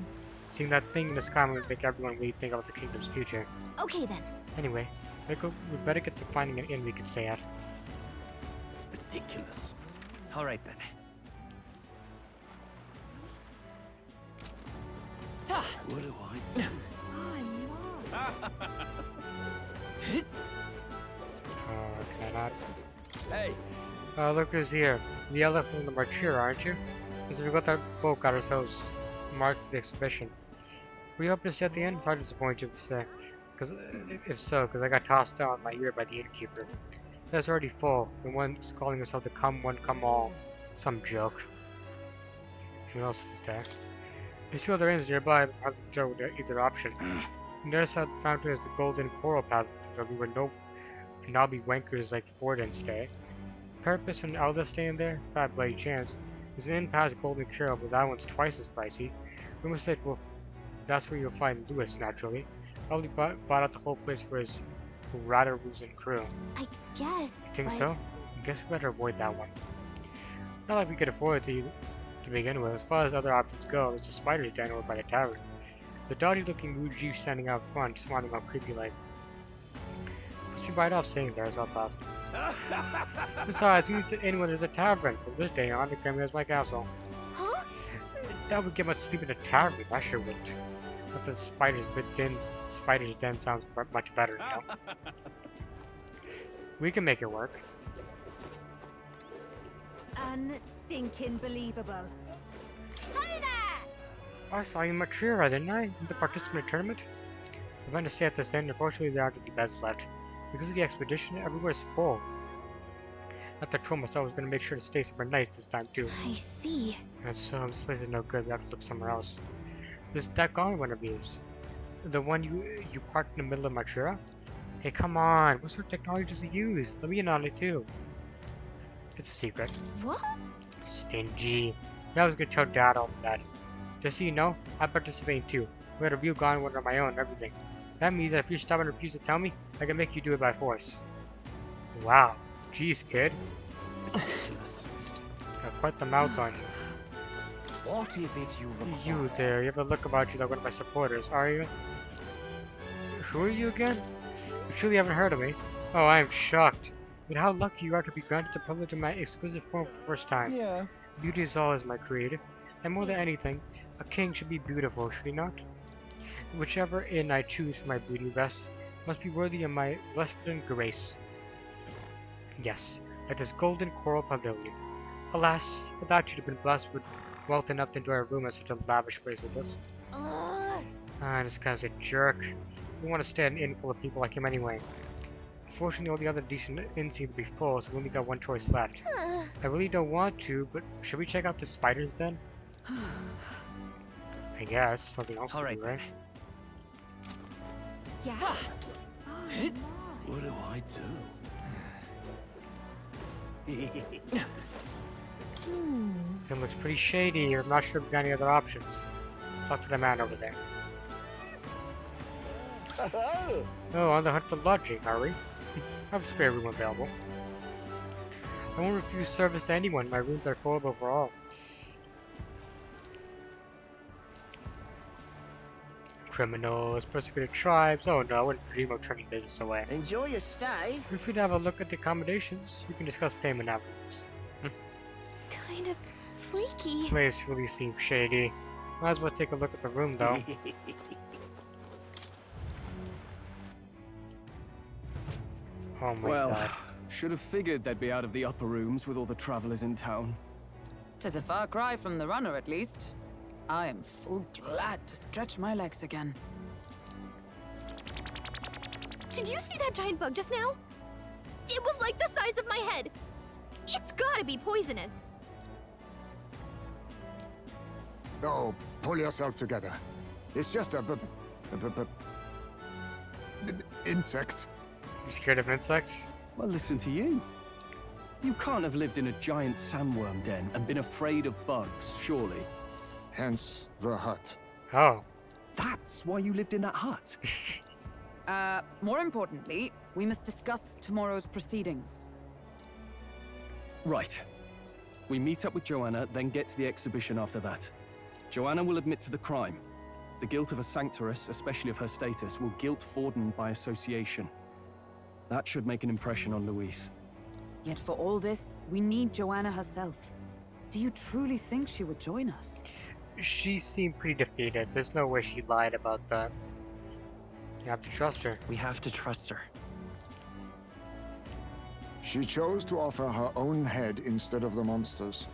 Speaker 1: Seeing that thing in the sky would make everyone really think about the kingdom's future.
Speaker 3: okay then.
Speaker 1: Anyway, we better get to finding an inn we can stay at.
Speaker 10: Ridiculous.
Speaker 12: All right then.
Speaker 10: What do I do?
Speaker 1: Can I not?
Speaker 10: Hey,
Speaker 1: Look who's here. The elephant and the martyr, aren't you? Because we got that boat, got ourselves marked for the exhibition. Were you up to see at the end? It's hard to disappoint you if so, because I got tossed out my ear by the innkeeper. That's already full. The one's calling himself the come one, come all. Some joke. Who else is there? There's two other inns nearby, but hardly show either option. On the other side of the fountain is the golden coral path, where we would now be wankers like Ford and stay. purpose and Elda staying there? Thought by chance. There's an inn past Golden Carol, but that one's twice as pricey. Rumor said that's where you'll find Lewis, naturally. Probably bought out the whole place for his rather losing crew.
Speaker 3: I guess.
Speaker 1: Think so? I guess we better avoid that one. Not like we could afford it to begin with. As far as other options go, it's a spider's den over by the tavern. The dotty-looking Muji standing out front, smiling all creepy like. Plus we bite off saying there as well fast. Besides, who needs an inn when there's a tavern? From this day on, the Kremlin is my castle.
Speaker 3: Huh?
Speaker 1: That would get much sleep in a tavern, I sure wouldn't. But the spider's den sounds much better, you know? We can make it work.
Speaker 15: Unstinking believable. Hey there!
Speaker 1: I saw you in Matrira, didn't I? In the participant tournament? I went to stay at this inn, unfortunately there aren't any beds left. Because of the expedition, everywhere's full. At the told myself I was going to make sure to stay somewhere nice this time too.
Speaker 3: I see.
Speaker 1: And so this place is no good, we have to look somewhere else. That gone one of used. The one you parked in the middle of Matrira? Hey, come on, what sort of technology does it use? Let me in on it too. It's a secret.
Speaker 3: What?
Speaker 1: Stingy. I was gonna tell Dad all of that. Just so you know, I'm participating too. We had a real gone one of my own and everything. That means that if you're stubborn and refuse to tell me, I can make you do it by force. Wow. Jeez, kid.
Speaker 12: Ridiculous.
Speaker 1: Got quite the mouth on you.
Speaker 12: What is it you require?
Speaker 1: You there, you have a look about you like one of my supporters, are you? Who are you again? You truly haven't heard of me. Oh, I am shocked. And how lucky you are to be granted the privilege of my exquisite form for the first time.
Speaker 12: Yeah.
Speaker 1: Beauty is always my creed. And more than anything, a king should be beautiful, should he not? Whichever inn I choose for my beauty rest must be worthy of my resplendent grace. Yes, like this golden coral pavilion. Alas, without you'd have been blessed with wealth enough to enjoy a room at such a lavish place as this. This guy's a jerk. We want to stay at an inn full of people like him anyway. Unfortunately, all the other decent inns seem to be full, so we only got one choice left. I really don't want to, but should we check out the spiders then? I guess. Something else to do, right?
Speaker 15: Yeah.
Speaker 10: What do I do?
Speaker 1: It looks pretty shady. I'm not sure if we've got any other options. Talk to the man over there. Oh, on the hunt for lodging, are we? I have a spare room available. I won't refuse service to anyone. My rooms are full overall. Criminals, persecuted tribes. Oh no, I wouldn't dream of turning business away.
Speaker 16: Enjoy your stay.
Speaker 1: If we'd have a look at the accommodations, we can discuss payment afterwards.
Speaker 3: Kind of freaky.
Speaker 1: Place really seems shady. Might as well take a look at the room though. Oh my god.
Speaker 12: Should have figured they'd be out of the upper rooms with all the travelers in town.
Speaker 5: 'Tis a far cry from the runner, at least. I am full glad to stretch my legs again.
Speaker 3: Did you see that giant bug just now? It was like the size of my head. It's gotta be poisonous.
Speaker 13: Oh, pull yourself together. It's just a insect.
Speaker 1: You scared of insects?
Speaker 12: Well, listen to you. You can't have lived in a giant sandworm den and been afraid of bugs, surely.
Speaker 13: Hence the hut.
Speaker 1: Oh.
Speaker 12: That's why you lived in that hut?
Speaker 5: More importantly, we must discuss tomorrow's proceedings.
Speaker 12: Right. We meet up with Joanna, then get to the exhibition after that. Joanna will admit to the crime. The guilt of a sanctoress, especially of her status, will guilt Forden by association. That should make an impression on Louise.
Speaker 5: Yet for all this, we need Joanna herself. Do you truly think she would join us?
Speaker 1: She seemed pretty defeated. There's no way she lied about that. You have to trust her.
Speaker 4: We have to trust her.
Speaker 13: She chose to offer her own head instead of the monster's.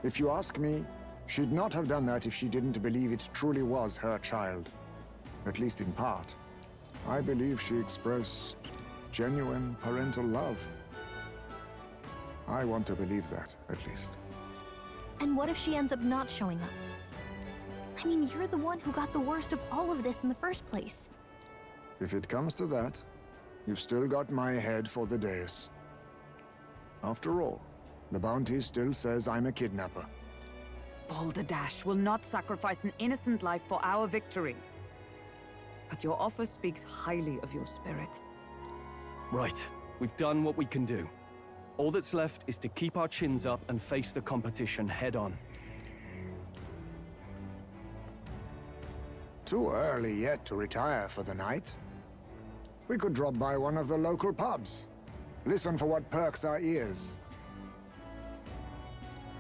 Speaker 13: If you ask me, she'd not have done that if she didn't believe it truly was her child. At least in part. I believe she expressed genuine parental love. I want to believe that, at least.
Speaker 3: And what if she ends up not showing up? I mean, you're the one who got the worst of all of this in the first place.
Speaker 13: If it comes to that, you've still got my head for the dais. After all, the bounty still says I'm a kidnapper.
Speaker 5: Balderdash will not sacrifice an innocent life for our victory. But your offer speaks highly of your spirit.
Speaker 12: Right. We've done what we can do. All that's left is to keep our chins up and face the competition head on.
Speaker 13: Too early yet to retire for the night. We could drop by one of the local pubs. Listen for what perks our ears.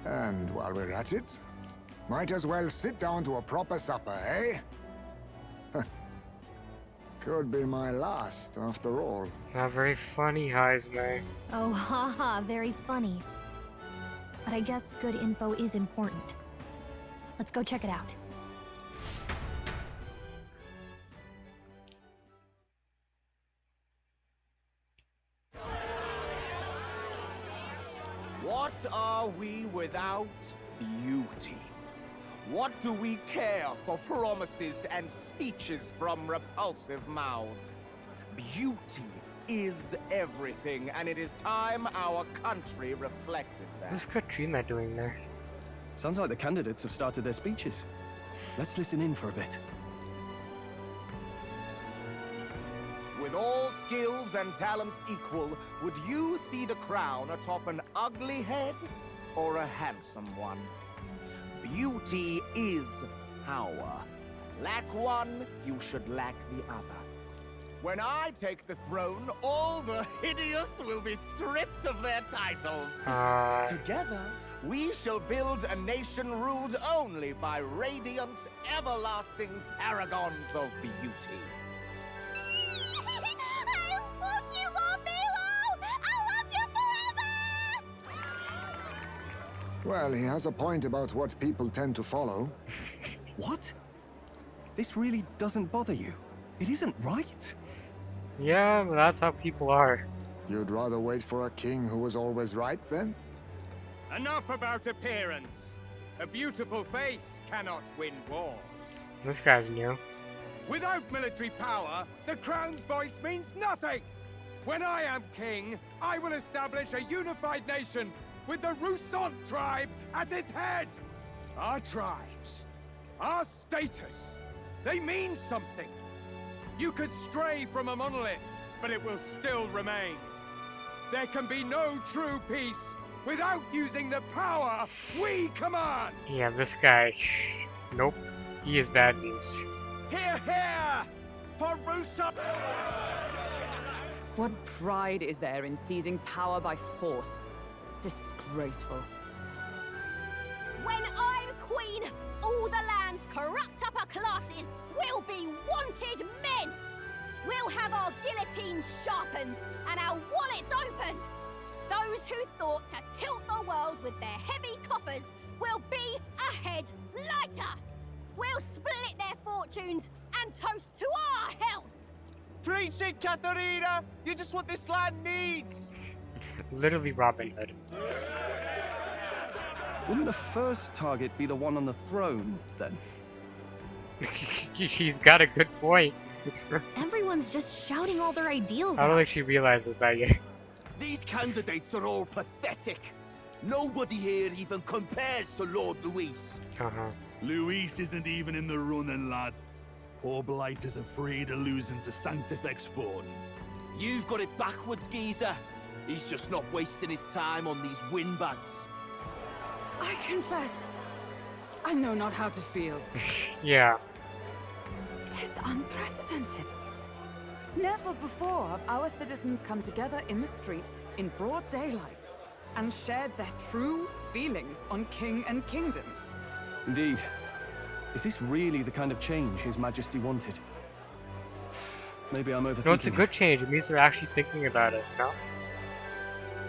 Speaker 13: And while we're at it, might as well sit down to a proper supper, eh? Could be my last, after all.
Speaker 1: Not very funny, Heisman.
Speaker 3: Oh, haha, very funny. But I guess good info is important. Let's go check it out.
Speaker 16: What are we without beauty? What do we care for promises and speeches from repulsive mouths? Beauty is everything, and it is time our country reflected that.
Speaker 1: What's Katrina doing there?
Speaker 12: Sounds like the candidates have started their speeches. Let's listen in for a bit.
Speaker 16: With all skills and talents equal, would you see the crown atop an ugly head or a handsome one? Beauty is power. Lack one, you should lack the other. When I take the throne, all the hideous will be stripped of their titles. Together, we shall build a nation ruled only by radiant, everlasting paragons of beauty.
Speaker 15: I love you, Lord Milo! I love you forever!
Speaker 13: Well, he has a point about what people tend to follow.
Speaker 12: What? This really doesn't bother you? It isn't right.
Speaker 1: Yeah, but that's how people are.
Speaker 13: You'd rather wait for a king who was always right, then?
Speaker 11: Enough about appearance. A beautiful face cannot win wars.
Speaker 1: This guy's new.
Speaker 11: Without military power, the crown's voice means nothing! When I am king, I will establish a unified nation with the Rousant tribe at its head! Our tribes, our status, they mean something. You could stray from a monolith, but it will still remain. There can be no true peace without using the power we command!
Speaker 1: Yeah, this guy. Nope. He is bad news.
Speaker 16: Hear, hear! For Rousant!
Speaker 5: What pride is there in seizing power by force? Disgraceful.
Speaker 15: When I'm queen, all the land's corrupt upper classes will be wanted men! We'll have our guillotines sharpened and our wallets open! Those who thought to tilt the world with their heavy coffers will be a head lighter! We'll split their fortunes and toast to our health!
Speaker 16: Preach it, Katharina! You're just what this land needs!
Speaker 1: Literally Robin Hood.
Speaker 12: Wouldn't the first target be the one on the throne, then?
Speaker 1: She's got a good point.
Speaker 3: Everyone's just shouting all their ideals
Speaker 1: I don't
Speaker 3: out.
Speaker 1: think she realizes that yet.
Speaker 10: These candidates are all pathetic. Nobody here even compares to Lord Luis.
Speaker 2: Luis isn't even in the running, lad. Poor Blight is afraid of losing to Sanctifex Ford.
Speaker 10: You've got it backwards, geezer. He's just not wasting his time on these windbags.
Speaker 5: I confess, I know not how to feel.
Speaker 1: Yeah.
Speaker 5: 'Tis unprecedented. Never before have our citizens come together in the street in broad daylight and shared their true feelings on king and kingdom.
Speaker 12: Indeed. Is this really the kind of change His Majesty wanted? Maybe I'm overthinking
Speaker 1: No, it's a good
Speaker 12: it.
Speaker 1: change. It means they're actually thinking about it, no?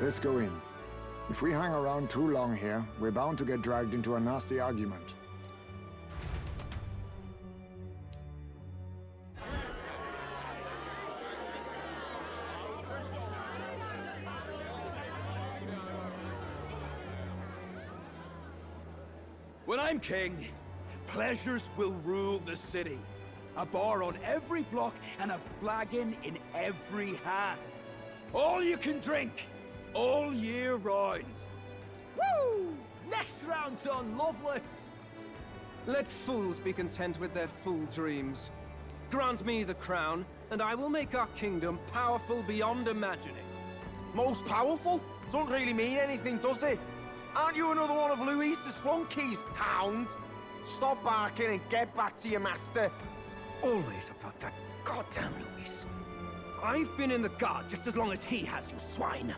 Speaker 13: Let's go in. If we hang around too long here, we're bound to get dragged into a nasty argument.
Speaker 2: When I'm king, pleasures will rule the city. A bar on every block and a flagon in every hand. All you can drink.
Speaker 10: all year round.
Speaker 16: Woo! Next round's on, lovely.
Speaker 7: Let fools be content with their fool dreams. Grant me the crown, and I will make our kingdom powerful beyond imagining.
Speaker 16: Most powerful? Doesn't really mean anything, does it? Aren't you another one of Luis's flunkies, hound? Stop barking and get back to your master.
Speaker 7: Always about that goddamn Luis. I've been in the guard just as long as he has, you swine.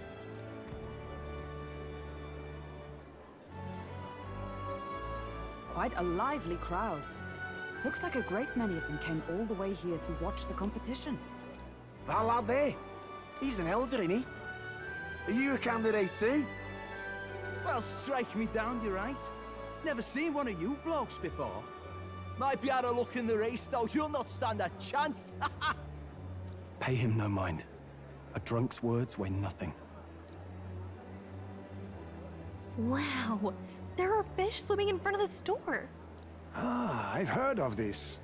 Speaker 5: Quite a lively crowd. Looks like a great many of them came all the way here to watch the competition.
Speaker 16: That lad there, he's an elder, ain't he? Are you a candidate too?
Speaker 10: Well, strike me down, you're right. Never seen one of you blokes before. Might be out of luck in the race, though. You'll not stand a chance.
Speaker 12: Pay him no mind. A drunk's words weigh nothing.
Speaker 3: Wow, there are fish swimming in front of the store.
Speaker 13: Ah, I've heard of this.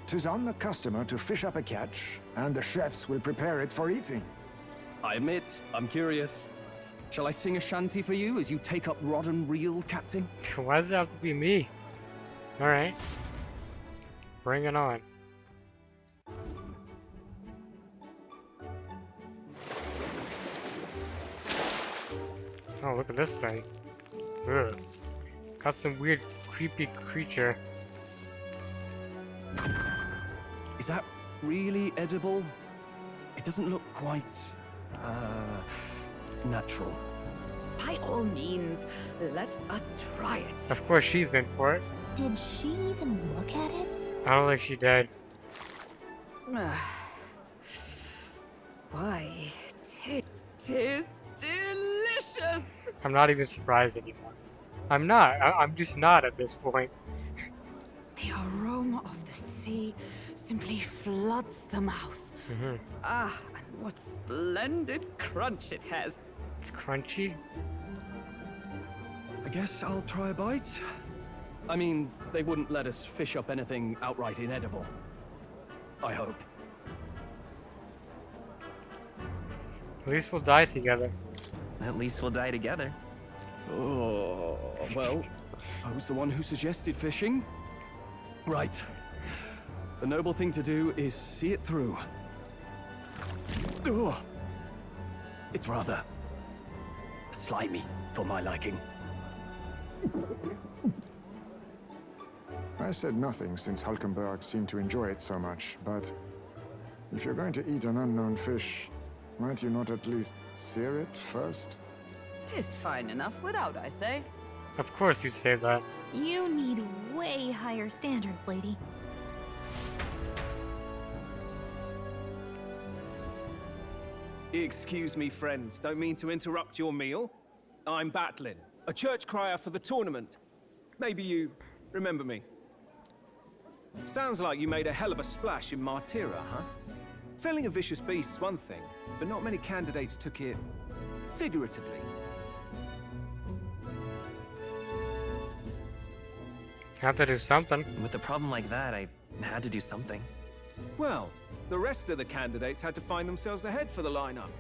Speaker 13: 'Tis on the customer to fish up a catch, and the chefs will prepare it for eating.
Speaker 12: I admit, I'm curious. Shall I sing a shanty for you as you take up rod and reel, Captain?
Speaker 1: Why does it have to be me? Alright. Bring it on. Oh, look at this thing. Ugh. Got some weird, creepy creature.
Speaker 12: Is that really edible? It doesn't look quite, natural.
Speaker 5: By all means, let us try it.
Speaker 1: Of course she's in for it.
Speaker 3: Did she even look at it?
Speaker 1: I don't think she did.
Speaker 5: Why, tis delicious!
Speaker 1: I'm not even surprised anymore. I'm not. I'm just not at this point.
Speaker 5: The aroma of the sea simply floods the mouth. Ah, and what splendid crunch it has.
Speaker 1: It's crunchy.
Speaker 12: I guess I'll try a bite. I mean, they wouldn't let us fish up anything outright inedible. I hope.
Speaker 1: At least we'll die together.
Speaker 17: At least we'll die together.
Speaker 12: Oh, well, I was the one who suggested fishing. Right. The noble thing to do is see it through. Ugh. It's rather slimy for my liking.
Speaker 13: I said nothing since Hulkenberg seemed to enjoy it so much, but if you're going to eat an unknown fish, might you not at least sear it first?
Speaker 5: 'Tis fine enough without, I say.
Speaker 1: Of course you'd say that.
Speaker 3: You need way higher standards, lady.
Speaker 11: Excuse me, friends. Don't mean to interrupt your meal. I'm Batlin, a church crier for the tournament. Maybe you remember me. Sounds like you made a hell of a splash in Martyra, huh? Felling a vicious beast's one thing, but not many candidates took it figuratively.
Speaker 1: Have to do something.
Speaker 17: With a problem like that, I had to do something.
Speaker 11: Well, the rest of the candidates had to find themselves ahead for the lineup.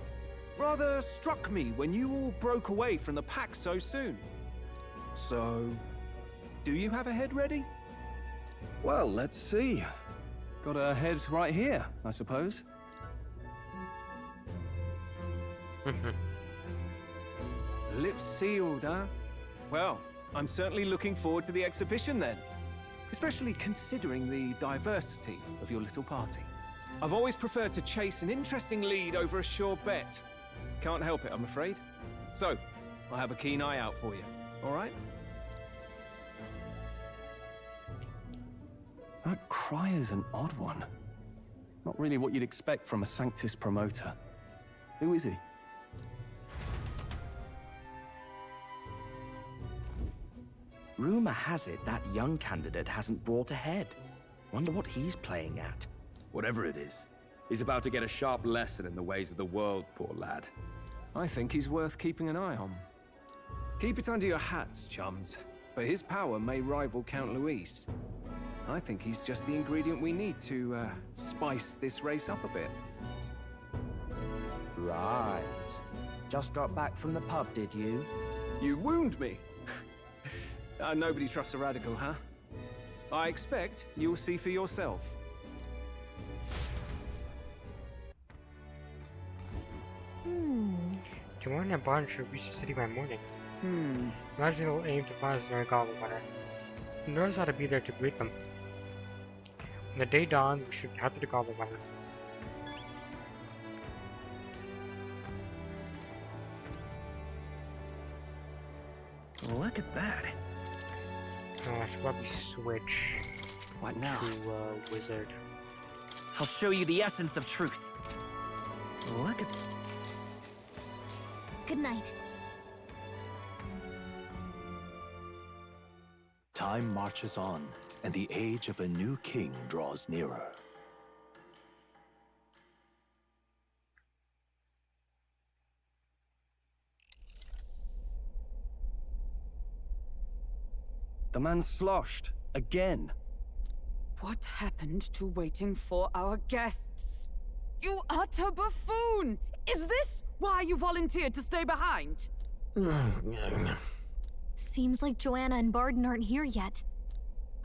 Speaker 11: Rather struck me when you all broke away from the pack so soon. So, do you have a head ready?
Speaker 12: Well, let's see. Got a head right here, I suppose.
Speaker 11: Lips sealed, huh? Well, I'm certainly looking forward to the exhibition then. Especially considering the diversity of your little party. I've always preferred to chase an interesting lead over a sure bet. Can't help it, I'm afraid. So, I'll have a keen eye out for you, all right?
Speaker 12: That cry is an odd one. Not really what you'd expect from a Sanctus promoter. Who is he?
Speaker 16: Rumor has it that young candidate hasn't brought ahead. Wonder what he's playing at.
Speaker 10: Whatever it is, he's about to get a sharp lesson in the ways of the world, poor lad.
Speaker 11: I think he's worth keeping an eye on. Keep it under your hats, chums. But his power may rival Count Luis. I think he's just the ingredient we need to, spice this race up a bit.
Speaker 16: Right.
Speaker 7: Just got back from the pub, did you?
Speaker 11: You wound me? Nobody trusts a radical, huh? I expect you'll see for yourself.
Speaker 1: Joanna and Barton should reach the city by morning. Imagine they'll aim to find us during Goblet Winter. The Nerds ought to be there to greet them. When the day dawns, we should head to the Goblet Winter.
Speaker 17: Look at that.
Speaker 1: I should probably switch
Speaker 17: What now?
Speaker 1: to Wizard.
Speaker 17: I'll show you the essence of truth. Look at...
Speaker 3: Good night.
Speaker 4: Time marches on, and the age of a new king draws nearer.
Speaker 12: The man's sloshed. Again.
Speaker 5: What happened to waiting for our guests? You utter buffoon! Is this why you volunteered to stay behind?
Speaker 3: Seems like Joanna and Barden aren't here yet.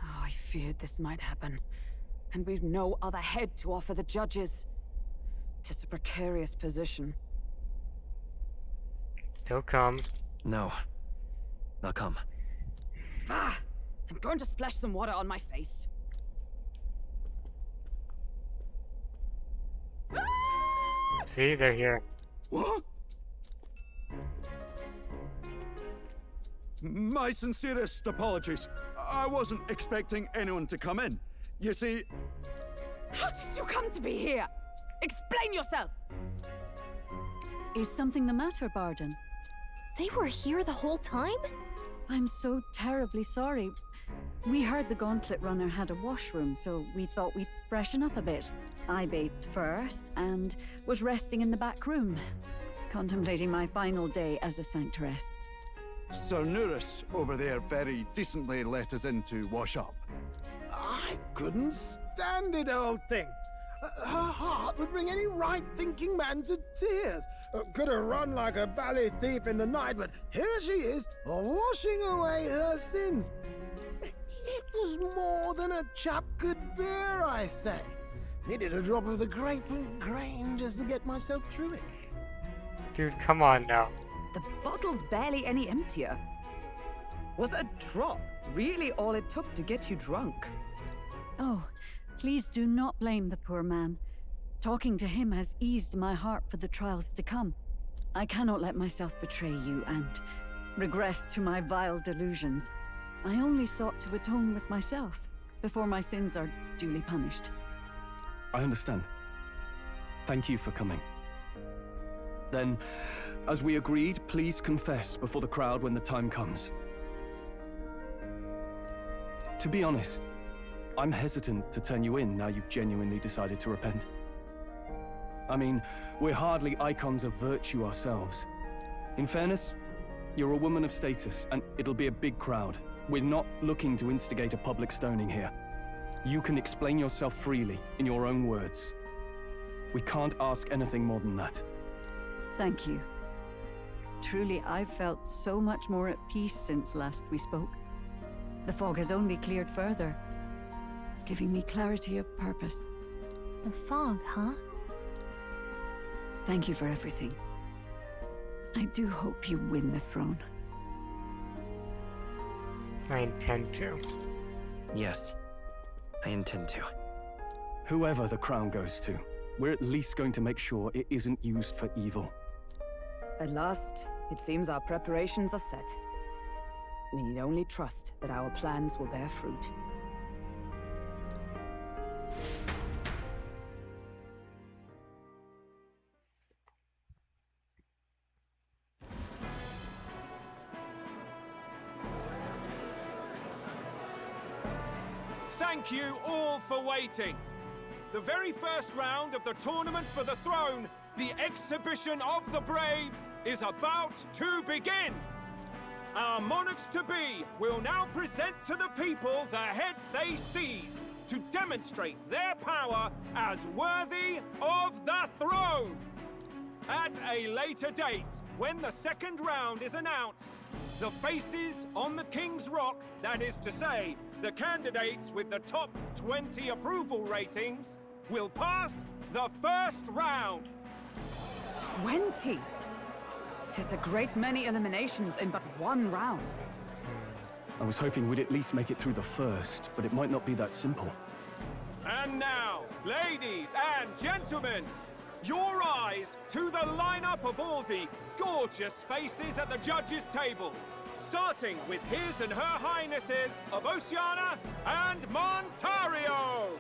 Speaker 5: Oh, I feared this might happen. And we've no other head to offer the judges. 'Tis a precarious position.
Speaker 1: They'll come.
Speaker 17: No. They'll come.
Speaker 5: Ah! I'm going to splash some water on my face.
Speaker 1: See, they're here.
Speaker 2: What? My sincerest apologies. I wasn't expecting anyone to come in. You see...
Speaker 5: How did you come to be here? Explain yourself!
Speaker 8: Is something the matter, Barden?
Speaker 3: They were here the whole time?
Speaker 8: I'm so terribly sorry. We heard the Gauntlet Runner had a washroom, so we thought we'd freshen up a bit. I bathed first and was resting in the back room, contemplating my final day as a sanctoress.
Speaker 2: Sir Nuris over there very decently let us in to wash up.
Speaker 6: I couldn't stand it, old thing. Her heart would bring any right-thinking man to tears. Could have run like a bally thief in the night, but here she is, washing away her sins. It was more than a chap could bear, I say. Needed a drop of the grapefruit grain just to get myself through it.
Speaker 1: Dude, come on now.
Speaker 5: The bottle's barely any emptier. Was a drop really all it took to get you drunk?
Speaker 8: Oh, please do not blame the poor man. Talking to him has eased my heart for the trials to come. I cannot let myself betray you and regress to my vile delusions. I only sought to atone with myself before my sins are duly punished.
Speaker 12: I understand. Thank you for coming. Then, as we agreed, please confess before the crowd when the time comes. To be honest, I'm hesitant to turn you in now you've genuinely decided to repent. I mean, we're hardly icons of virtue ourselves. In fairness, you're a woman of status, and it'll be a big crowd. We're not looking to instigate a public stoning here. You can explain yourself freely, in your own words. We can't ask anything more than that.
Speaker 8: Thank you. Truly, I've felt so much more at peace since last we spoke. The fog has only cleared further, giving me clarity of purpose.
Speaker 3: The fog, huh?
Speaker 8: Thank you for everything. I do hope you win the throne.
Speaker 1: I intend to.
Speaker 17: Yes, I intend to.
Speaker 12: Whoever the crown goes to, we're at least going to make sure it isn't used for evil.
Speaker 5: At last, it seems our preparations are set. We need only trust that our plans will bear fruit.
Speaker 11: Thank you all for waiting. The very first round of the tournament for the throne, the exhibition of the brave, is about to begin. Our monarchs-to-be will now present to the people the heads they seized to demonstrate their power as worthy of the throne. At a later date, when the second round is announced, the faces on the King's Rock, that is to say, the candidates with the top 20 approval ratings, will pass the first round.
Speaker 5: 20? 'Tis a great many eliminations in but one round.
Speaker 12: I was hoping we'd at least make it through the first, but it might not be that simple.
Speaker 11: And now, ladies and gentlemen, your eyes to the lineup of all the gorgeous faces at the judges' table, starting with His and Her Highnesses of Oceania and Montario.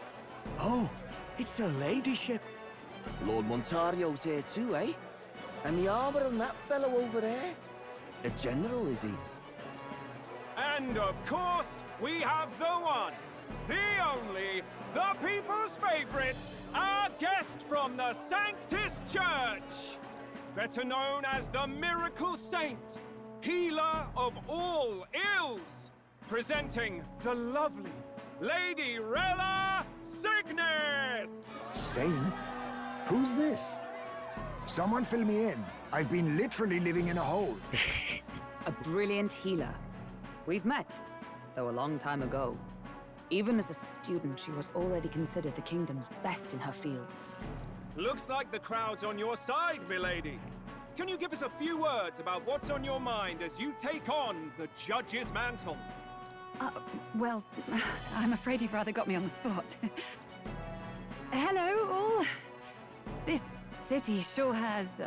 Speaker 10: Oh, it's her ladyship. Lord Montario's here too, eh? And the armor on that fellow over there? A general, is he?
Speaker 11: And of course, we have the one, the only, the people's favorite, our guest from the Sanctus Church, better known as the Miracle Saint, healer of all ills, presenting the lovely Lady Rella Cygnus!
Speaker 13: Saint? Who's this? Someone fill me in. I've been literally living in a hole.
Speaker 5: A brilliant healer. We've met, though a long time ago. Even as a student, she was already considered the kingdom's best in her field.
Speaker 11: Looks like the crowd's on your side, milady. Can you give us a few words about what's on your mind as you take on the judge's mantle?
Speaker 8: Well, I'm afraid you've rather got me on the spot. Hello, all. This city sure has,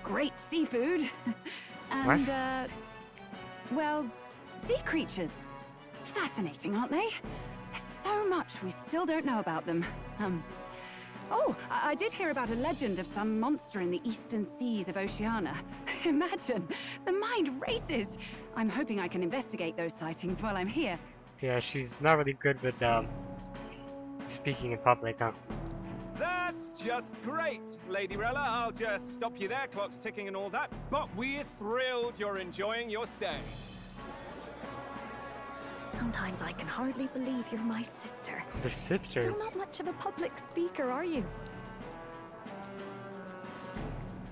Speaker 8: great seafood. And, well, sea creatures. Fascinating, aren't they? There's so much we still don't know about them. Oh, I did hear about a legend of some monster in the eastern seas of Oceania. Imagine, the mind races. I'm hoping I can investigate those sightings while I'm here.
Speaker 1: Yeah, she's not really good with speaking in public, huh?
Speaker 11: That's just great, Lady Rella. I'll just stop you there, clock's ticking and all that. But we're thrilled you're enjoying your stay.
Speaker 3: Sometimes I can hardly believe you're my sister.
Speaker 1: They're sisters.
Speaker 3: Still not much of a public speaker, are you?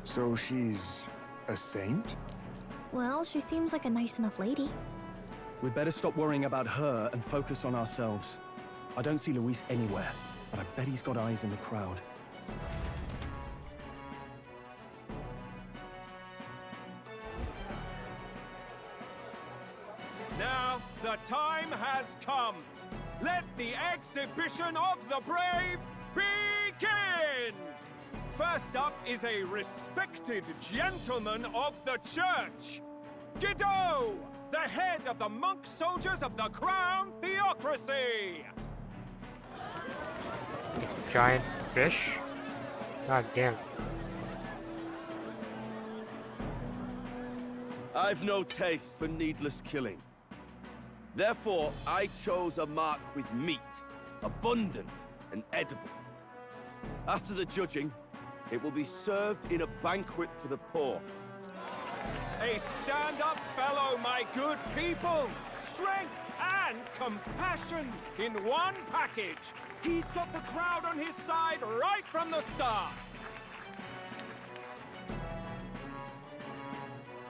Speaker 13: So she's a saint?
Speaker 3: Well, she seems like a nice enough lady.
Speaker 12: We'd better stop worrying about her and focus on ourselves. I don't see Luis anywhere, but I bet he's got eyes in the crowd.
Speaker 11: Now, the time has come. Let the exhibition of the brave begin! First up is a respected gentleman of the church. Guido, the head of the monk soldiers of the Crown Theocracy.
Speaker 1: Giant fish? God damn.
Speaker 10: I've no taste for needless killing. Therefore, I chose a mark with meat, abundant and edible. After the judging, it will be served in a banquet for the poor.
Speaker 11: A stand-up fellow, my good people! Strength and compassion in one package! He's got the crowd on his side right from the start!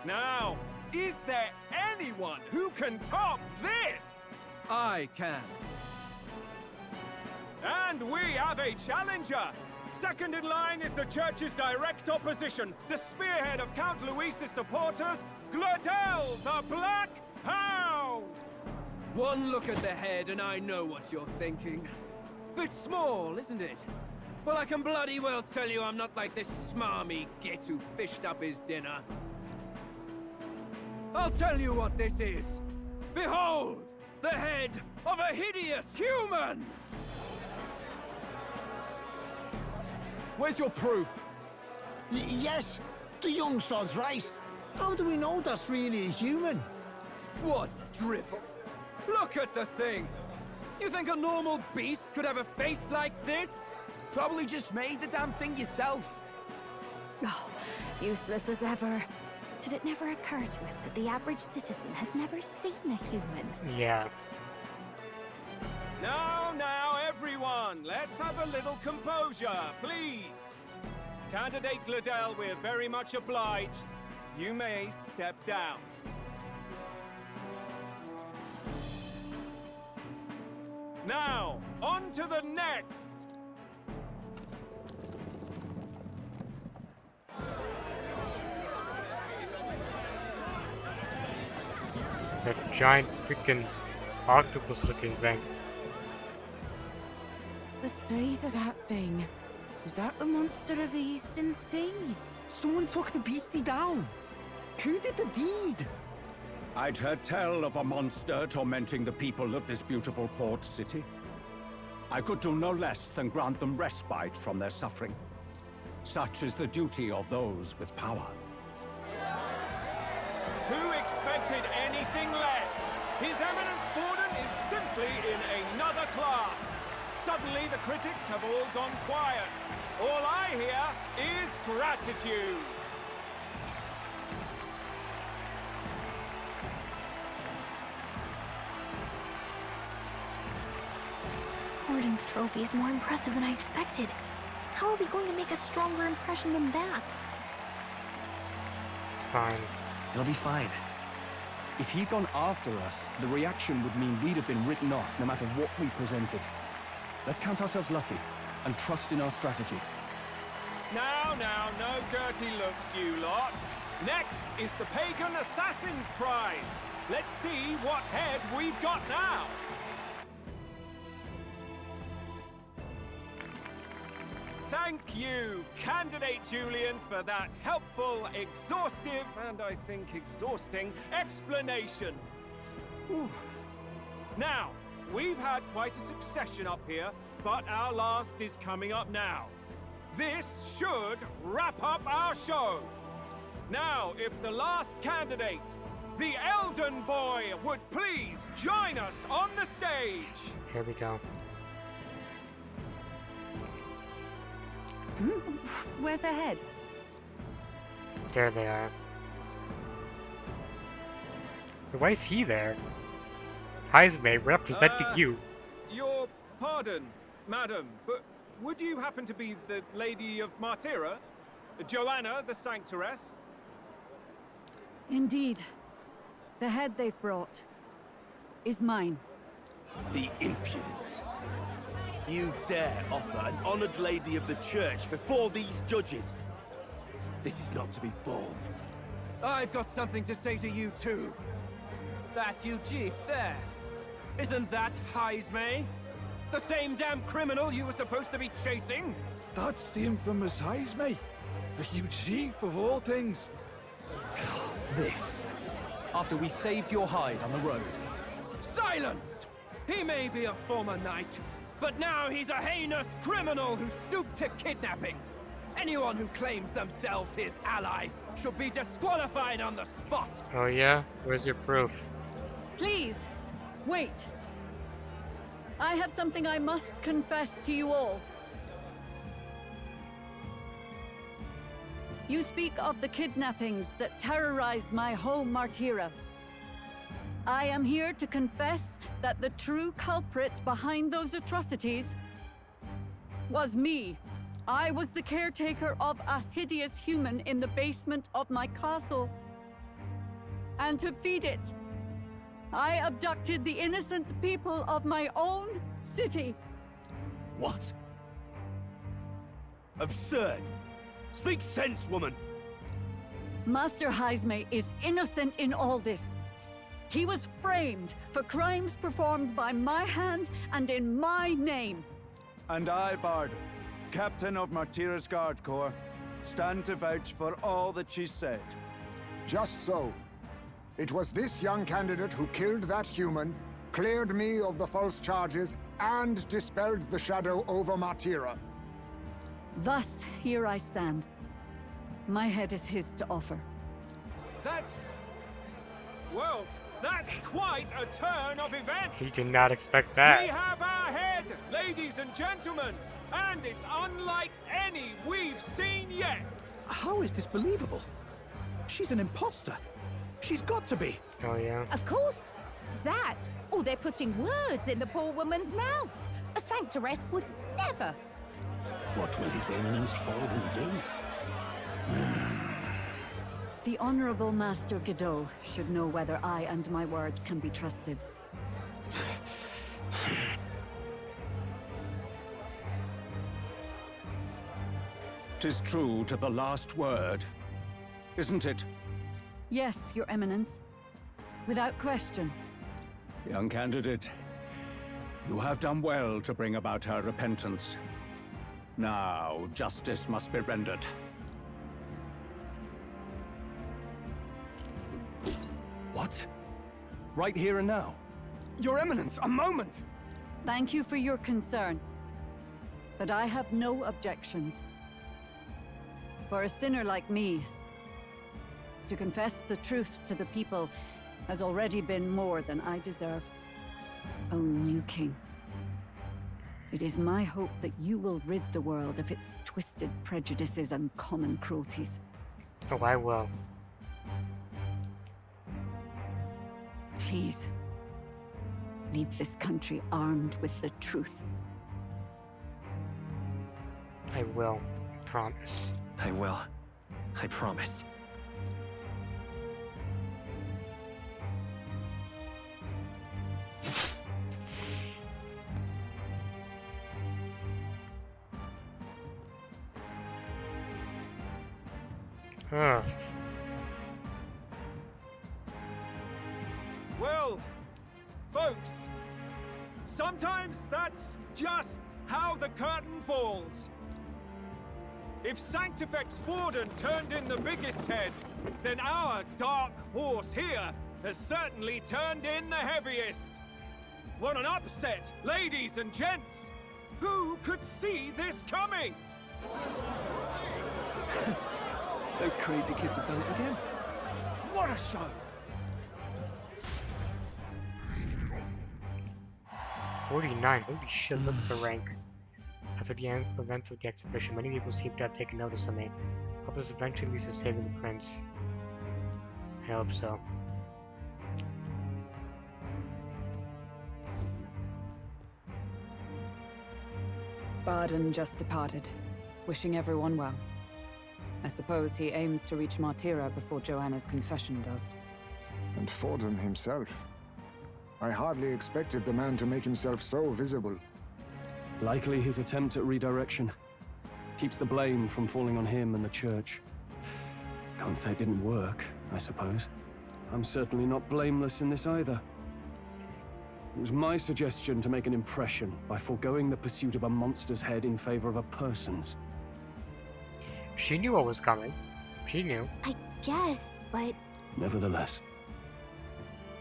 Speaker 11: Now, is there anyone who can top this?
Speaker 7: I can.
Speaker 11: And we have a challenger! Second in line is the church's direct opposition, the spearhead of Count Luis's supporters, Gladel the Black Hound!
Speaker 7: One look at the head and I know what you're thinking. Bit small, isn't it? Well, I can bloody well tell you I'm not like this smarmy git who fished up his dinner. I'll tell you what this is. Behold, the head of a hideous human!
Speaker 14: Where's your proof? Yes, the young sod's right. How do we know that's really a human?
Speaker 7: What drivel? Look at the thing! You think a normal beast could have a face like this?
Speaker 10: Probably just made the damn thing yourself.
Speaker 3: Oh, useless as ever. Did it never occur to him that the average citizen has never seen a human?
Speaker 1: Yeah.
Speaker 11: Now, everyone, let's have a little composure, please. Candidate Gladell, we're very much obliged. You may step down. Now, on to the next!
Speaker 1: That giant freaking octopus-looking thing.
Speaker 18: The size of that thing. Is that the monster of the Eastern Sea?
Speaker 19: Someone took the beastie down. Who did the deed?
Speaker 2: I'd heard tell of a monster tormenting the people of this beautiful port city. I could do no less than grant them respite from their suffering. Such is the duty of those with power.
Speaker 11: Who expected anything less? His Eminence Borden is simply in another class. Suddenly the critics have all gone quiet. All I hear is gratitude.
Speaker 3: Borden's trophy is more impressive than I expected. How are we going to make a stronger impression than that?
Speaker 1: It's fine.
Speaker 12: It'll be fine. If he'd gone after us, the reaction would mean we'd have been written off no matter what we presented. Let's count ourselves lucky and trust in our strategy.
Speaker 11: Now, no dirty looks, you lot. Next is the Pagan Assassin's Prize. Let's see what head we've got now. Thank you, Candidate Julian, for that helpful, exhaustive, and I think exhausting explanation. Whew. Now, we've had quite a succession up here, but our last is coming up now. This should wrap up our show. Now, if the last candidate, the Elden Boy, would please join us on the stage.
Speaker 1: Here we go.
Speaker 5: Where's their head?
Speaker 1: There they are. Why is he there? Heisme representing you.
Speaker 11: Your pardon, madam, but would you happen to be the Lady of Martira? Joanna, the Sanctoress?
Speaker 8: Indeed. The head they've brought is mine.
Speaker 10: The impudence. You dare offer an honored lady of the church before these judges? This is not to be borne.
Speaker 7: I've got something to say to you too.
Speaker 11: That you chief there. Isn't that Heisme? The same damn criminal you were supposed to be chasing?
Speaker 2: That's the infamous Heisme. You chief of all things.
Speaker 12: This. After we saved your hide on the road.
Speaker 7: Silence! He may be a former knight, but now he's a heinous criminal who stooped to kidnapping. Anyone who claims themselves his ally should be disqualified on the spot.
Speaker 1: Oh yeah? Where's your proof?
Speaker 8: Please, wait. I have something I must confess to you all. You speak of the kidnappings that terrorized my home, Martira. I am here to confess that the true culprit behind those atrocities was me. I was the caretaker of a hideous human in the basement of my castle. And to feed it, I abducted the innocent people of my own city.
Speaker 10: What? Absurd! Speak sense, woman!
Speaker 8: Master Heisme is innocent in all this. He was framed for crimes performed by my hand and in my name.
Speaker 2: And I, Bardon, Captain of Martira's Guard Corps, stand to vouch for all that she said.
Speaker 13: Just so. It was this young candidate who killed that human, cleared me of the false charges, and dispelled the shadow over Martira.
Speaker 8: Thus, here I stand. My head is his to offer.
Speaker 11: That's... well, that's quite a turn of events!
Speaker 1: He did not expect that.
Speaker 11: We have our head, ladies and gentlemen! And it's unlike any we've seen yet!
Speaker 19: How is this believable? She's an imposter. She's got to be.
Speaker 1: Oh yeah?
Speaker 15: Of course. That, or they're putting words in the poor woman's mouth. A sanctoress would never.
Speaker 19: What will His Eminence Forden do?
Speaker 8: The Honorable Master Godot should know whether I and my words can be trusted.
Speaker 2: 'Tis true to the last word, isn't it?
Speaker 8: Yes, Your Eminence. Without question.
Speaker 2: Young candidate, you have done well to bring about her repentance. Now, justice must be rendered.
Speaker 12: What? Right here and now? Your Eminence, a moment!
Speaker 8: Thank you for your concern. But I have no objections. For a sinner like me, to confess the truth to the people has already been more than I deserve. O new king, it is my hope that you will rid the world of its twisted prejudices and common cruelties.
Speaker 1: Oh, I will.
Speaker 8: Please, lead this country armed with the truth.
Speaker 1: I will. Promise.
Speaker 17: I will. I promise.
Speaker 1: Ugh.
Speaker 11: Well, folks, sometimes that's just how the curtain falls. If Sanctifex Forden turned in the biggest head, then our dark horse here has certainly turned in the heaviest. What an upset, ladies and gents! Who could see this coming?
Speaker 7: Those crazy kids have done it again.
Speaker 11: What a show!
Speaker 1: 49. Holy shit, look at the rank. After the event of the exhibition, many people seem to have taken notice of me. Hope this eventually leads to saving the prince. I hope so.
Speaker 5: Barden just departed, wishing everyone well. I suppose he aims to reach Martira before Joanna's confession does.
Speaker 13: And Forden himself. I hardly expected the man to make himself so visible.
Speaker 12: Likely his attempt at redirection. Keeps the blame from falling on him and the church. Can't say it didn't work, I suppose. I'm certainly not blameless in this either. It was my suggestion to make an impression by foregoing the pursuit of a monster's head in favor of a person's.
Speaker 1: She knew what was coming. She knew.
Speaker 15: I guess, but...
Speaker 12: Nevertheless,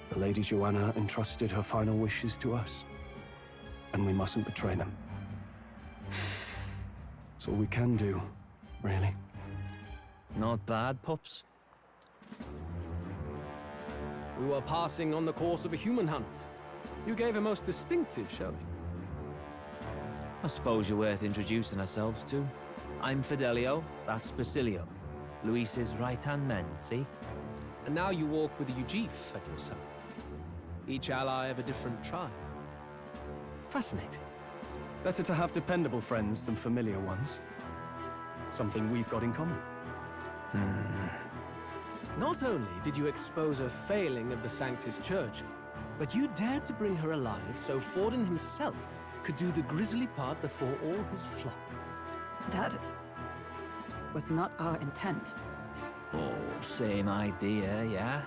Speaker 12: the Lady Joanna entrusted her final wishes to us, and we mustn't betray them. That's all we can do, really.
Speaker 17: Not bad, pups.
Speaker 7: We were passing on the course of a human hunt. You gave a most distinctive showing.
Speaker 17: I suppose you're worth introducing ourselves to. I'm Fidelio, that's Basilio. Luis's right-hand men, see?
Speaker 7: And now you walk with a Ujif at your side. Each ally of a different tribe. Fascinating.
Speaker 12: Better to have dependable friends than familiar ones. Something we've got in common.
Speaker 7: Not only did you expose a failing of the Sanctus Church, but you dared to bring her alive so Forden himself could do the grisly part before all his flock.
Speaker 5: That was not our intent.
Speaker 17: Oh, same idea, yeah?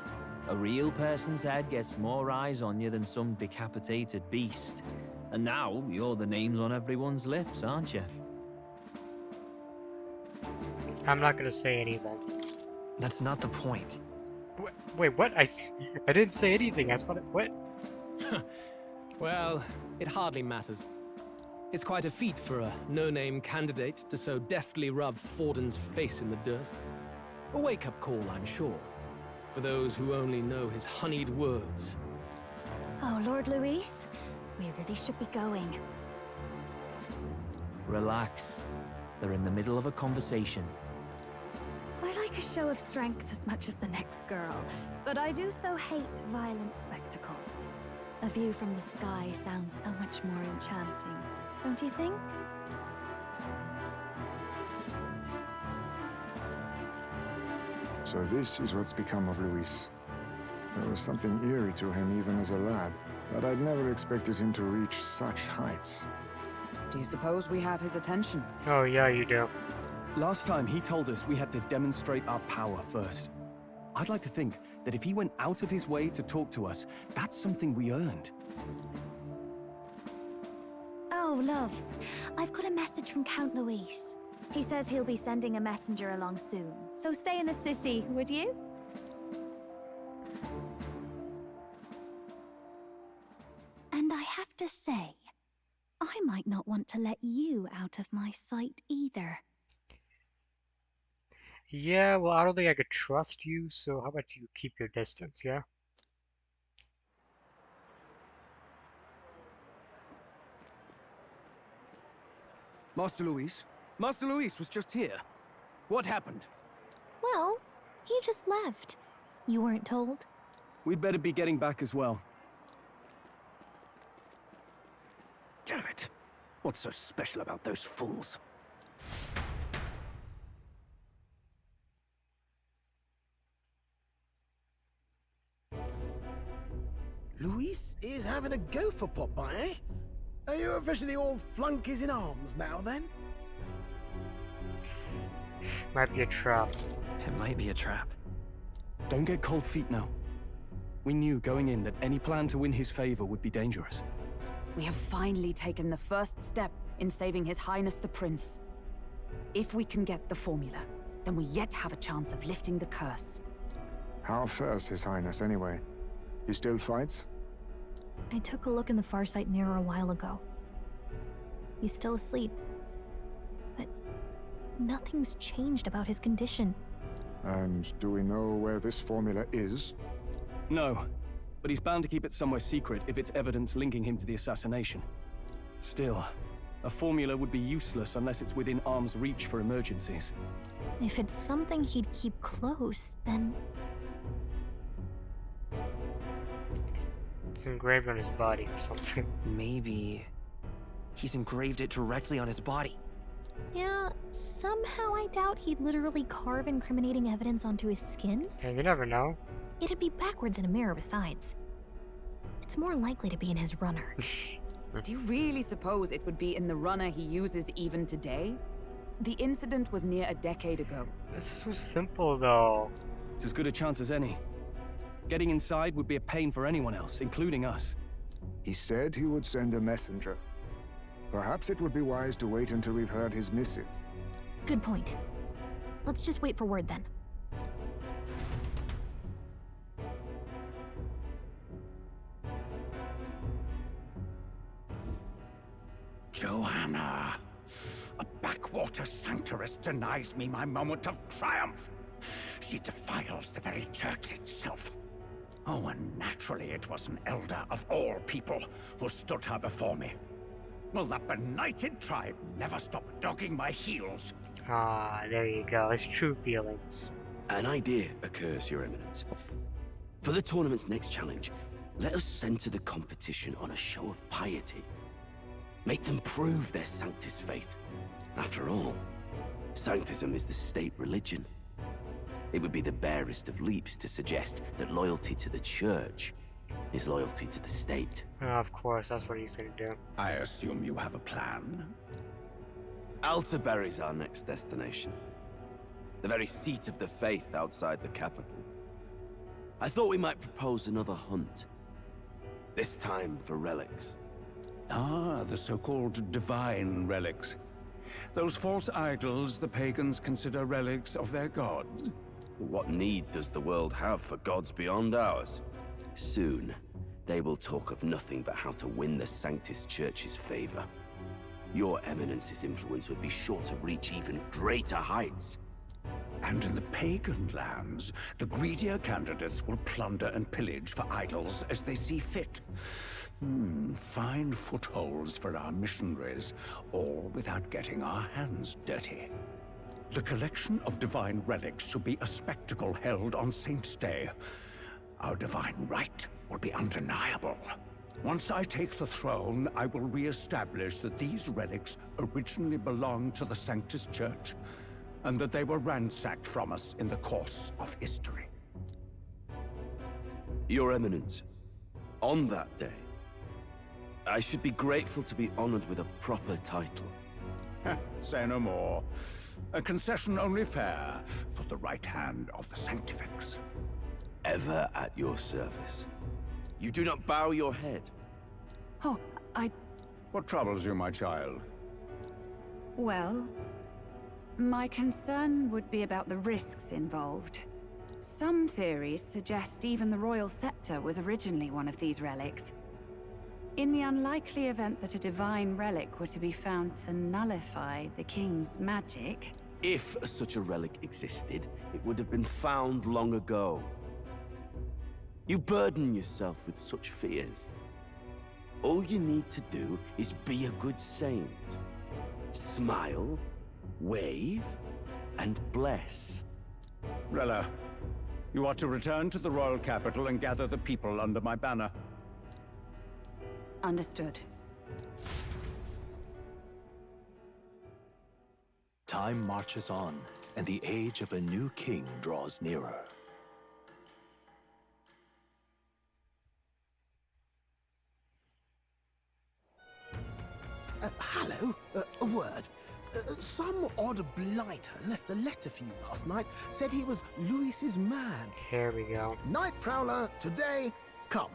Speaker 17: A real person's head gets more eyes on you than some decapitated beast. And now, you're the names on everyone's lips, aren't you?
Speaker 1: I'm not gonna say anything.
Speaker 17: That's not the point.
Speaker 1: Wait, what? I didn't say anything. That's what?
Speaker 7: Well, it hardly matters. It's quite a feat for a no-name candidate to so deftly rub Forden's face in the dirt. A wake-up call, I'm sure, for those who only know his honeyed words.
Speaker 15: Oh, Lord Luis, we really should be going.
Speaker 17: Relax. They're in the middle of a conversation.
Speaker 15: I like a show of strength as much as the next girl, but I do so hate violent spectacles. A view from the sky sounds so much more enchanting, don't you think?
Speaker 13: So this is what's become of Luis. There was something eerie to him even as a lad, but I'd never expected him to reach such heights.
Speaker 5: Do you suppose we have his attention?
Speaker 1: Oh yeah, you do.
Speaker 12: Last time he told us we had to demonstrate our power first. I'd like to think that if he went out of his way to talk to us, that's something we earned.
Speaker 20: Oh, loves. I've got a message from Count Luis. He says he'll be sending a messenger along soon, so stay in the city, would you? And I have to say, I might not want to let you out of my sight either.
Speaker 1: Yeah, well, I don't think I could trust you, so how about you keep your distance, yeah?
Speaker 7: Master Luis? Master Luis was just here. What happened?
Speaker 3: Well, he just left. You weren't told?
Speaker 12: We'd better be getting back as well.
Speaker 7: Damn it. What's so special about those fools?
Speaker 6: Luis is having a go for Popeye, eh? Are you officially all flunkies in arms now, then?
Speaker 1: Might be a trap.
Speaker 12: It might be a trap. Don't get cold feet now. We knew going in that any plan to win his favor would be dangerous.
Speaker 5: We have finally taken the first step in saving His Highness the Prince. If we can get the formula, then we yet have a chance of lifting the curse.
Speaker 13: How fares His Highness, anyway? He still fights?
Speaker 3: I took a look in the Farsight mirror a while ago. He's still asleep. But nothing's changed about his condition.
Speaker 13: And do we know where this formula is?
Speaker 12: No, but he's bound to keep it somewhere secret if it's evidence linking him to the assassination. Still, a formula would be useless unless it's within arm's reach for emergencies.
Speaker 3: If it's something he'd keep close, then...
Speaker 1: It's engraved on his body or something.
Speaker 21: Maybe he's engraved it directly on his body.
Speaker 3: Yeah, somehow I doubt he'd literally carve incriminating evidence onto his skin.
Speaker 1: And you never know.
Speaker 3: It'd be backwards in a mirror besides. It's more likely to be in his runner.
Speaker 5: Do you really suppose it would be in the runner he uses even today? The incident was near a decade ago.
Speaker 1: This was simple, though.
Speaker 12: It's as good a chance as any. Getting inside would be a pain for anyone else, including us.
Speaker 13: He said he would send a messenger. Perhaps it would be wise to wait until we've heard his missive.
Speaker 3: Good point. Let's just wait for word then.
Speaker 2: Joanna! A backwater sanctuaress denies me my moment of triumph. She defiles the very church itself. Oh, and naturally it was an elder of all people who stood her before me. Will that benighted tribe never stop dogging my heels?
Speaker 1: Ah, there you go. His true feelings.
Speaker 22: An idea occurs, Your Eminence. For the tournament's next challenge, let us center the competition on a show of piety. Make them prove their Sanctus faith. After all, Sanctism is the state religion. It would be the barest of leaps to suggest that loyalty to the Church is loyalty to the state.
Speaker 1: Of course, that's what he's gonna do.
Speaker 2: I assume you have a plan?
Speaker 22: Altaberry's our next destination. The very seat of the faith outside the capital. I thought we might propose another hunt. This time for relics.
Speaker 2: Ah, the so-called divine relics. Those false idols the pagans consider relics of their gods.
Speaker 22: What need does the world have for gods beyond ours? Soon, they will talk of nothing but how to win the Sanctus Church's favor. Your Eminence's influence would be sure to reach even greater heights.
Speaker 2: And in the pagan lands, the greedier candidates will plunder and pillage for idols as they see fit. Fine footholds for our missionaries, all without getting our hands dirty. The collection of divine relics should be a spectacle held on Saint's Day. Our divine right will be undeniable. Once I take the throne, I will re-establish that these relics originally belonged to the Sanctus Church. and that they were ransacked from us in the course of history.
Speaker 22: Your Eminence, on that day, I should be grateful to be honored with a proper title.
Speaker 2: Say no more. A concession only fair for the right hand of the Sanctifex.
Speaker 22: Ever at your service. You do not bow your head.
Speaker 8: Oh,
Speaker 2: What troubles you, my child?
Speaker 8: Well, my concern would be about the risks involved. Some theories suggest even the royal scepter was originally one of these relics. In the unlikely event that a divine relic were to be found to nullify the king's magic...
Speaker 22: If such a relic existed, it would have been found long ago. You burden yourself with such fears. All you need to do is be a good saint. Smile, wave, and bless.
Speaker 2: Rella, you are to return to the royal capital and gather the people under my banner.
Speaker 8: Understood.
Speaker 4: Time marches on, and the age of a new king draws nearer.
Speaker 6: Hello? A word. Some odd blighter left a letter for you last night. Said he was Luis's man.
Speaker 1: Here we go.
Speaker 6: Night Prowler, today, come.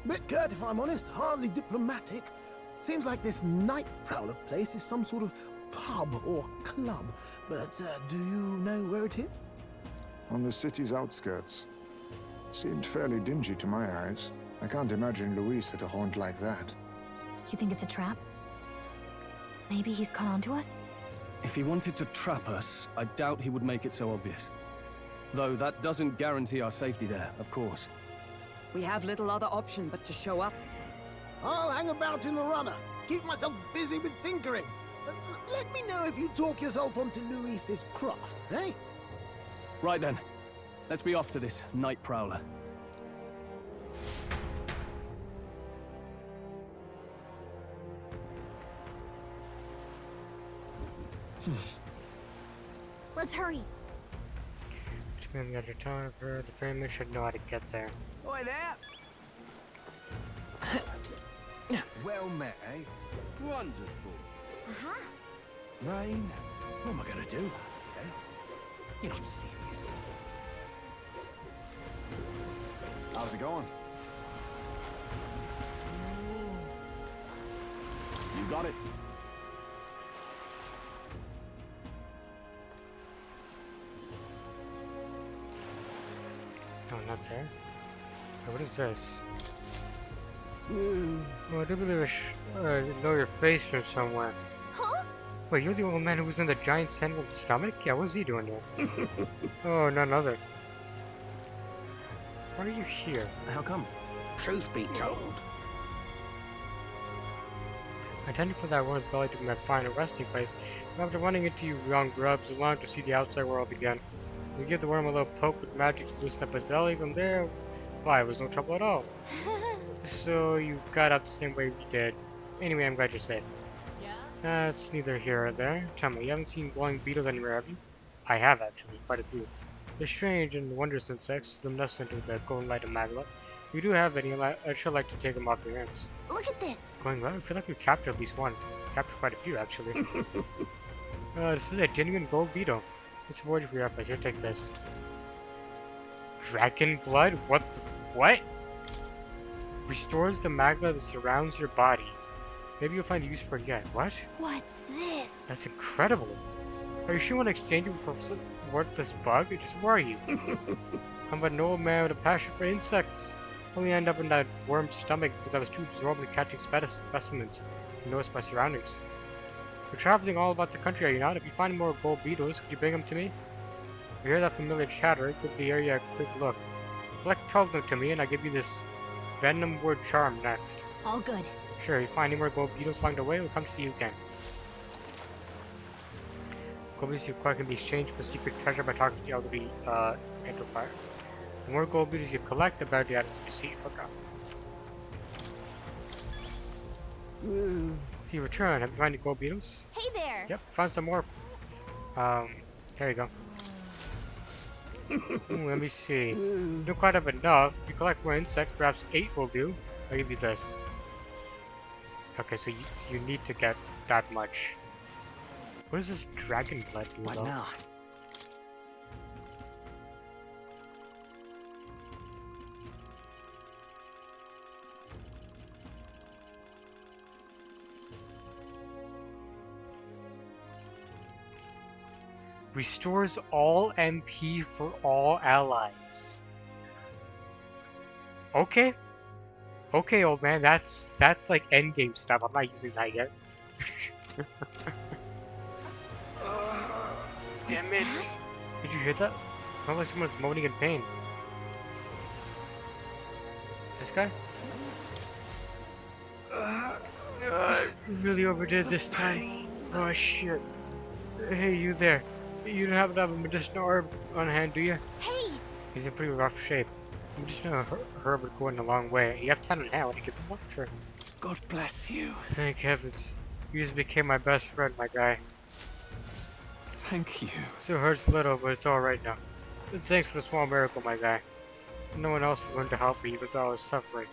Speaker 6: Bit curt if I'm honest, hardly diplomatic. Seems like this Night Prowler place is some sort of pub or club. But do you know where it is?
Speaker 13: On the city's outskirts. Seemed fairly dingy to my eyes. I can't imagine Luis at a haunt like that.
Speaker 3: You think it's a trap? Maybe he's caught on to us?
Speaker 12: If he wanted to trap us, I doubt he would make it so obvious. Though that doesn't guarantee our safety there, of course.
Speaker 5: We have little other option but to show up.
Speaker 6: I'll hang about in the runner. Keep myself busy with tinkering. Let me know if you talk yourself onto Luis's craft, eh?
Speaker 12: Right then. Let's be off to this Night Prowler.
Speaker 3: Let's hurry.
Speaker 1: Which means we got your photographer. The family should know how to get there.
Speaker 10: Oi there! Well met, eh? Wonderful.
Speaker 15: Uh-huh.
Speaker 10: Rain, what am I gonna do? Eh? You're not serious.
Speaker 13: How's it going?
Speaker 10: You got it.
Speaker 1: Oh, not there. Oh, what is this? Oh, I do believe I know your face from somewhere.
Speaker 15: Huh?
Speaker 1: Wait, you're the old man who was in the giant central stomach? Yeah, what's he doing here? Oh, none other. Why are you here?
Speaker 21: How come?
Speaker 10: Truth be told.
Speaker 1: I intended for that world's belly to be my final resting place, but after running into you young grubs, I wanted to see the outside world again. To give the worm a little poke with magic to loosen up his belly. From there, why, it was no trouble at all. So you got out the same way we did. Anyway, I'm glad you're safe.
Speaker 15: Yeah?
Speaker 1: That's neither here or there. Tell me, you haven't seen glowing beetles anywhere, have you? I have, actually, quite a few. They're strange and wondrous insects, luminescent with the golden light of magma. If you do have any, I'd sure like to take them off your hands.
Speaker 15: Look at this.
Speaker 1: Going well? I feel like we captured at least one. Captured quite a few, actually. This is a genuine gold beetle. It's forge for your efforts. Here, take this. Dragon blood? What? Restores the magma that surrounds your body. Maybe you'll find a use for it yet. What?
Speaker 15: What's this?
Speaker 1: That's incredible. Are you sure you want to exchange it for some worthless bug? Just where are you? I'm an old man with a passion for insects. Only end up in that worm's stomach because I was too absorbed in catching specimens and noticed my surroundings. You're traveling all about the country, are you not? If you find more gold beetles, could you bring them to me? If you hear that familiar chatter, give the area a quick look. Collect 12 of them to me, and I'll give you this venom word charm next.
Speaker 3: All good.
Speaker 1: Sure, if you find any more gold beetles along the way, we'll come to see you again. Gold beetles you acquire can be exchanged for secret treasure by talking to the elderly amplifier. The more gold beetles you collect, the better the added to your seat. Okay. See, return. Have you found any gold beetles?
Speaker 15: Hey there.
Speaker 1: Yep, found some more. There you go. Ooh, let me see. You don't quite have enough. You collect one insect, perhaps 8 will do. I'll give you this. Okay, so you need to get that much. What does this dragon blood do?
Speaker 21: What
Speaker 1: though?
Speaker 21: now?
Speaker 1: Restores all MP for all allies. Okay. Okay, old man, that's like endgame stuff. I'm not using that yet. Damn it! Did you hear that? Sounds like someone's moaning in pain. This guy? Really overdid this time. Oh shit. Hey, you there. You don't happen to have a medicinal herb on hand, do you?
Speaker 15: Hey!
Speaker 1: He's in pretty rough shape. Medicinal herb would go in a long way. You have 10 in hand. What do you give him one? Sure.
Speaker 21: God bless you.
Speaker 1: Thank heavens. You just became my best friend, my guy.
Speaker 21: Thank you.
Speaker 1: Still hurts a little, but it's alright now. Thanks for the small miracle, my guy. No one else is going to help me, even though I was suffering.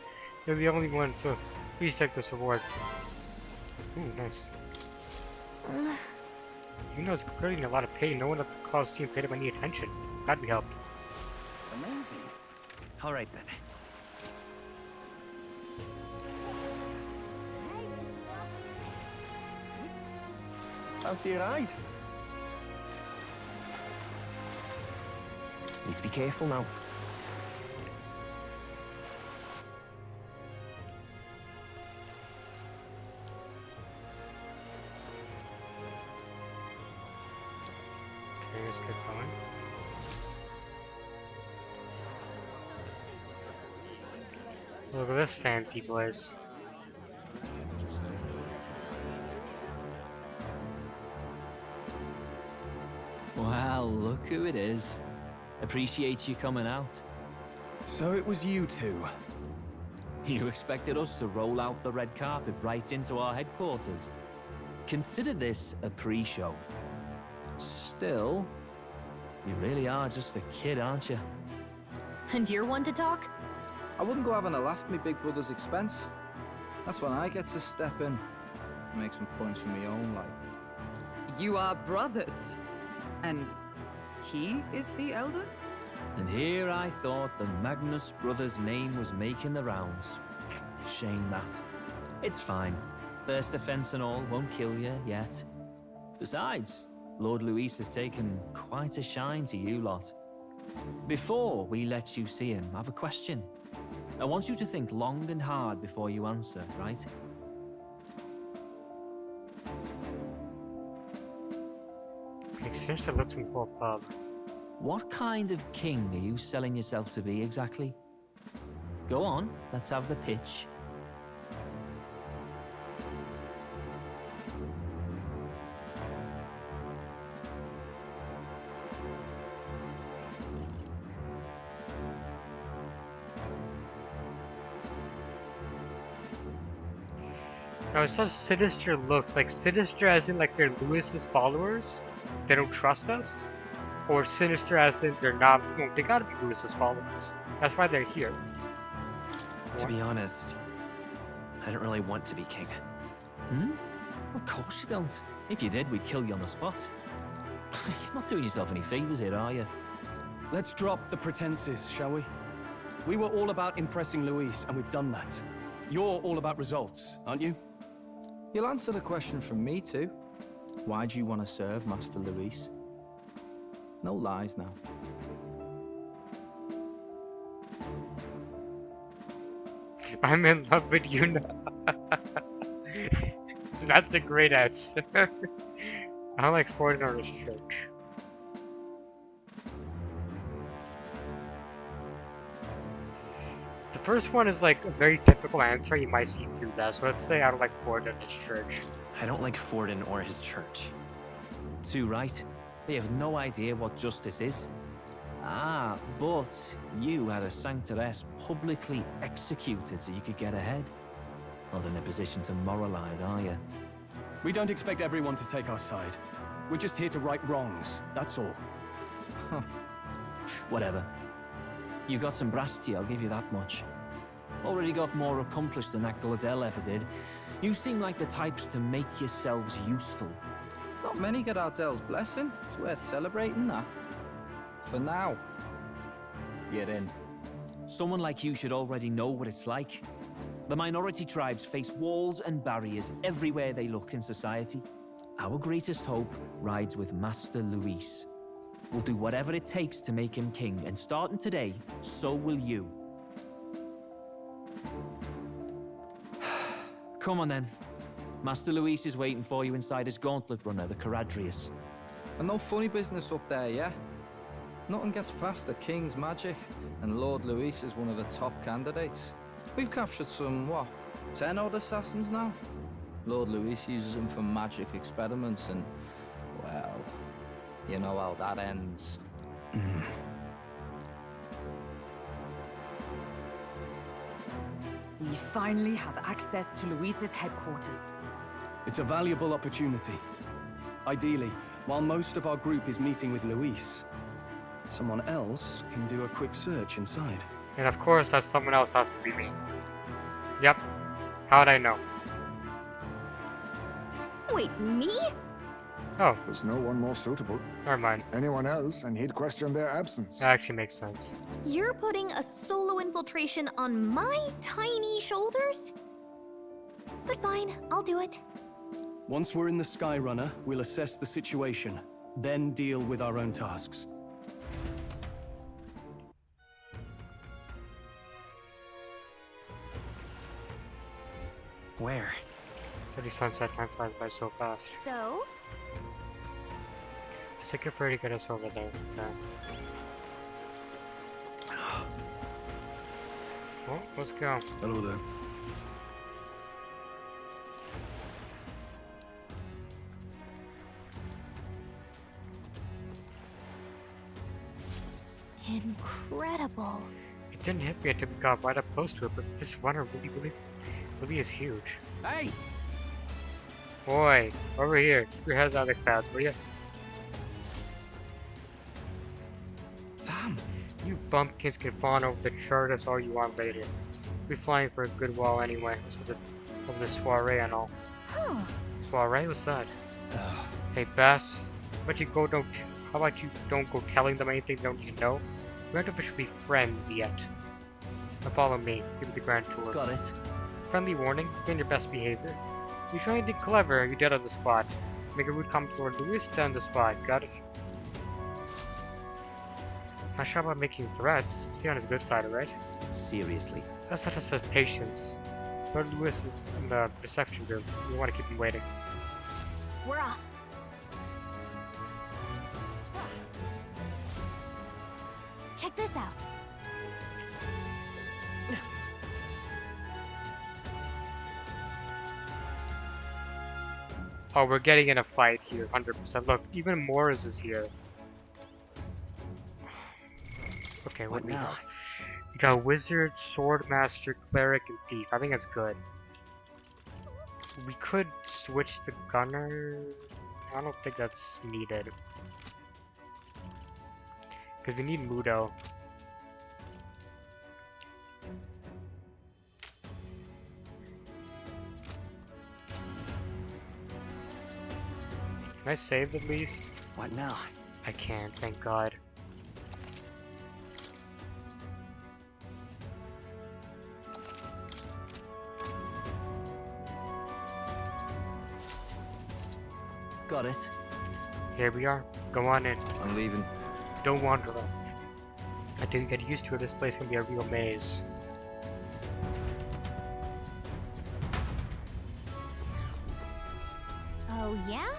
Speaker 1: You're the only one, so please take this reward. Ooh, nice. You know, it's clearly in a lot of pain. No one at the Colosseum paid him any attention. Glad we helped.
Speaker 21: Amazing. All right then. I'll see you ride. Need to be careful now.
Speaker 1: Okay, let's get going. Look at this fancy place.
Speaker 17: Wow, look who it is. Appreciate you coming out.
Speaker 12: So it was you two.
Speaker 17: You expected us to roll out the red carpet right into our headquarters? Consider this a pre-show. Still, you really are just a kid, aren't you?
Speaker 3: And you're one to talk?
Speaker 9: I wouldn't go having a laugh at me big brother's expense. That's when I get to step in and make some points for my own life.
Speaker 5: You are brothers. And he is the elder?
Speaker 17: And here I thought the Magnus brothers' name was making the rounds. Shame that. It's fine. First offense and all won't kill you yet. Besides, Lord Luis has taken quite a shine to you lot. Before we let you see him, I have a question. I want you to think long and hard before you answer, right?
Speaker 1: Makes sense to look for a pub.
Speaker 17: What kind of king are you selling yourself to be exactly? Go on, let's have the pitch.
Speaker 1: No, it says sinister looks. Like sinister as in like they're Lewis's followers? They don't trust us? Or sinister as in they're not, no, they gotta be Lewis's followers. That's why they're here.
Speaker 21: To be honest, I don't really want to be king.
Speaker 17: Hmm? Of course you don't. If you did, we'd kill you on the spot. You're not doing yourself any favors here, are you?
Speaker 12: Let's drop the pretenses, shall we? We were all about impressing Luis, and we've done that. You're all about results, aren't you?
Speaker 9: You'll answer the question from me too. Why do you want to serve Master Luis? No lies now.
Speaker 1: I'm in love with you now. That's a great answer. I like Foreigner's Church. The first one is like a very typical answer you might see through that. So let's say I don't like Foreigner's Church.
Speaker 21: I don't like Forden or his church.
Speaker 17: Too right. They have no idea what justice is. Ah, but you had a sanctoress publicly executed so you could get ahead. Not in a position to moralize, are you?
Speaker 12: We don't expect everyone to take our side. We're just here to right wrongs, that's all.
Speaker 17: Whatever. You got some brasty, I'll give you that much. Already got more accomplished than that Gladell ever did. You seem like the types to make yourselves useful.
Speaker 9: Not many get Ardell's blessing. It's worth celebrating that. For now. You're in.
Speaker 17: Someone like you should already know what it's like. The minority tribes face walls and barriers everywhere they look in society. Our greatest hope rides with Master Luis. We'll do whatever it takes to make him king, and starting today, so will you. Come on then. Master Luis is waiting for you inside his gauntlet runner, the Caradrius.
Speaker 9: And no funny business up there, yeah? Nothing gets past the King's magic, and Lord Luis is one of the top candidates. We've captured some, 10 odd assassins now? Lord Luis uses them for magic experiments and, well, you know how that ends.
Speaker 5: We finally have access to Luis's headquarters.
Speaker 12: It's a valuable opportunity. Ideally, while most of our group is meeting with Luis, someone else can do a quick search inside.
Speaker 1: And of course, that someone else has to be me. Yep. How'd I know?
Speaker 3: Wait, me?
Speaker 1: Oh.
Speaker 13: There's no one more suitable.
Speaker 1: Never mind.
Speaker 13: Anyone else, and he'd question their absence.
Speaker 1: That actually makes sense.
Speaker 3: You're putting a solo infiltration on my tiny shoulders? But fine, I'll do it.
Speaker 12: Once we're in the Skyrunner, we'll assess the situation, then deal with our own tasks.
Speaker 21: Where?
Speaker 1: City sunset time flies by so fast.
Speaker 3: So?
Speaker 1: I think if we're to get us over there. Well, let's go.
Speaker 12: Hello there.
Speaker 3: Incredible.
Speaker 1: It didn't hit me until we got right up close to it, but this runner really is huge.
Speaker 10: Hey!
Speaker 1: Boy, over here. Keep your heads out of the clouds, will ya?
Speaker 10: Sam!
Speaker 1: You bumpkins can fawn over the Chartist all you want later. We'll be flying for a good while anyway. That's what of the soiree and all.
Speaker 3: Huh.
Speaker 1: Soiree? What's that? Hey, Bess. How about you don't go telling them anything they don't need to know? We aren't officially friends yet. Now follow me. Give me the grand tour.
Speaker 17: Got it.
Speaker 1: Friendly warning. Be on your best behavior. If you try anything clever, you're dead on the spot. Make a rude comment to Lord Luis, dead on the spot. Got it? Not sure about making threats. Stay on his good side, alright?
Speaker 17: Seriously.
Speaker 1: That's not just patience. Lord Luis is in the reception room. We want to keep him waiting.
Speaker 3: We're off. Check this out.
Speaker 1: Oh, we're getting in a fight here, 100%. Look, even Morris is here. Okay, what now? We got Wizard, Swordmaster, Cleric, and Thief. I think that's good. We could switch the Gunner. I don't think that's needed. Because we need Mudo. Can I save at least?
Speaker 21: What now?
Speaker 1: I can't, thank God.
Speaker 17: Got it.
Speaker 1: Here we are. Go on in.
Speaker 9: I'm leaving.
Speaker 1: Don't wander off. Until you get used to it, this place can be a real maze.
Speaker 3: Oh, yeah?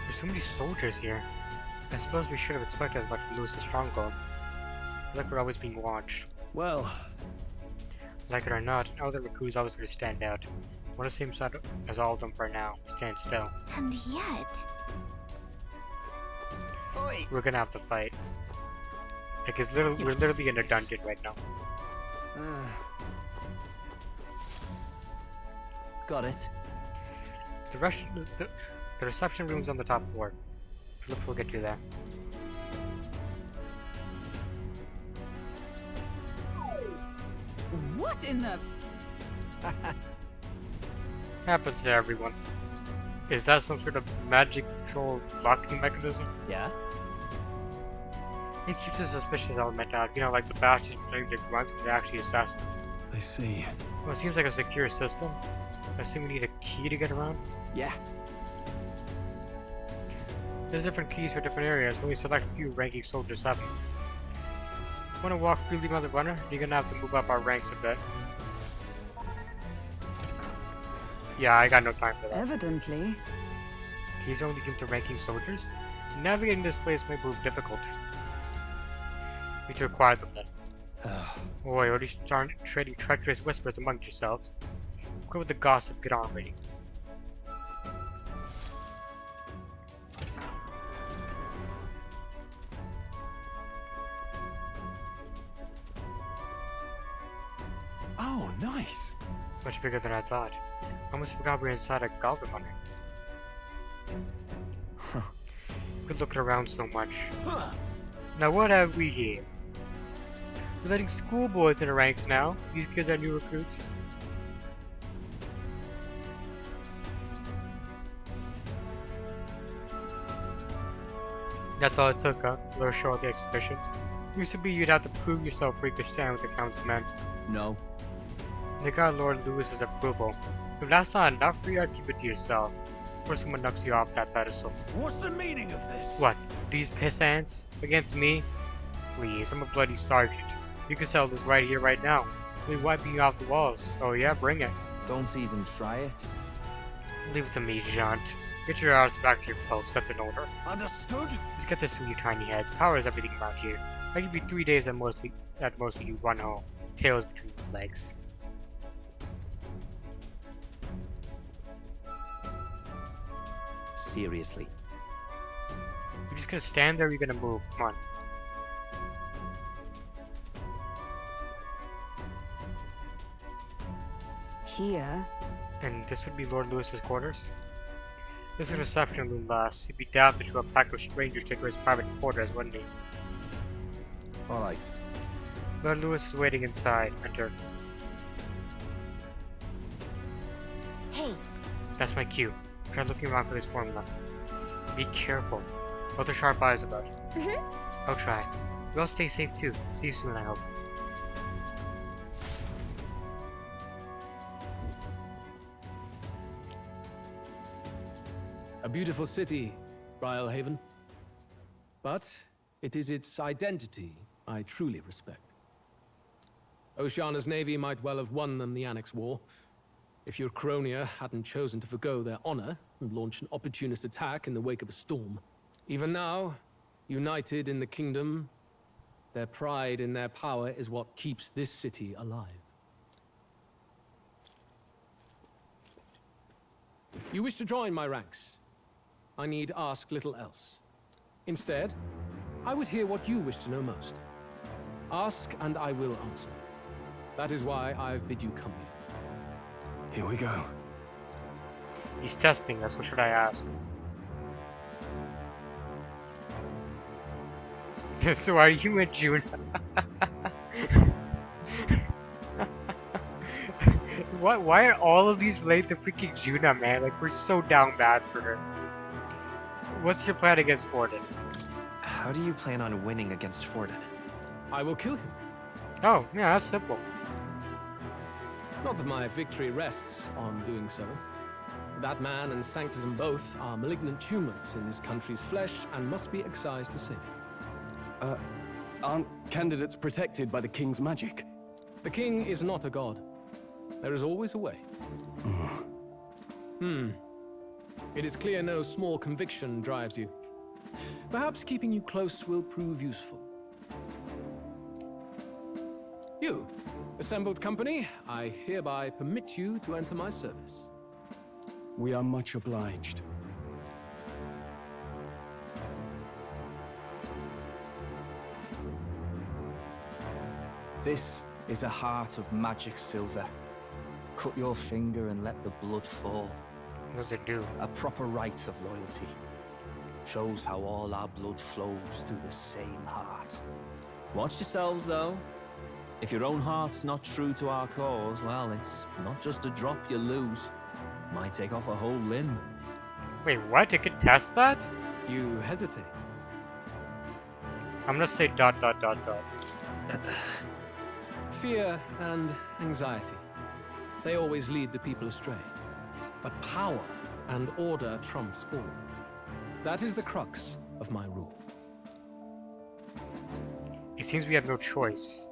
Speaker 1: There's so many soldiers here. I suppose we should have expected as much from Lewis's stronghold. I feel like we're always being watched.
Speaker 12: Well,
Speaker 1: like it or not, other recruits always going to stand out. One of the same side as all of them for now. Stand still.
Speaker 3: And yet...
Speaker 10: Oi.
Speaker 1: We're gonna have to fight. Like we're literally in a dungeon right now.
Speaker 21: Got it.
Speaker 1: The rest, the reception room's on the top floor. Look, we'll get you there.
Speaker 5: What in the...
Speaker 1: Happens to everyone. Is that some sort of magic control locking mechanism?
Speaker 21: Yeah?
Speaker 1: It keeps a suspicious element out, you know, like the bastards pretending to grunts when they're actually assassins.
Speaker 12: I see.
Speaker 1: Well, it seems like a secure system. I assume we need a key to get around.
Speaker 12: Yeah.
Speaker 1: There's different keys for different areas, only select a few ranking soldiers have them. Want to walk freely around the runner? You're gonna have to move up our ranks a bit. Yeah, I got no time for that.
Speaker 5: Evidently.
Speaker 1: Keys are only given to ranking soldiers? Navigating this place may prove difficult. You need to acquire them then. Boy, already start trading treacherous whispers among yourselves. Go with the gossip, get on already.
Speaker 12: Oh, nice.
Speaker 1: It's much bigger than I thought. I almost forgot we were inside a goblin hunter. We're looking around so much. Now what have we here? We're letting schoolboys in the ranks now. These kids are new recruits. That's all it took, huh? A little show at the exhibition. Used to be you'd have to prove yourself where you could stand with the count's men.
Speaker 21: No.
Speaker 1: They got Lord Lewis's approval. If that's not enough for you, I'd keep it to yourself. Before someone knocks you off that pedestal.
Speaker 10: What's the meaning of this?
Speaker 1: What? These piss ants? Against me? Please, I'm a bloody sergeant. You can sell this right here, right now. We'll be wiping you off the walls. Oh yeah, bring it.
Speaker 21: Don't even try it.
Speaker 1: Leave it to me, Jaunt. Get your arse back to your post, that's an order.
Speaker 10: Understood?
Speaker 1: Let's get this from you tiny heads. Power is everything around here. I give you 3 days at most you run home. Tails between your legs.
Speaker 21: Seriously.
Speaker 1: You're just gonna stand there or you're gonna move? Come on.
Speaker 5: Here?
Speaker 1: And this would be Lord Lewis's quarters? This is a reception room, boss. He'd be daft to a pack of strangers take his private quarters, wouldn't he?
Speaker 12: Alright.
Speaker 1: Lord Lewis is waiting inside. Enter.
Speaker 15: Hey.
Speaker 1: That's my cue. Try looking around for this formula. Be careful. What the sharp eyes about? I'll try. You all stay safe too. See you soon, I hope.
Speaker 12: A beautiful city, Briarhaven. But it is its identity I truly respect. Oceana's navy might well have won them the Annex War, if your Cronia hadn't chosen to forgo their honor and launch an opportunist attack in the wake of a storm. Even now, united in the kingdom, their pride in their power is what keeps this city alive. You wish to join my ranks. I need ask little else. Instead, I would hear what you wish to know most. Ask and I will answer. That is why I've bid you come here. Here we go.
Speaker 1: He's testing us. What should I ask? So are you and June? What? Why are all of these related to freaking Juna, man? Like, we're so down bad for her. What's your plan against Forden?
Speaker 21: How do you plan on winning against Forden?
Speaker 12: I will kill him.
Speaker 1: Oh, yeah, that's simple.
Speaker 12: Not that my victory rests on doing so. That man and Sanctism both are malignant tumors in this country's flesh and must be excised to save it.
Speaker 14: Aren't candidates protected by the king's magic?
Speaker 12: The king is not a god. There is always a way. It is clear no small conviction drives you. Perhaps keeping you close will prove useful. You, assembled company, I hereby permit you to enter my service.
Speaker 14: We are much obliged.
Speaker 16: This is a heart of magic silver.
Speaker 9: cut your finger and let the blood fall.
Speaker 1: What does it do?
Speaker 9: A proper rite of loyalty. Shows how all our blood flows through the same heart.
Speaker 17: Watch yourselves, though. If your own heart's not true to our cause, well, it's not just a drop you lose. Might take off a whole limb.
Speaker 1: Wait, what? You can test that?
Speaker 12: You hesitate.
Speaker 1: I'm gonna say ...
Speaker 12: Fear and anxiety. They always lead the people astray. But power and order trumps all. That is the crux of my rule.
Speaker 1: It seems we have no choice.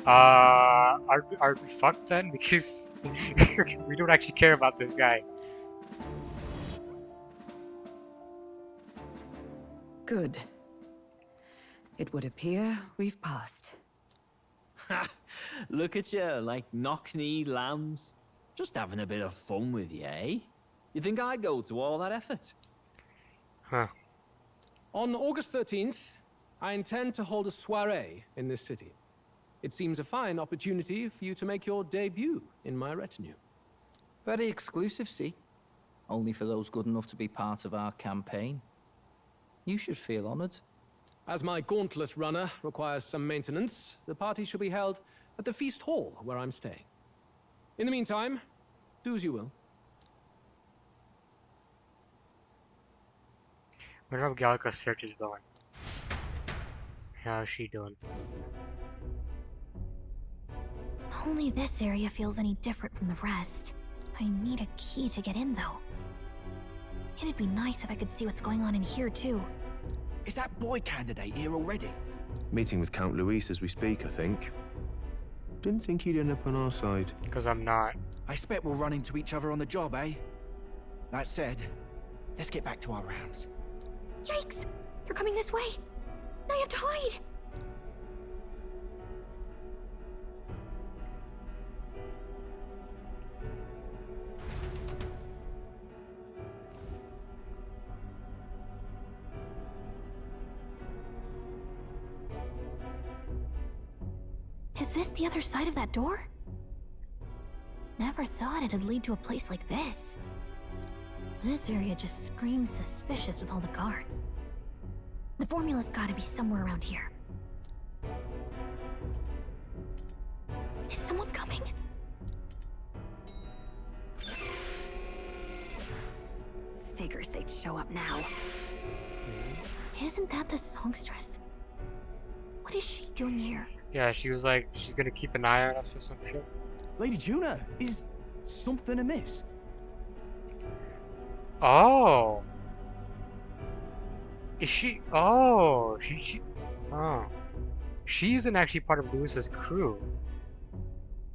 Speaker 1: Are we fucked then? Because we don't actually care about this guy.
Speaker 5: Good. It would appear we've passed.
Speaker 17: Ha! Look at you, like knock-kneed lambs. Just having a bit of fun with you, eh? You think I'd go to all that effort?
Speaker 1: Huh.
Speaker 12: On August 13th, I intend to hold a soiree in this city. It seems a fine opportunity for you to make your debut in my retinue.
Speaker 9: Very exclusive, see? Only for those good enough to be part of our campaign. You should feel honored.
Speaker 12: As my gauntlet runner requires some maintenance, the party shall be held at the feast hall where I'm staying. In the meantime, do as you will.
Speaker 1: I wonder how Gallica's search is going. How's she doing?
Speaker 3: Only this area feels any different from the rest. I need a key to get in, though. It'd be nice if I could see what's going on in here, too.
Speaker 16: Is that boy candidate here already?
Speaker 18: Meeting with Count Luis as we speak, I think. Didn't think he'd end up on our side.
Speaker 1: Because I'm not.
Speaker 16: I expect we'll run into each other on the job, eh? That said, let's get back to our rounds.
Speaker 3: Yikes! They're coming this way! I have to hide! Is this the other side of that door? Never thought it'd lead to a place like this. This area just screams suspicious with all the guards. The formula's gotta be somewhere around here. Is someone coming? Figures they'd show up now. Isn't that the songstress? What is she doing here?
Speaker 1: Yeah, she was like, she's gonna keep an eye on us or some shit.
Speaker 16: Lady Juna, is something amiss?
Speaker 1: Oh. Is she? Oh, she. Oh. She isn't actually part of Lewis's crew.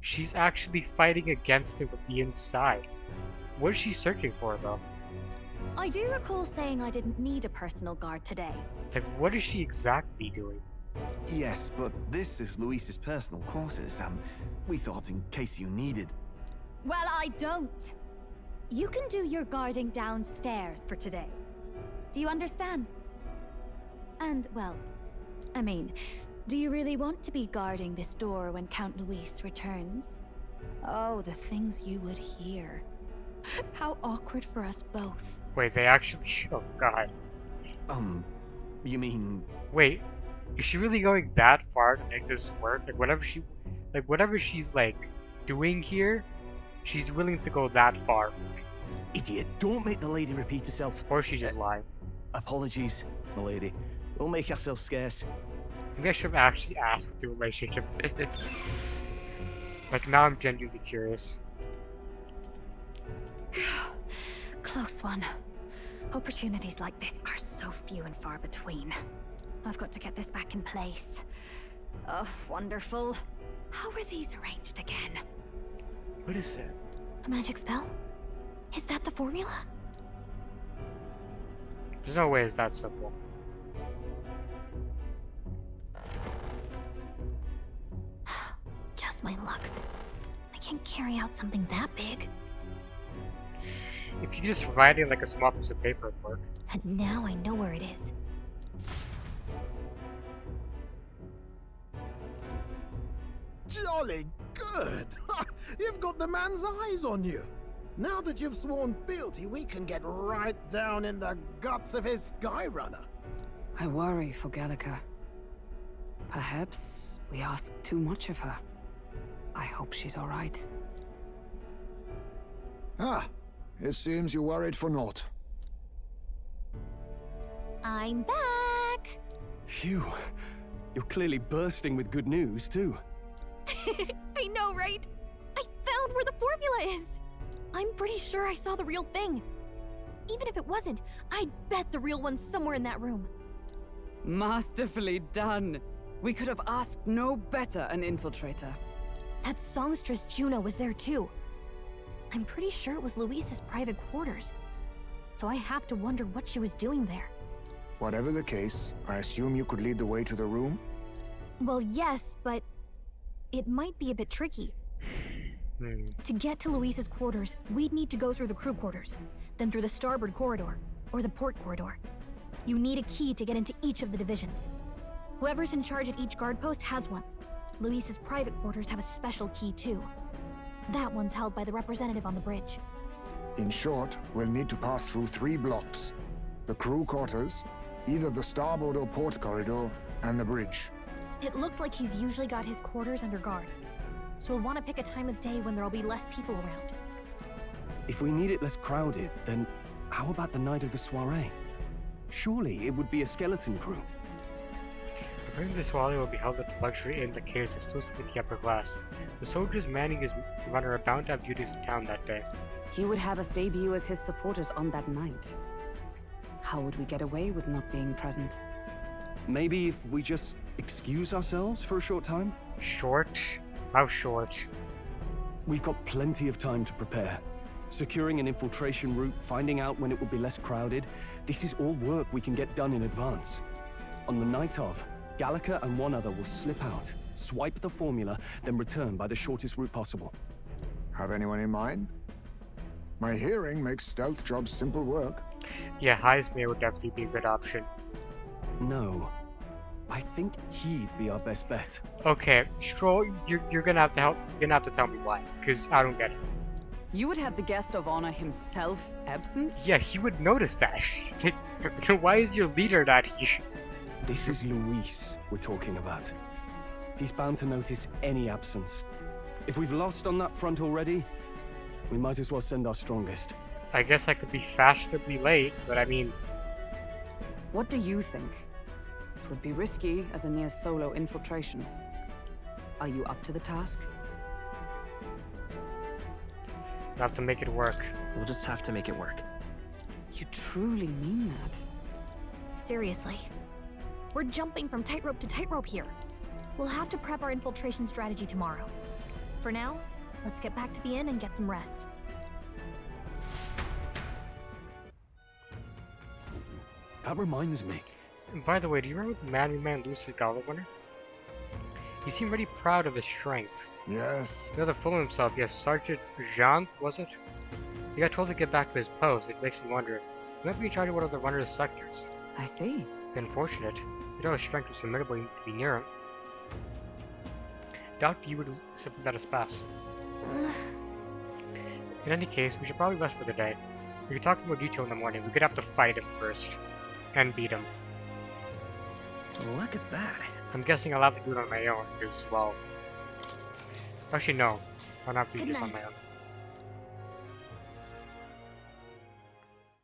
Speaker 1: She's actually fighting against him from the inside. What is she searching for, though?
Speaker 20: I do recall saying I didn't need a personal guard today.
Speaker 1: Like, what is she exactly doing?
Speaker 16: Yes, but this is Luis's personal quarters, and we thought in case you needed...
Speaker 20: Well, I don't. You can do your guarding downstairs for today. Do you understand? And, well, I mean, do you really want to be guarding this door when Count Luis returns? Oh, the things you would hear. How awkward for us both.
Speaker 1: Wait, they actually... Oh, God.
Speaker 16: You mean...
Speaker 1: Wait, is she really going that far to make this work? Like, whatever she's, like, doing here, she's willing to go that far for me.
Speaker 16: Idiot, don't make the lady repeat herself.
Speaker 1: Or she's just lying.
Speaker 16: Apologies, my lady. We'll make ourselves scarce.
Speaker 1: Maybe I should have actually asked what the relationship is. Like, now I'm genuinely curious.
Speaker 20: Close one. Opportunities like this are so few and far between. I've got to get this back in place. Oh, wonderful. How were these arranged again?
Speaker 1: What is it?
Speaker 3: A magic spell? Is that the formula?
Speaker 1: There's no way it's that simple.
Speaker 3: Just my luck. I can't carry out something that big.
Speaker 1: If you just write it like a small piece of paper, it'd work.
Speaker 3: And now I know where it is.
Speaker 6: Jolly Good. You've got the man's eyes on you. Now that you've sworn fealty, we can get right down in the guts of his Skyrunner.
Speaker 5: I worry for Gallica. Perhaps we ask too much of her. I hope she's all right.
Speaker 13: Ah, it seems you worried for naught.
Speaker 3: I'm back!
Speaker 12: Phew. You're clearly bursting with good news, too.
Speaker 3: I know, right? I found where the formula is! I'm pretty sure I saw the real thing. Even if it wasn't, I'd bet the real one's somewhere in that room.
Speaker 5: Masterfully done. We could have asked no better an infiltrator.
Speaker 3: That songstress Juno was there too. I'm pretty sure it was Luis's private quarters. So I have to wonder what she was doing there.
Speaker 13: Whatever the case, I assume you could lead the way to the room?
Speaker 3: Well, yes, but it might be a bit tricky. To get to Luis's quarters, we'd need to go through the crew quarters, then through the starboard corridor, or the port corridor. You need a key to get into each of the divisions. Whoever's in charge at each guard post has one. Luis's private quarters have a special key too. That one's held by the representative on the bridge.
Speaker 13: In short, we'll need to pass through 3 blocks. The crew quarters, either the starboard or port corridor, and the bridge.
Speaker 3: It looked like he's usually got his quarters under guard. So we'll want to pick a time of day when there'll be less people around.
Speaker 12: If we need it less crowded, then how about the night of the soiree? Surely it would be a skeleton crew.
Speaker 1: Apparently the soiree will be held at the luxury inn that caters exclusively to the upper class. The soldiers manning his runner are bound to have duties in town that day.
Speaker 5: He would have us debut as his supporters on that night. How would we get away with not being present?
Speaker 12: Maybe if we just excuse ourselves for a short time?
Speaker 1: Short? How short?
Speaker 12: We've got plenty of time to prepare. Securing an infiltration route, finding out when it will be less crowded, this is all work we can get done in advance. On the night of, Gallica and one other will slip out, swipe the formula, then return by the shortest route possible.
Speaker 13: Have anyone in mind? My hearing makes stealth jobs simple work.
Speaker 1: Yeah, Heismere would definitely be a good option.
Speaker 12: No. I think he'd be our best bet.
Speaker 1: Okay, Stroll, you're gonna have to help. You're gonna have to tell me why, because I don't get it.
Speaker 5: You would have the guest of honor himself absent?
Speaker 1: Yeah, he would notice that. He's like, why is your leader not here?
Speaker 12: This is Luis we're talking about. He's bound to notice any absence. If we've lost on that front already, we might as well send our strongest.
Speaker 1: I guess I could be fashionably late, but I mean...
Speaker 5: What do you think? It would be risky as a near solo infiltration. Are you up to the task?
Speaker 1: We'll have to make it work.
Speaker 21: We'll just have to make it work.
Speaker 5: You truly mean that?
Speaker 3: Seriously. We're jumping from tightrope to tightrope here. We'll have to prep our infiltration strategy tomorrow. For now, let's get back to the inn and get some rest.
Speaker 12: That reminds me.
Speaker 1: And by the way, do you remember the man we met in Lucis Gala winner? He seemed pretty proud of his strength.
Speaker 13: Yes.
Speaker 1: The other full of himself, yes, Sergeant Jean, was it? He got told to get back to his post. It makes me wonder. He might be in charge of one of the runner's sectors.
Speaker 5: I see.
Speaker 1: Unfortunate. You know his strength was formidable, you need to be near him. Doubt you would simply let us pass. In any case, we should probably rest for the day. We could talk in more detail in the morning. We could have to fight him first. And beat him.
Speaker 21: Look at that.
Speaker 1: I'm guessing I'll have to do it on my own, because, well... Actually, no. I'll have to do this on my own.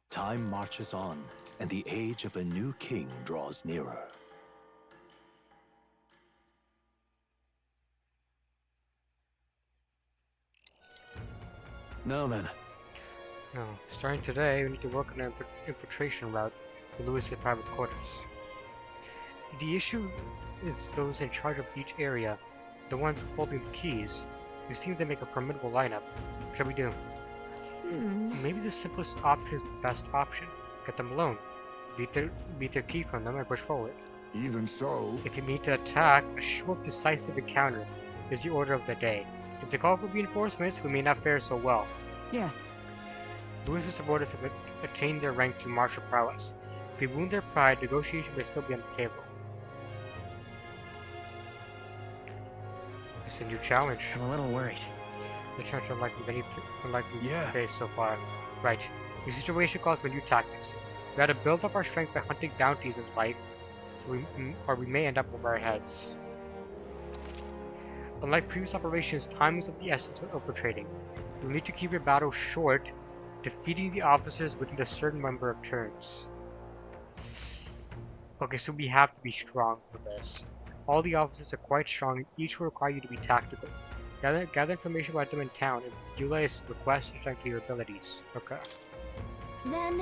Speaker 4: Time marches on, and the age of a new king draws nearer.
Speaker 12: Now then.
Speaker 1: No. Starting today, we need to work on an infiltration route to Luis's private quarters. The issue is those in charge of each area, the ones holding the keys. They seem to make a formidable lineup. What shall we do? Maybe the simplest option is the best option. Get them alone. Beat their key from them and push forward.
Speaker 13: Even so...
Speaker 1: If you need to attack, a short, decisive encounter is the order of the day. If they call for reinforcements, we may not fare so well.
Speaker 5: Yes.
Speaker 1: Luis's supporters have attained their rank through martial prowess. If we wound their pride, negotiation may still be on the table. It's a new challenge.
Speaker 21: I'm a little worried.
Speaker 1: The challenge unlikely phase so far. Right. Your situation calls for new tactics. We had to build up our strength by hunting bounties in life, so we may end up over our heads. Unlike previous operations, time is of the essence when infiltrating. You'll need to keep your battle short, defeating the officers within a certain number of turns. Okay, so we have to be strong for this. All the officers are quite strong and each will require you to be tactical. Gather information about them in town and utilize requests to strengthen your abilities. Okay.
Speaker 3: Then...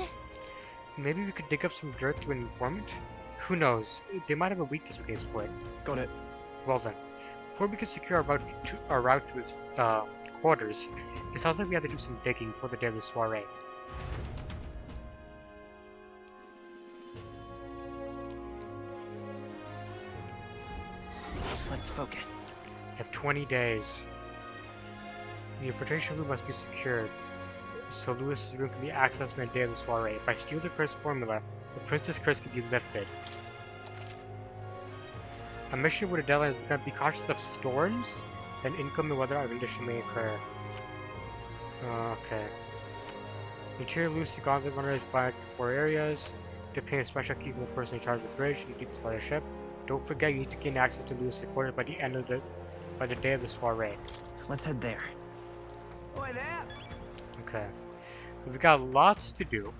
Speaker 1: Maybe we could dig up some dirt to an informant? Who knows? They might have a weakness we can exploit.
Speaker 12: Got it.
Speaker 1: Well then. Before we can secure our route to his quarters, it sounds like we have to do some digging for the day of the soiree.
Speaker 21: Let's focus.
Speaker 1: We have 20 days. The infiltration room must be secured, so Lewis's room can be accessed on the day of the soiree. If I steal the curse formula, the Princess Curse can be lifted. A mission where the deadline is going to be cautious of storms and inclement weather conditions may occur. Okay. Interior Lucy Gauntlet Runner is by 4 areas. To obtain a special key from the person in charge of the bridge and deep by the ship. Don't forget you need to gain access to Lewis's quarters by the day of the soiree.
Speaker 21: Let's head there.
Speaker 5: Boy there.
Speaker 1: Okay. So we got lots to do.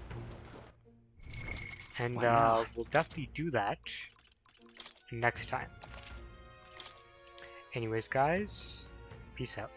Speaker 1: And we'll definitely do that next time. Anyways, guys, peace out.